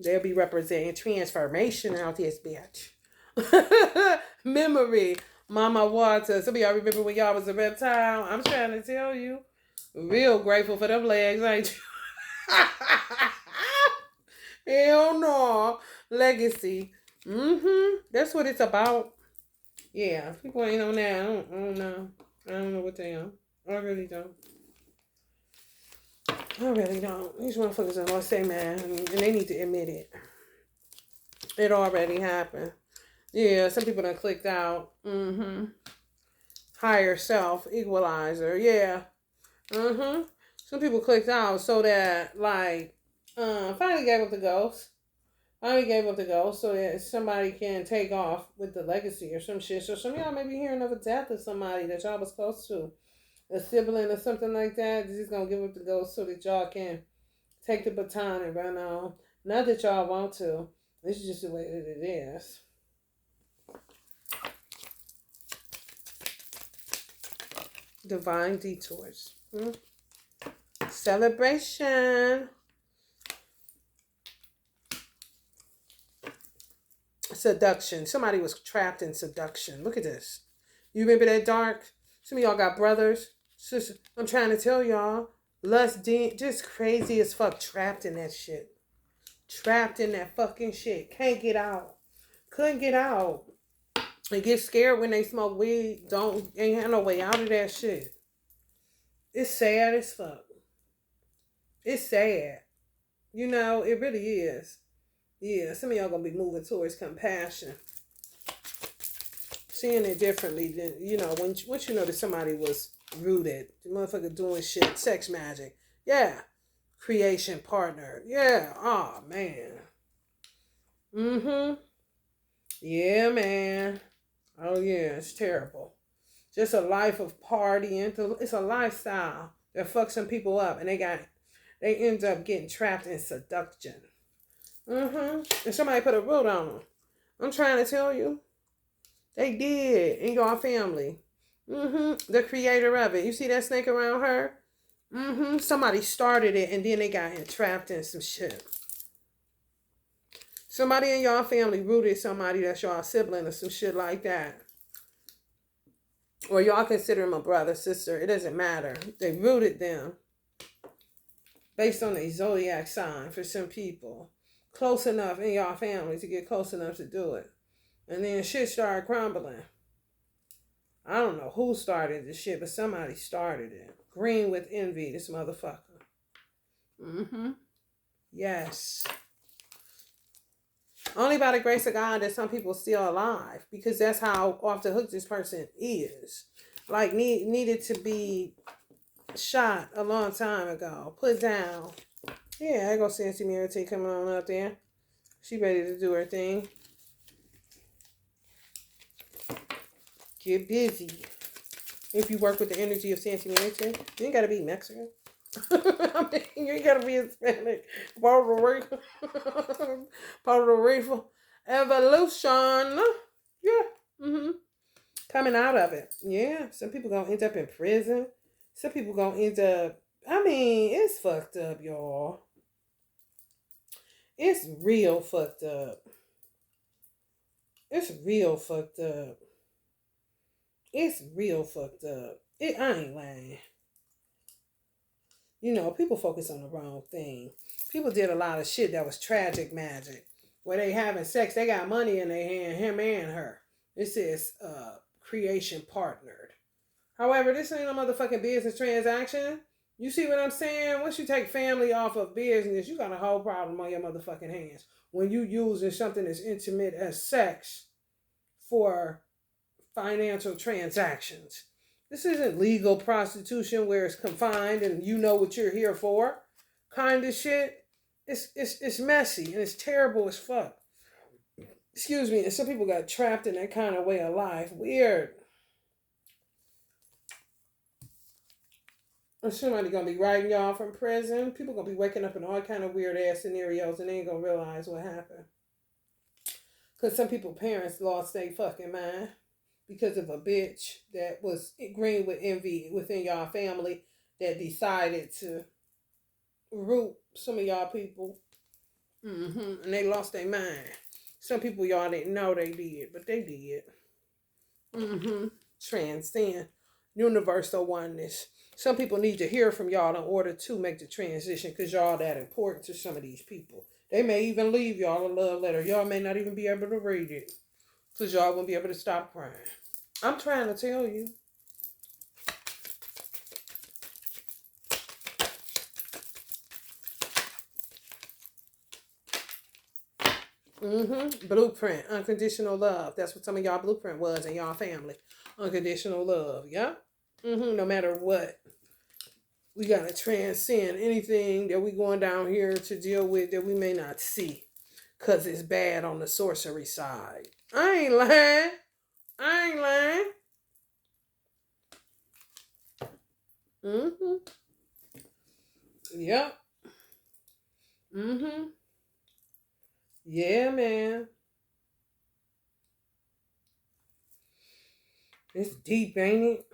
They'll be representing transformation out this bitch. Memory. Mama Water. Some of y'all remember when y'all was a reptile? I'm trying to tell you. Real grateful for them legs, ain't you? Hell no. Legacy. That's what it's about. Yeah. People ain't on that. I don't know. I don't know what they are. I really don't. These motherfuckers are gonna say, man, and they need to admit it. It already happened. Yeah, some people done clicked out. Higher self, equalizer. Yeah. Some people clicked out so that, like, finally gave up the ghost. So that somebody can take off with the legacy or some shit. So some of y'all may be hearing of a death of somebody that y'all was close to. A sibling or something like that. They're just going to give up the ghost so that y'all can take the baton and run on. Not that y'all want to. This is just the way that it is. Divine detours. Celebration. Seduction. Somebody was trapped in seduction. Look at this. You remember that dark? Some of y'all got brothers. Sisters. I'm trying to tell y'all. Lust, just crazy as fuck. Trapped in that shit. Trapped in that fucking shit. Can't get out. Couldn't get out. They get scared when they smoke weed. Ain't have no way out of that shit. It's sad as fuck. It's sad. You know, it really is. Yeah, some of y'all gonna be moving towards compassion. Seeing it differently than, once you know that somebody was rooted, the motherfucker doing shit, sex magic. Yeah. Creation partner. Yeah. Oh man. Mm-hmm. Yeah, man. Oh yeah, it's terrible. Just a life of partying. It's a lifestyle that fucks some people up, and they end up getting trapped in seduction. Mm-hmm. And somebody put a root on them. I'm trying to tell you, they did in your family. Mm-hmm. The creator of it. You see that snake around her? Mm-hmm. Somebody started it, and then they got entrapped in some shit. Somebody in y'all family rooted somebody that's y'all sibling or some shit like that. Or y'all consider him a brother, sister. It doesn't matter. They rooted them based on a zodiac sign for some people. Close enough in y'all family to get close enough to do it. And then shit started crumbling. I don't know who started this shit, but somebody started it. Green with envy, this motherfucker. Mm-hmm. Yes. Only by the grace of God that some people still alive, because that's how off the hook this person is. Like needed to be shot a long time ago, put down. Yeah, I go Sancy Mirate coming on up there. She ready to do her thing. Get busy. If you work with the energy of Sancy Mirate, you ain't gotta be Mexican. I mean, you ain't gotta be Hispanic. Puerto Rico. Puerto Rico. Evolution. Yeah. Mm-hmm. Coming out of it. Yeah. Some people gonna end up in prison. Some people gonna end up, I mean, it's fucked up, y'all. It's real fucked up. It's real fucked up. It's real fucked up. I ain't lying. People focus on the wrong thing. People did a lot of shit that was tragic magic. Where they having sex, they got money in their hand, him and her. This is creation partnered. However, this ain't no motherfucking business transaction. You see what I'm saying? Once you take family off of business, you got a whole problem on your motherfucking hands. When you using something as intimate as sex for financial transactions. This isn't legal prostitution where it's confined and you know what you're here for. Kind of shit. It's messy and it's terrible as fuck. Excuse me. And some people got trapped in that kind of way of life. Weird. And somebody gonna be writing y'all from prison. People gonna be waking up in all kind of weird ass scenarios and they ain't gonna realize what happened. Cause some people parents lost their fucking mind because of a bitch that was green with envy within y'all family that decided to root some of y'all people. Mm-hmm. And they lost their mind. Some people y'all didn't know they did, but they did. Mm-hmm. Transcend. Universal oneness. Some people need to hear from y'all in order to make the transition because y'all that important to some of these people. They may even leave y'all a love letter. Y'all may not even be able to read it because y'all won't be able to stop crying. I'm trying to tell you. Mm-hmm. Blueprint. Unconditional love. That's what some of y'all blueprint was in y'all family. Unconditional love. Yep. Mm-hmm. No matter what. We got to transcend anything that we going down here to deal with that we may not see. Because it's bad on the sorcery side. I ain't lying. I ain't lying. Mm-hmm. Yep. Mm-hmm. Yeah, man. It's deep, ain't it?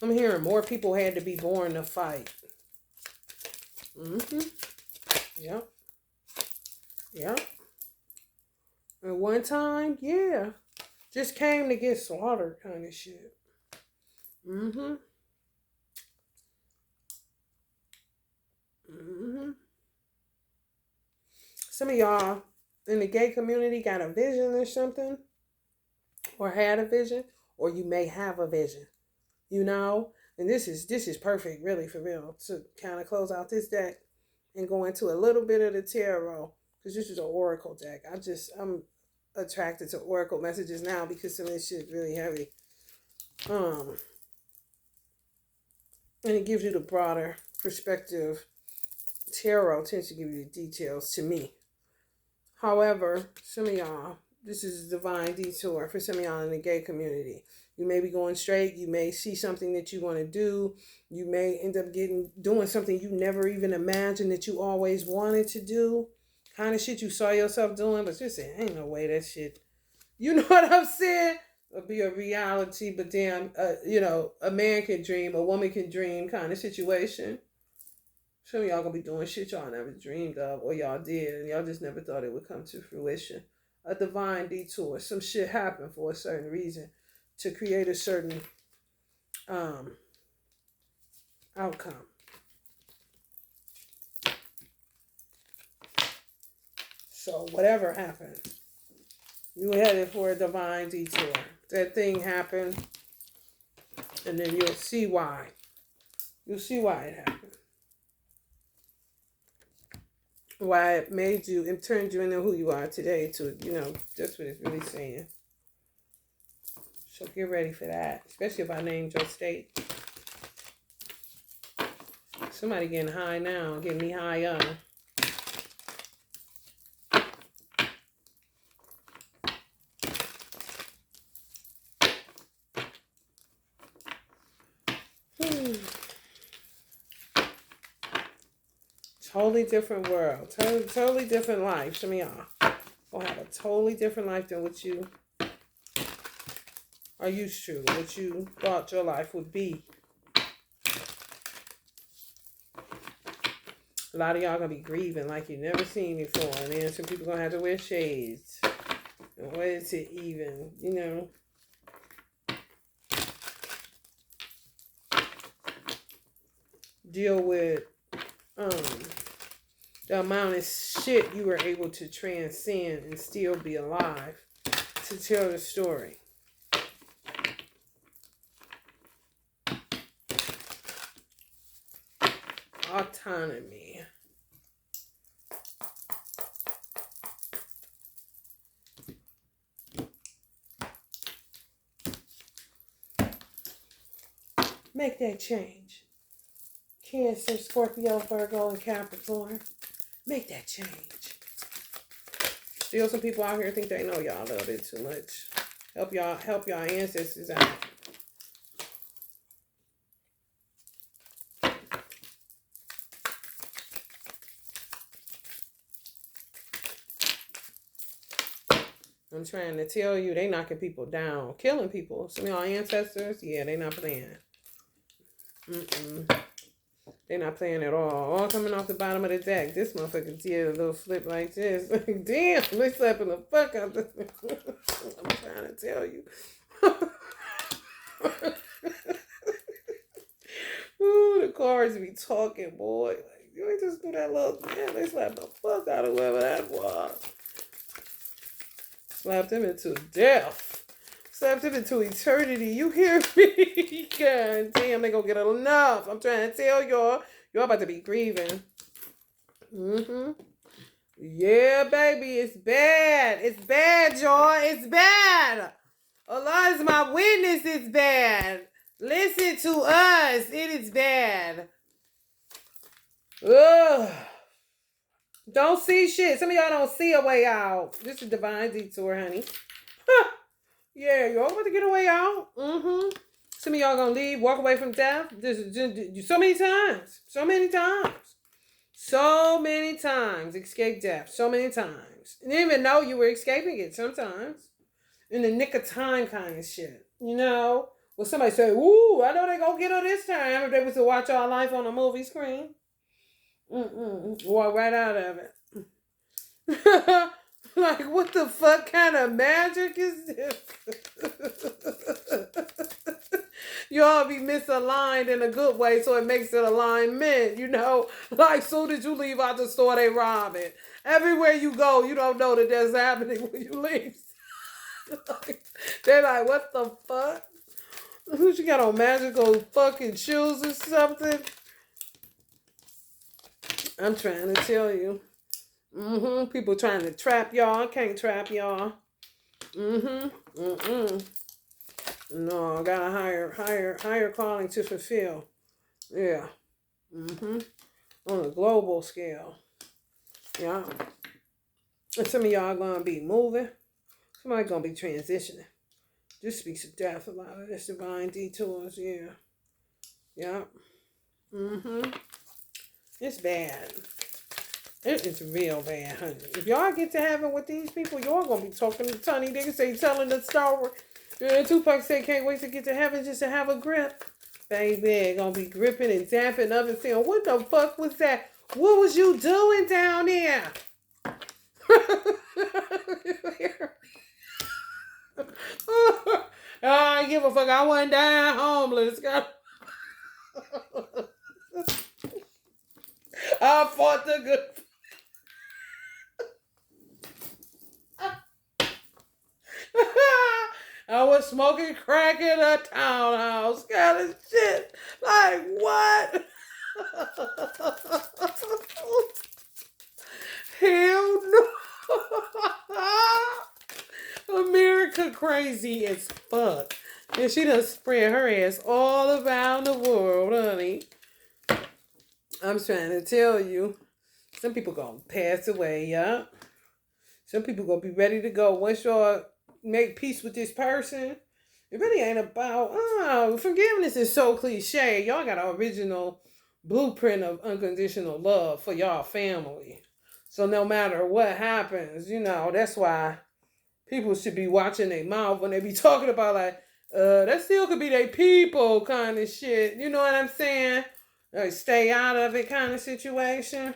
I'm hearing more people had to be born to fight. Mm-hmm. Yep. Yep. At one time, yeah. Just came to get slaughtered kind of shit. Mm-hmm. Mm-hmm. Some of y'all in the gay community got a vision or something, or had a vision, or you may have a vision, you know? And this is perfect, really, for real, to kind of close out this deck and go into a little bit of the tarot, because this is an oracle deck. I'm attracted to oracle messages now because some of this shit is really heavy. Um, and it gives you the broader perspective. Tarot tends to give you the details to me. However, some of y'all, this is a divine detour for some of y'all in the gay community. You may be going straight. You may see something that you want to do. You may end up doing something you never even imagined that you always wanted to do. Kind of shit you saw yourself doing, but you're saying, ain't no way that shit. You know what I'm saying? It'll be a reality, but damn, a man can dream, a woman can dream kind of situation. Some of y'all gonna be doing shit y'all never dreamed of, or y'all did, and y'all just never thought it would come to fruition. A divine detour. Some shit happened for a certain reason to create a certain outcome. So whatever happened, you were headed for a divine detour. That thing happened, and then you'll see why. You'll see why it happened. Why it turned you into who you are today. That's what it's really saying. So get ready for that, especially if I named your state. Somebody getting high now, getting me high up. Totally different world. Totally different life. Some of y'all will have a totally different life than what you are used to, what you thought your life would be. A lot of y'all gonna be grieving like you never seen before, and then some people gonna have to wear shades. And what is it even, deal with the amount of shit you were able to transcend and still be alive to tell the story. Autonomy. Make that change. Cancer, Scorpio, Virgo, and Capricorn. Make that change. Still some people out here think they know y'all a little bit too much. Help y'all ancestors out. I'm trying to tell you, they knocking people down, killing people. Some of y'all ancestors, yeah, they not playing. They're not playing at all. All coming off the bottom of the deck. This motherfucker did a little flip like this. Damn, they slapping the fuck out of this. I'm trying to tell you. Ooh, the cards be talking, boy. Like, you ain't just do that little, man, they slapped the fuck out of whoever that was. Slapped him into death. Slapped him into eternity. You hear me? God damn, they gonna get enough. I'm trying to tell y'all about to be grieving. Yeah, baby, it's bad. It's bad, y'all. It's bad. Allah is my witness. It's bad. Listen to us. It is bad. Ugh. Don't see shit. Some of y'all don't see a way out. This is divine detour, honey. Yeah, y'all about to get a way out. Some of y'all gonna leave, walk away from death. So many times. So many times. So many times. Escape death. So many times. You didn't even know you were escaping it sometimes. In the nick of time kind of shit. Well, somebody say, ooh, I know they gonna get her this time if they was to watch our life on a movie screen. Walk right out of it. Like, what the fuck kind of magic is this? Y'all be misaligned in a good way, so it makes it alignment, you know? Like, soon as you leave out the store, they rob it. Everywhere you go, you don't know that that's happening when you leave. They're like, what the fuck? Who she got on magical fucking shoes or something? I'm trying to tell you. People trying to trap y'all. I can't trap y'all. No, I got a higher calling to fulfill. Yeah. On a global scale. Yeah. And some of y'all gonna be moving. Somebody gonna be transitioning. This speaks of death a lot of this divine detours. Yeah. Yeah. It's bad. It is real bad, honey. If y'all get to heaven with these people, y'all gonna be talking to Tony. Niggas say telling the story. And Tupac said, can't wait to get to heaven just to have a grip. Baby, gonna be gripping and damping up and saying, what the fuck was that? What was you doing down there? I give a fuck. I wasn't down homeless. I fought the good. I was smoking crack in a townhouse. Kind of shit. Like, what? Hell no. America crazy as fuck. And she done spread her ass all around the world, honey. I'm trying to tell you. Some people gonna pass away, yeah. Some people gonna be ready to go. Once y'all make peace with this person, it really ain't about, forgiveness is so cliche. Y'all got an original blueprint of unconditional love for y'all family. So no matter what happens, that's why people should be watching their mouth when they be talking about like, that still could be their people kind of shit. You know what I'm saying? Like stay out of it kind of situation.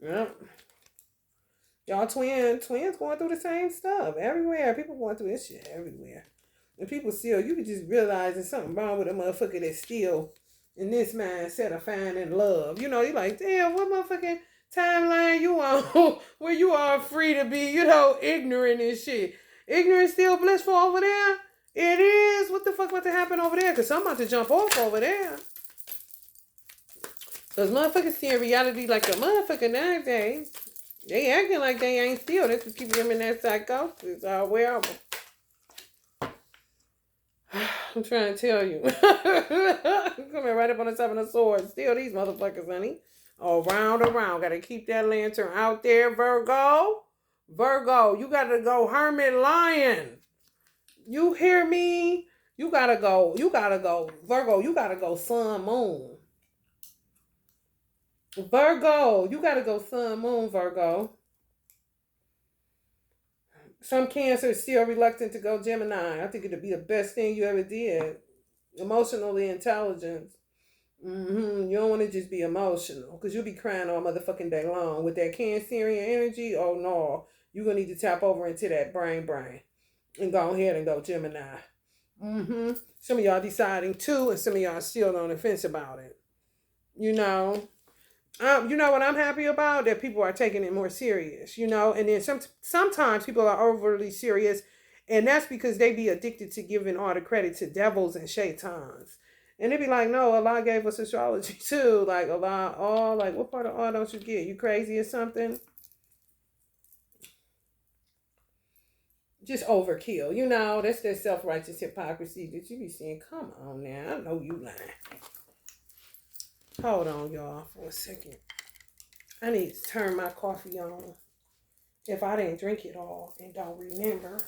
Yep. Y'all twins going through the same stuff everywhere. People going through this shit everywhere. And people still, you can just realize there's something wrong with a motherfucker that's still in this mindset of finding love. You're like, damn, what motherfucking timeline you on where you are free to be, ignorant and shit. Ignorant still blissful over there? It is. What the fuck about to happen over there? Because I'm about to jump off over there. Because motherfuckers seeing reality like a motherfucker nowadays. They acting like they ain't still. That's what keep them in that psychosis. Wherever. I'm trying to tell you. Coming right up on the top of the sword. Still these motherfuckers, honey. All round around. Gotta keep that lantern out there, Virgo. Virgo, you gotta go hermit lion. You hear me? You gotta go. Virgo, you gotta go sun, moon. Virgo, you gotta go sun, moon, Virgo. Some Cancer is still reluctant to go Gemini. I think it'd be the best thing you ever did. Emotionally intelligent. You don't want to just be emotional because you'll be crying all motherfucking day long with that Cancerian energy. Oh no, you're gonna need to tap over into that brain and go ahead and go Gemini. Some of y'all deciding to, and some of y'all still on the fence about it. You know what I'm happy about? That people are taking it more serious, and then sometimes people are overly serious, and that's because they be addicted to giving all the credit to devils and shaitans. And they be like, no, Allah gave us astrology too. Like Allah, like what part of Allah don't you get? You crazy or something? Just overkill, that's that self-righteous hypocrisy that you be seeing. Come on now, I know you lying. Hold on, y'all, for a second. I need to turn my coffee on if I didn't drink it all and don't remember.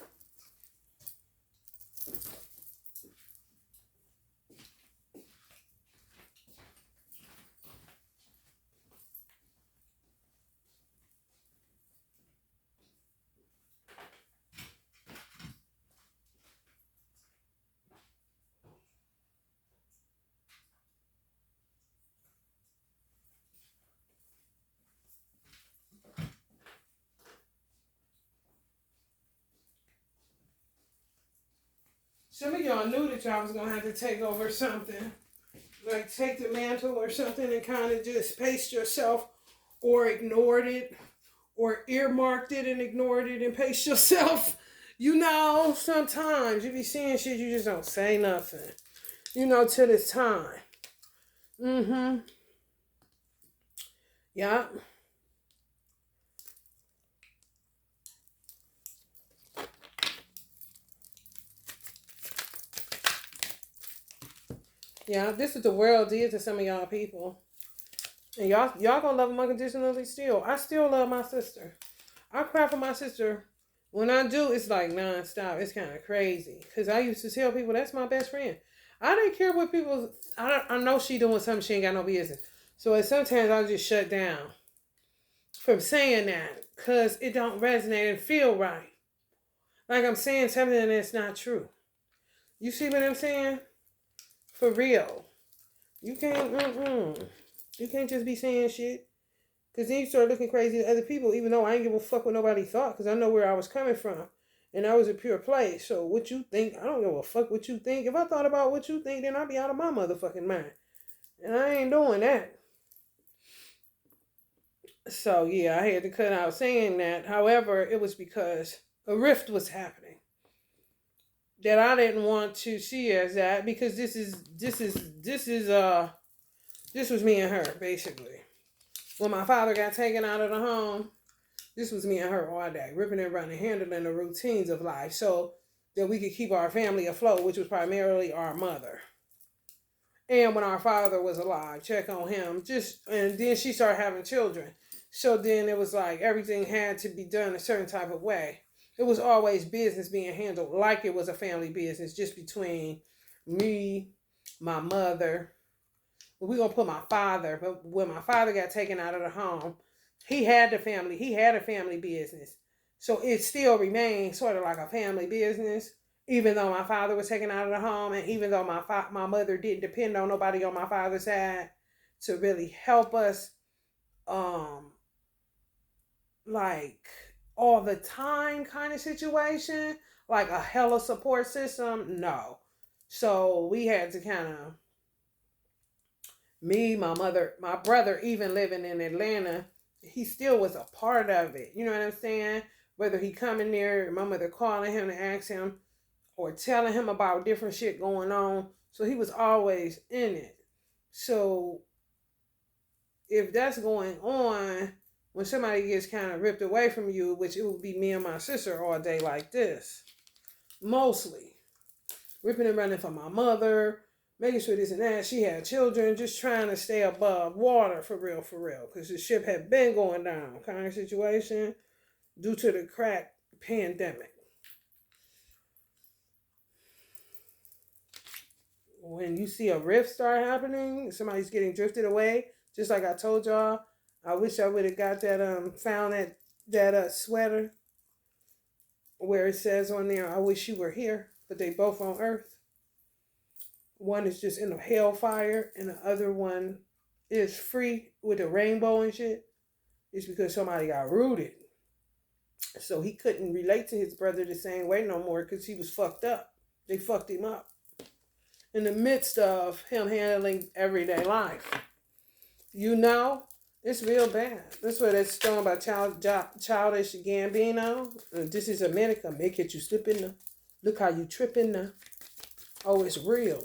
Some of y'all knew that y'all was gonna have to take over something, like take the mantle or something, and kind of just pace yourself, or ignored it, or earmarked it and ignored it and pace yourself. You know, sometimes you be seeing shit, you just don't say nothing. You know, till it's time. Mm-hmm. Yeah. Yeah, this is the world did to some of y'all people. And y'all gonna love them unconditionally still. I still love my sister. I cry for my sister. When I do, it's like nonstop. It's kind of crazy. Because I used to tell people that's my best friend. I didn't care what people... I know she doing something she ain't got no business. So sometimes I just shut down from saying that. Because it don't resonate and feel right. Like I'm saying something that's not true. You see what I'm saying? For real. You can't... You can't just be saying shit. Because then you start looking crazy to other people, even though I ain't give a fuck what nobody thought, because I know where I was coming from. And I was a pure place. So what you think, I don't give a fuck what you think. If I thought about what you think, then I'd be out of my motherfucking mind. And I ain't doing that. So yeah, I had to cut out saying that. However, it was because a rift was happening that I didn't want to see as that, because this was me and her, basically. When my father got taken out of the home, this was me and her all day, ripping and running, handling the routines of life so that we could keep our family afloat, which was primarily our mother. And when our father was alive, check on him. And then she started having children. So then it was like everything had to be done a certain type of way. It was always business being handled like it was a family business, just between me, my mother. We're gonna put my father, but when my father got taken out of the home, he had a family business. So it still remained sort of like a family business, even though my father was taken out of the home, and even though my mother didn't depend on nobody on my father's side to really help us, um, like all the time kind of situation, like a hella support system. No, so we had to kind of me, my mother, my brother, even living in Atlanta, he still was a part of it. You know what I'm saying? Whether he coming there, my mother calling him to ask him or telling him about different shit going on. So he was always in it. So if that's going on, when somebody gets kind of ripped away from you, which it would be me and my sister all day like this, mostly ripping and running from my mother, making sure this and that. She had children, just trying to stay above water for real, because the ship had been going down kind of situation due to the crack pandemic. When you see a rift start happening, somebody's getting drifted away, just like I told y'all, I wish I would have got that found that sweater where it says on there, I wish you were here, but they both on Earth. One is just in a hellfire, and the other one is free with a rainbow and shit. It's because somebody got rooted. So he couldn't relate to his brother the same way no more because he was fucked up. They fucked him up in the midst of him handling everyday life. You know, it's real bad. That's what it's talking about, childish Gambino. This is America. Make it you slip in the. Look how you tripping now. Oh, it's real.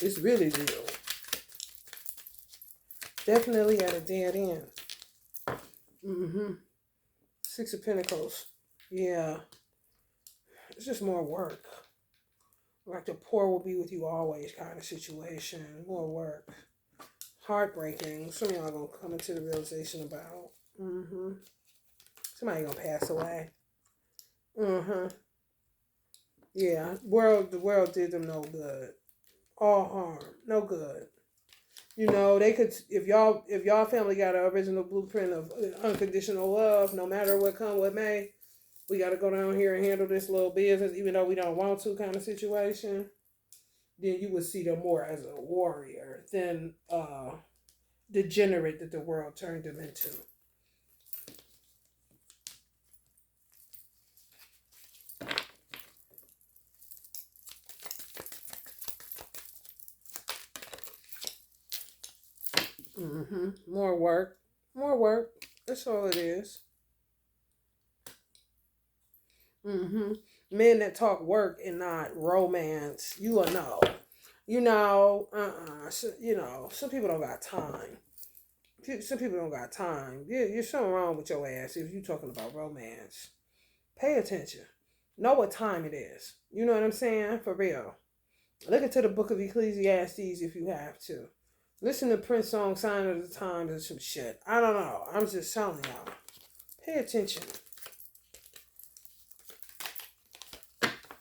It's really real. Definitely at a dead end. Mm-hmm. Six of Pentacles. Yeah. It's just more work. Like the poor will be with you always kind of situation. More work. Heartbreaking. Some of y'all gonna come into the realization about. Mm-hmm. Somebody gonna pass away. Mm-hmm. Yeah. The world did them no good. All harm. No good. You know, they could if y'all family got an original blueprint of unconditional love, no matter what come what may, we gotta go down here and handle this little business, even though we don't want to kind of situation, then you would see them more as a warrior than degenerate that the world turned them into. More work. More work. That's all it is. Men that talk work and not romance, you will know. Some people don't got time. Some people don't got time. You're something wrong with your ass if you're talking about romance. Pay attention. Know what time it is. You know what I'm saying? For real. Look into the book of Ecclesiastes if you have to. Listen to Prince song Sign of the Times or some shit. I don't know. I'm just telling y'all. Pay attention.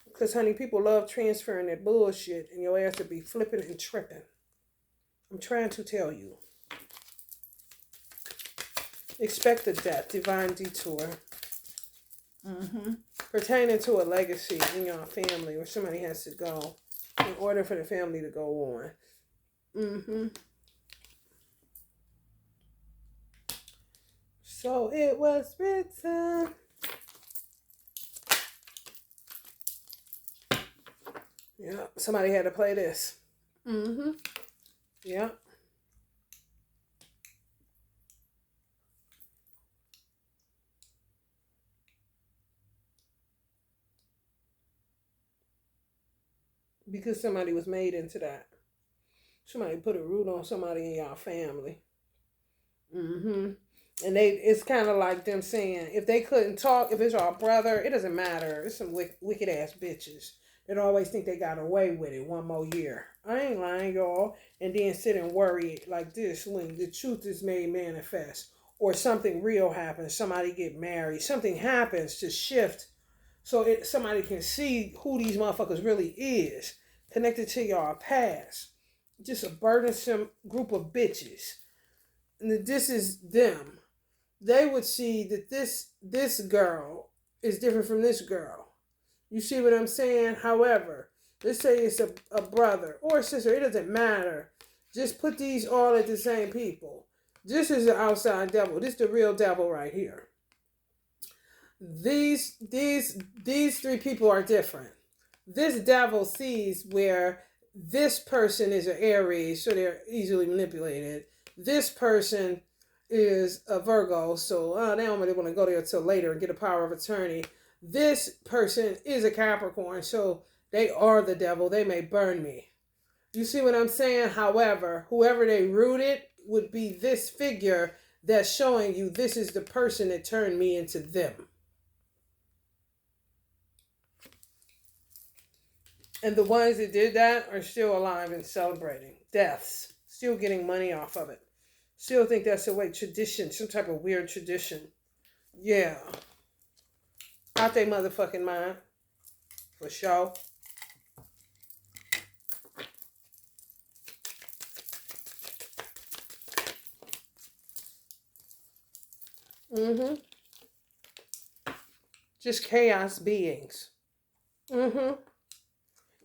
Because, honey, people love transferring that bullshit and your ass to be flipping and tripping. I'm trying to tell you. Expect a death, divine detour. Pertaining to a legacy in your family where somebody has to go in order for the family to go on. So it was written. Yeah, somebody had to play this. Yeah. Because somebody was made into that. Somebody put a root on somebody in y'all family. And it's kind of like them saying, if they couldn't talk, if it's your brother, it doesn't matter. It's some wicked ass bitches that always think they got away with it one more year. I ain't lying, y'all. And then sit and worry like this when the truth is made manifest. Or something real happens, somebody get married, something happens to shift so somebody can see who these motherfuckers really is, connected to y'all past. Just a burdensome group of bitches. And this is them. They would see that this girl is different from this girl. You see what I'm saying? However, let's say it's a brother or a sister. It doesn't matter. Just put these all at the same people. This is the outside devil. This is the real devil right here. These three people are different. This devil sees where this person is an Aries, so they're easily manipulated. This person is a Virgo, so they don't really want to go there till later and get a power of attorney. This person is a Capricorn, so they are the devil. They may burn me. You see what I'm saying? However, whoever they rooted would be this figure that's showing you this is the person that turned me into them. And the ones that did that are still alive and celebrating deaths, still getting money off of it. Still think that's a way tradition, some type of weird tradition. Yeah. Out they motherfucking mind. For sure. Just chaos beings.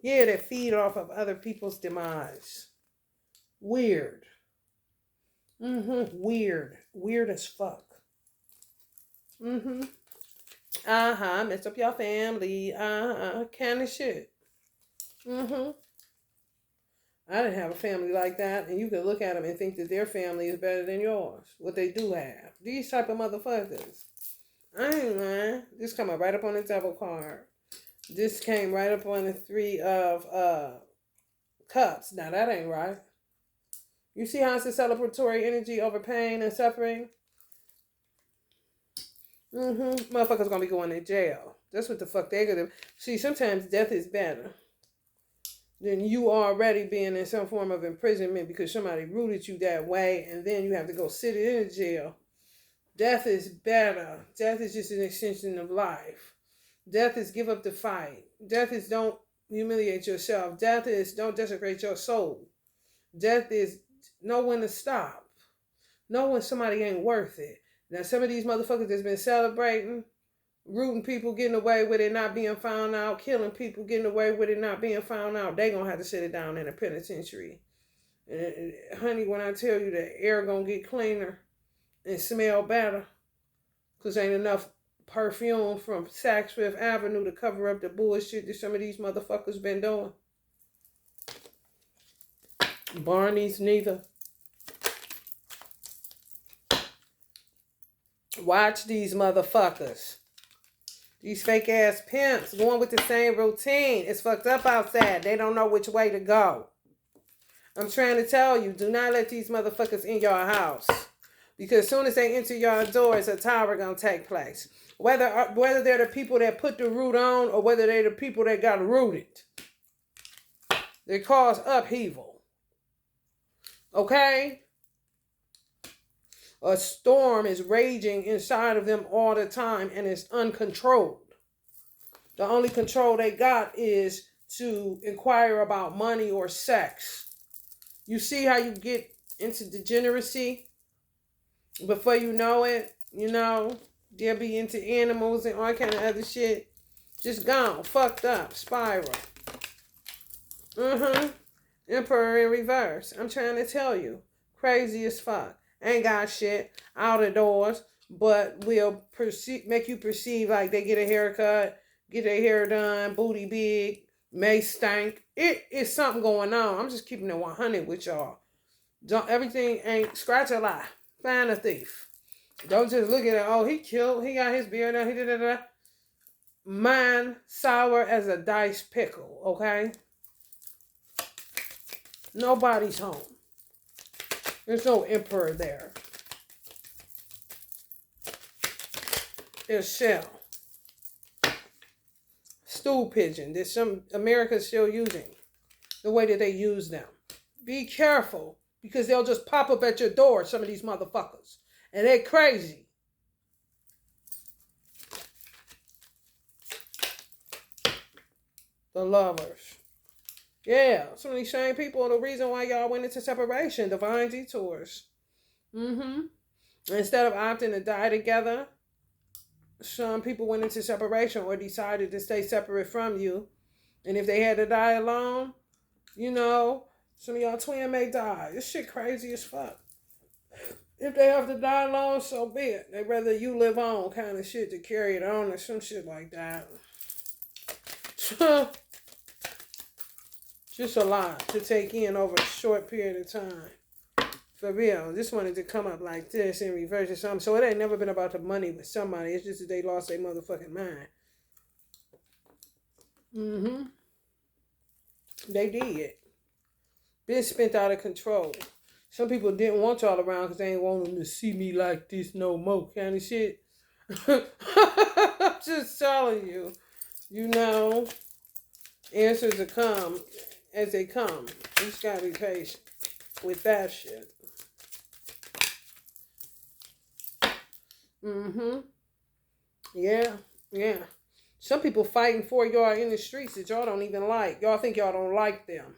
Yeah, that feed off of other people's demise. Weird. Weird. Weird as fuck. Mess up your family. Kind of shit. I didn't have a family like that, and you could look at them and think that their family is better than yours. What they do have. These type of motherfuckers. I ain't lying. This coming right up on the devil card. This came right up on the 3 of cups. Now that ain't right. You see how it's a celebratory energy over pain and suffering? Motherfuckers gonna be going to jail. That's what the fuck they gonna do. See, sometimes death is better than you already being in some form of imprisonment because somebody rooted you that way and then you have to go sit in jail. Death is better. Death is just an extension of life. Death is give up the fight. Death is don't humiliate yourself. Death is don't desecrate your soul. Death is know when to stop. Know when somebody ain't worth it. Now some of these motherfuckers that's been celebrating, rooting people, getting away with it, not being found out, killing people, getting away with it, not being found out, they gonna have to sit it down in a penitentiary. And, honey, when I tell you the air gonna get cleaner and smell better, because ain't enough perfume from Saks Fifth Avenue to cover up the bullshit that some of these motherfuckers been doing. Barney's neither. Watch these motherfuckers. These fake ass pimps going with the same routine. It's fucked up outside. They don't know which way to go. I'm trying to tell you, do not let these motherfuckers in your house. Because as soon as they enter your doors, a tower gonna take place. Whether they're the people that put the root on or whether they're the people that got rooted. They cause upheaval. Okay? A storm is raging inside of them all the time and it's uncontrolled. The only control they got is to inquire about money or sex. You see how you get into degeneracy? Before you know it, they'll be into animals and all kind of other shit. Just gone, fucked up, spiral. Emperor in reverse. I'm trying to tell you. Crazy as fuck. Ain't got shit. Out of doors. But will make you perceive like they get a haircut, get their hair done, booty big, may stank. It is something going on. I'm just keeping it 100 with y'all. Everything ain't scratch a lie. Find a thief. Don't just look at it. Oh, he killed. He got his beard done. He did that. Mine sour as a diced pickle. Okay. Nobody's home. There's no emperor there. There's shell. Stool pigeon. There's some America's still using the way that they use them. Be careful because they'll just pop up at your door, some of these motherfuckers. And they're crazy. The lovers. Yeah, some of these same people are the reason why y'all went into separation. Divine detours. Instead of opting to die together, some people went into separation or decided to stay separate from you. And if they had to die alone, some of y'all twin may die. This shit crazy as fuck. If they have to die alone, so be it. They'd rather you live on kind of shit to carry it on or some shit like that. Just a lot to take in over a short period of time. For real. Just wanted to come up like this in reverse or something. So it ain't never been about the money with somebody. It's just that they lost their motherfucking mind. They did. Been spent out of control. Some people didn't want y'all around because they ain't want them to see me like this no more kind of shit. I'm just telling you. Answers will come as they come. You just gotta be patient with that shit. Yeah. Some people fighting for y'all in the streets that y'all don't even like. Y'all think y'all don't like them.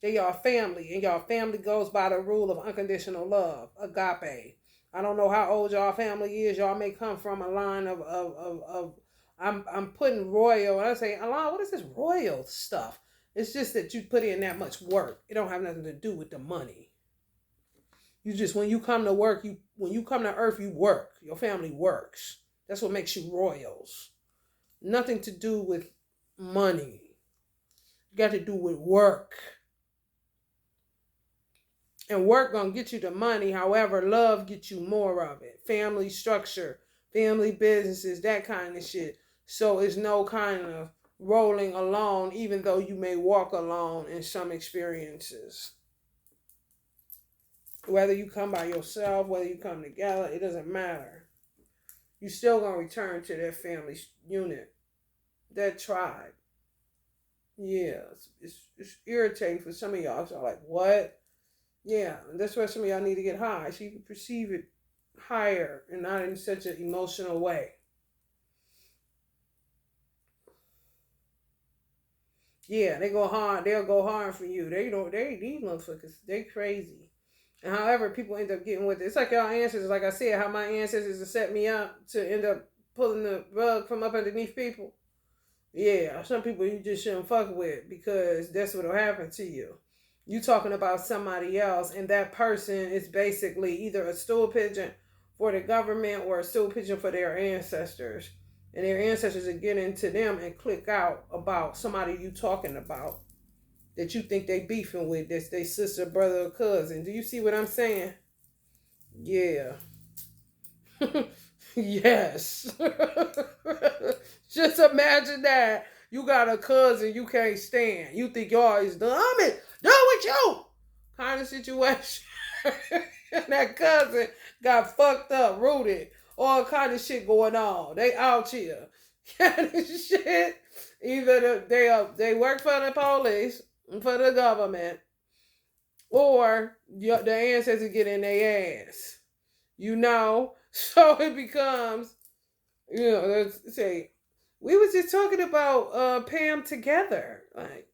They y'all family, and y'all family goes by the rule of unconditional love, agape. I don't know how old y'all family is. Y'all may come from a line of I'm putting royal, and I say, Allah, what is this royal stuff? It's just that you put in that much work. It don't have nothing to do with the money. You just, when you come to work, when you come to earth, you work. Your family works. That's what makes you royals. Nothing to do with money. You got to do with work. And work gonna get you the money. However, love gets you more of it. Family structure, family businesses, that kind of shit. So it's no kind of rolling alone, even though you may walk alone in some experiences. Whether you come by yourself, whether you come together, it doesn't matter. You still gonna return to that family unit, that tribe. Yeah, it's irritating for some of y'all. So like, what? Yeah, and that's why some of y'all need to get high so you can perceive it higher and not in such an emotional way. Yeah, they go hard. They'll go hard for you. These motherfuckers, they crazy. And however people end up getting with it. It's like y'all ancestors, like I said, how my ancestors have set me up to end up pulling the rug from up underneath people. Yeah, some people you just shouldn't fuck with because that's what'll happen to you. You talking about somebody else, and that person is basically either a stool pigeon for the government or a stool pigeon for their ancestors. And their ancestors are getting to them and click out about somebody you talking about that you think they beefing with, that's their sister, brother, or cousin. Do you see what I'm saying? Yeah. Yes. Just imagine that. You got a cousin you can't stand. You think y'all is done. I'm done with you. Kind of situation. And that cousin got fucked up, rooted. All kind of shit going on. They out here. Kind of shit. Either they work for the police, for the government, or the ancestors get in their ass. You know? So it becomes, let's say, we was just talking about Pam together. Like,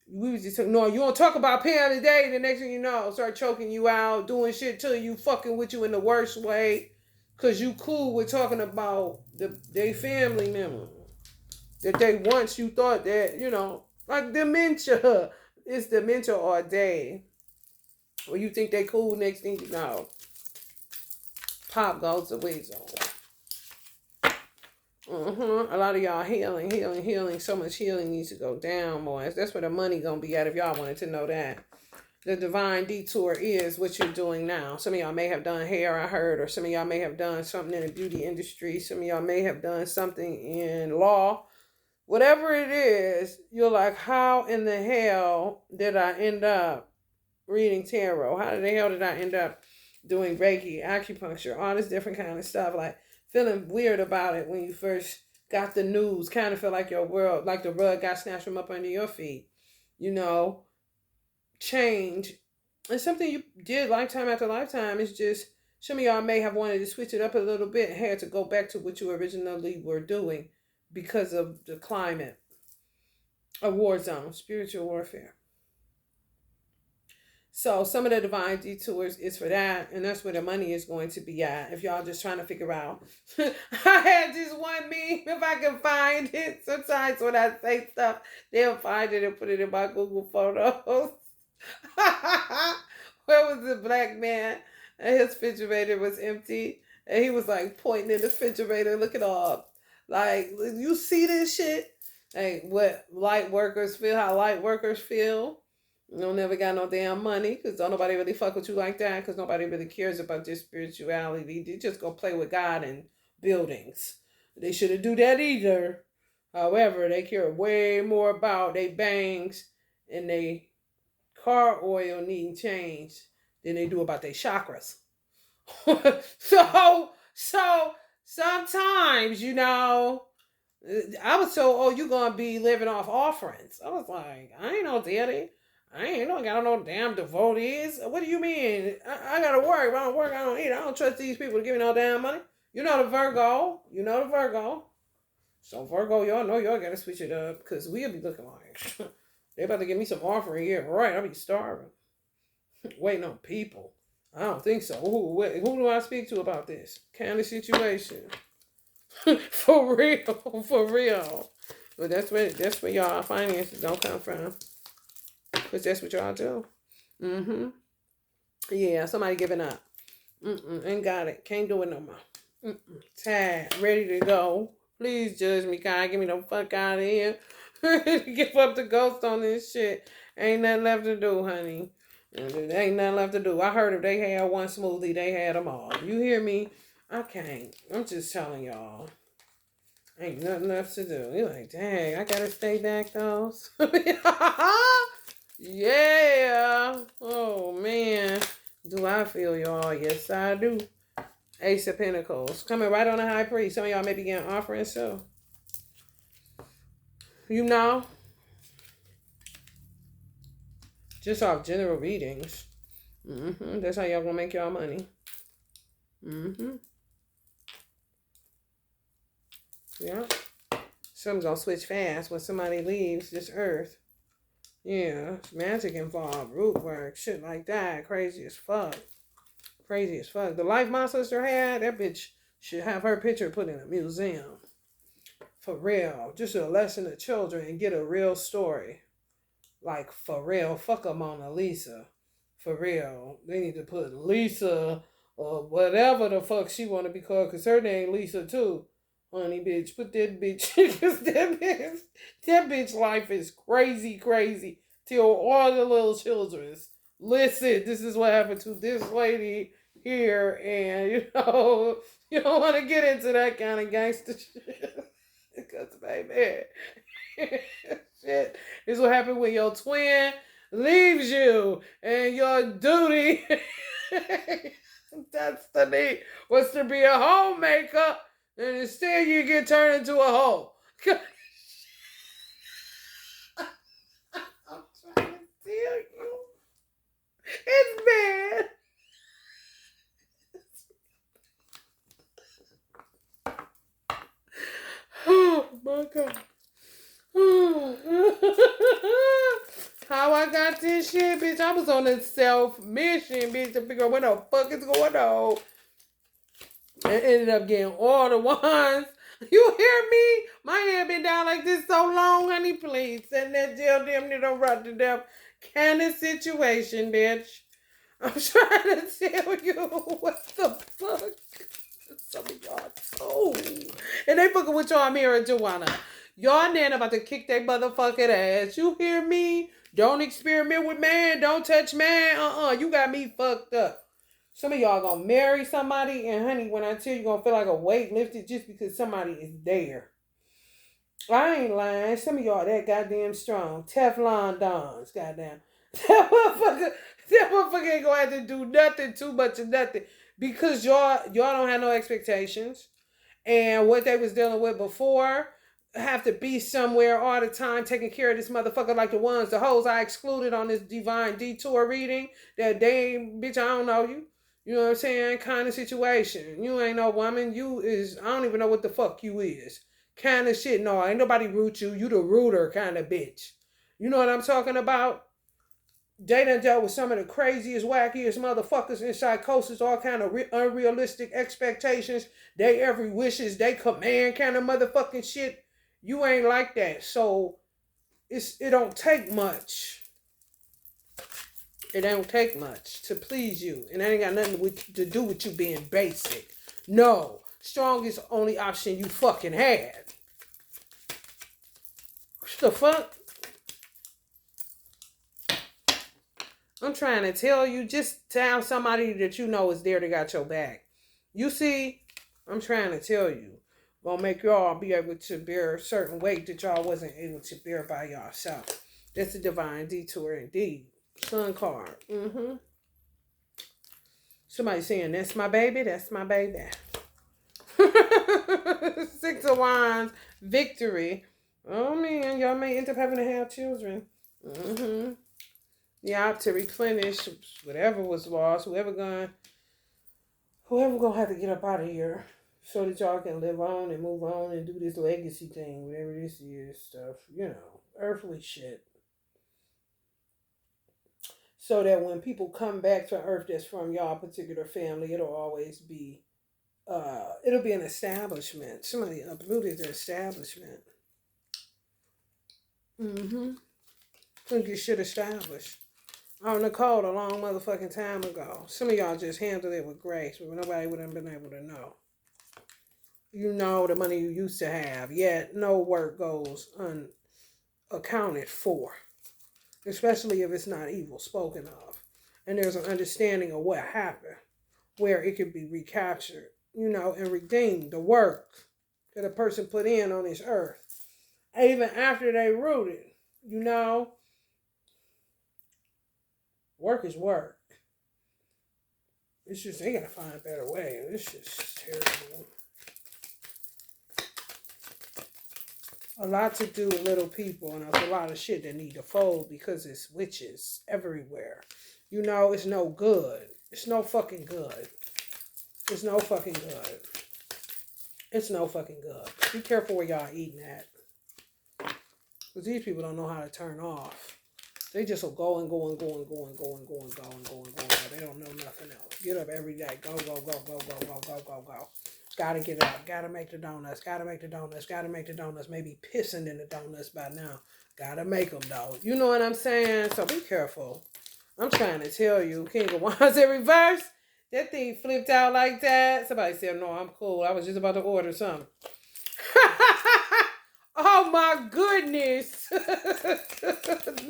we was just talking, no, you don't talk about Pam today, the next thing you know, start choking you out, doing shit to you, fucking with you in the worst way. Cause you cool with talking about they family member. That they once you thought that, like dementia. It's dementia all day. Or you think they cool, next thing you know, pop goes the weasel. A lot of y'all healing. So much healing needs to go down, boys. That's where the money gonna be at if y'all wanted to know that. The divine detour is what you're doing now. Some of y'all may have done hair, I heard, or some of y'all may have done something in the beauty industry. Some of y'all may have done something in law. Whatever it is, you're like, how in the hell did I end up reading tarot? How the hell did I end up doing Reiki, acupuncture, all this different kind of stuff? Like, feeling weird about it when you first got the news. Kind of feel like your world, like the rug got snatched from up under your feet. Change. It's something you did lifetime after lifetime. It's just, some of y'all may have wanted to switch it up a little bit, had to go back to what you originally were doing because of the climate. A war zone, spiritual warfare. So some of the divine detours is for that, and that's where the money is going to be at. If y'all just trying to figure out, I had this one meme. If I can find it, sometimes when I say stuff, they'll find it and put it in my Google Photos. Where was the black man? And his refrigerator was empty, and he was like pointing in the refrigerator, looking up, like, you see this shit? Like what light workers feel, how light workers feel. You don't never got no damn money because don't nobody really fuck with you like that because nobody really cares about your spirituality. They just go play with God and buildings. They shouldn't do that either. However, they care way more about they bangs and they car oil needing change than they do about their chakras. so sometimes, I was told, oh, you gonna be living off offerings. I was like, I ain't no daddy. I ain't got no damn devotees. What do you mean? I gotta work. If I don't work, I don't eat. I don't trust these people to give me no damn money. You know the Virgo. So Virgo, y'all know y'all gotta switch it up because we'll be looking like they about to give me some offering here. Right, I'll be starving. Waiting on people. I don't think so. Who do I speak to about this kind of situation? For real. But that's where y'all finances don't come from. Because that's what y'all do. Yeah, somebody giving up. Ain't got it. Can't do it no more. Tired. Ready to go. Please judge me, God. Get me the fuck out of here. Give up the ghost on this shit. Ain't nothing left to do, honey. Ain't nothing left to do. I heard if they had one smoothie, they had them all. You hear me? I can't. I'm just telling y'all. Ain't nothing left to do. You're like, dang, I gotta stay back, though. Yeah. Oh, man. Do I feel y'all? Yes, I do. Ace of Pentacles. Coming right on the high priest. Some of y'all may be getting offerings, so. Just off general readings. That's how y'all gonna make y'all money. Yeah. Something's gonna switch fast when somebody leaves this earth. Yeah, it's magic involved, root work, shit like that. Crazy as fuck. The life my sister had, that bitch should have her picture put in a museum. For real. Just a lesson to children and get a real story. Like, for real. Fuck a Mona Lisa. For real. They need to put Lisa or whatever the fuck she want to be called, because her name Lisa too. Honey, bitch. Put that bitch. Because that bitch life is crazy. Till all the little children. Listen, this is what happened to this lady. here, and you don't want to get into that kind of gangster shit. Because, baby, shit is what happens when your twin leaves you and your duty destiny was to be a homemaker, and instead you get turned into a hoe. I'm trying to tell you, it's bad. Oh my God. How I got this shit, bitch? I was on a self mission, bitch, to figure out what the fuck is going on. And ended up getting all the ones. You hear me? My hair been down like this so long, honey. Please send that jail damn near to Rotterdam kind of situation, bitch. I'm trying to tell you what the fuck. Some of y'all too. And they fucking with y'all, Amira and Joanna. Y'all nan about to kick their motherfucking ass. You hear me? Don't experiment with man. Don't touch man. You got me fucked up. Some of y'all gonna marry somebody, and honey, when I tell you, gonna feel like a weight lifted just because somebody is there. I ain't lying. Some of y'all that goddamn strong. Teflon dons, goddamn. That motherfucker ain't gonna have to do nothing, too much of nothing. Because y'all don't have no expectations. And what they was dealing with before, have to be somewhere all the time taking care of this motherfucker like the hoes I excluded on this divine detour reading, that they ain't, bitch, I don't know you. You know what I'm saying? Kind of situation. You ain't no woman. You is, I don't even know what the fuck you is. Kind of shit. No, ain't nobody root you. You the rooter kind of bitch. You know what I'm talking about? They done dealt with some of the craziest, wackiest motherfuckers in psychosis, all kind of unrealistic expectations. They every wishes, they command kind of motherfucking shit. You ain't like that. So it don't take much. It don't take much to please you. And that ain't got nothing to do with you being basic. No. Strong is the only option you fucking had. What the fuck? I'm trying to tell you, just tell somebody that you know is there that got your back. You see, I'm trying to tell you. Gonna make y'all be able to bear a certain weight that y'all wasn't able to bear by yourself. That's a divine detour indeed. Sun card. Somebody saying, that's my baby, that's my baby. 6 of Wands, victory. Oh man, y'all may end up having to have children. Yeah, to replenish whatever was lost, whoever gonna have to get up out of here so that y'all can live on and move on and do this legacy thing, whatever this is, stuff, earthly shit. So that when people come back to earth that's from y'all particular family, it'll always be it'll be an establishment. Somebody uprooted the establishment. Think you should establish. On the code a long motherfucking time ago. Some of y'all just handled it with grace, but nobody would have been able to know. You know the money you used to have, yet no work goes unaccounted for. Especially if it's not evil spoken of. And there's an understanding of what happened, where it can be recaptured, and redeemed. The work that a person put in on this earth. Even after they rooted, work is work. It's just, they gotta find a better way. It's just terrible. A lot to do with little people, and there's a lot of shit that need to fold because it's witches everywhere. It's no good. It's no fucking good. It's no fucking good. It's no fucking good. Be careful where y'all eating at. Because these people don't know how to turn off. They just will go and go and go and go and go and go and go and go and go. They don't know nothing else. Get up every day. Go, go, go, go, go, go, go, go, go. Gotta get up. Gotta make the donuts. Gotta make the donuts. Gotta make the donuts. Maybe pissing in the donuts by now. Gotta make them though. You know what I'm saying? So be careful. I'm trying to tell you. King of Wands in reverse. That thing flipped out like that. Somebody said, no, I'm cool. I was just about to order something. Oh my goodness.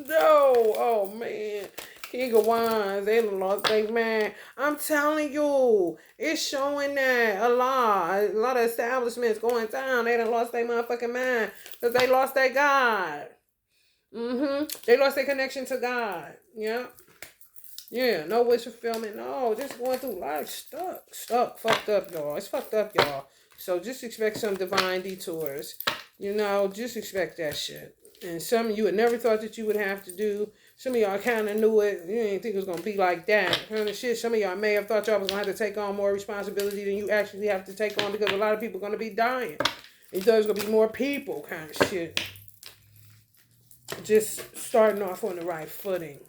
No. Oh man. King of Wands, they done lost their man. I'm telling you, it's showing that a lot of establishments going down. They done lost their motherfucking mind because they lost their God. They lost their connection to God. Yeah. Yeah, no wish fulfillment. No, just going through life stuck, fucked up, y'all. It's fucked up, y'all. So just expect some divine detours. Just expect that shit. And some of you had never thought that you would have to do. Some of y'all kind of knew it. You didn't think it was going to be like that. Kind of shit. Some of y'all may have thought y'all was going to have to take on more responsibility than you actually have to take on because a lot of people are going to be dying. And there's going to be more people kind of shit. Just starting off on the right footing.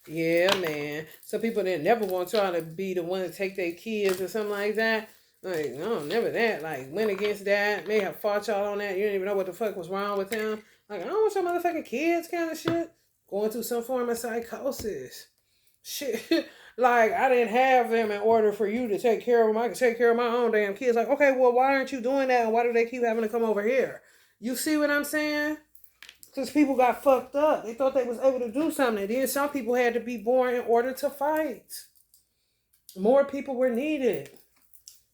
Yeah, man. Some people that never want y'all to be the one to take their kids or something like that. Like, no, never that. Like, went against that. May have fought y'all on that. You didn't even know what the fuck was wrong with them. Like, I don't want your motherfucking kids kind of shit. Going through some form of psychosis. Shit. Like, I didn't have them in order for you to take care of them. I could take care of my own damn kids. Like, okay, well, why aren't you doing that? And why do they keep having to come over here? You see what I'm saying? Because people got fucked up. They thought they was able to do something. Then some people had to be born in order to fight. More people were needed.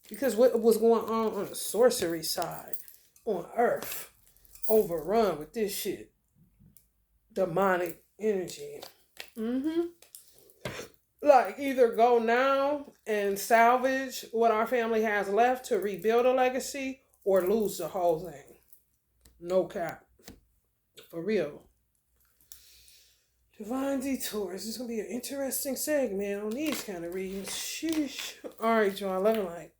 Because what was going on the sorcery side on Earth, overrun with this shit. Demonic energy. Like, either go now and salvage what our family has left to rebuild a legacy, or lose the whole thing. No cap. For real. Divine Detours. This is going to be an interesting segment on these kind of readings. Sheesh. All right, y'all. Love and light.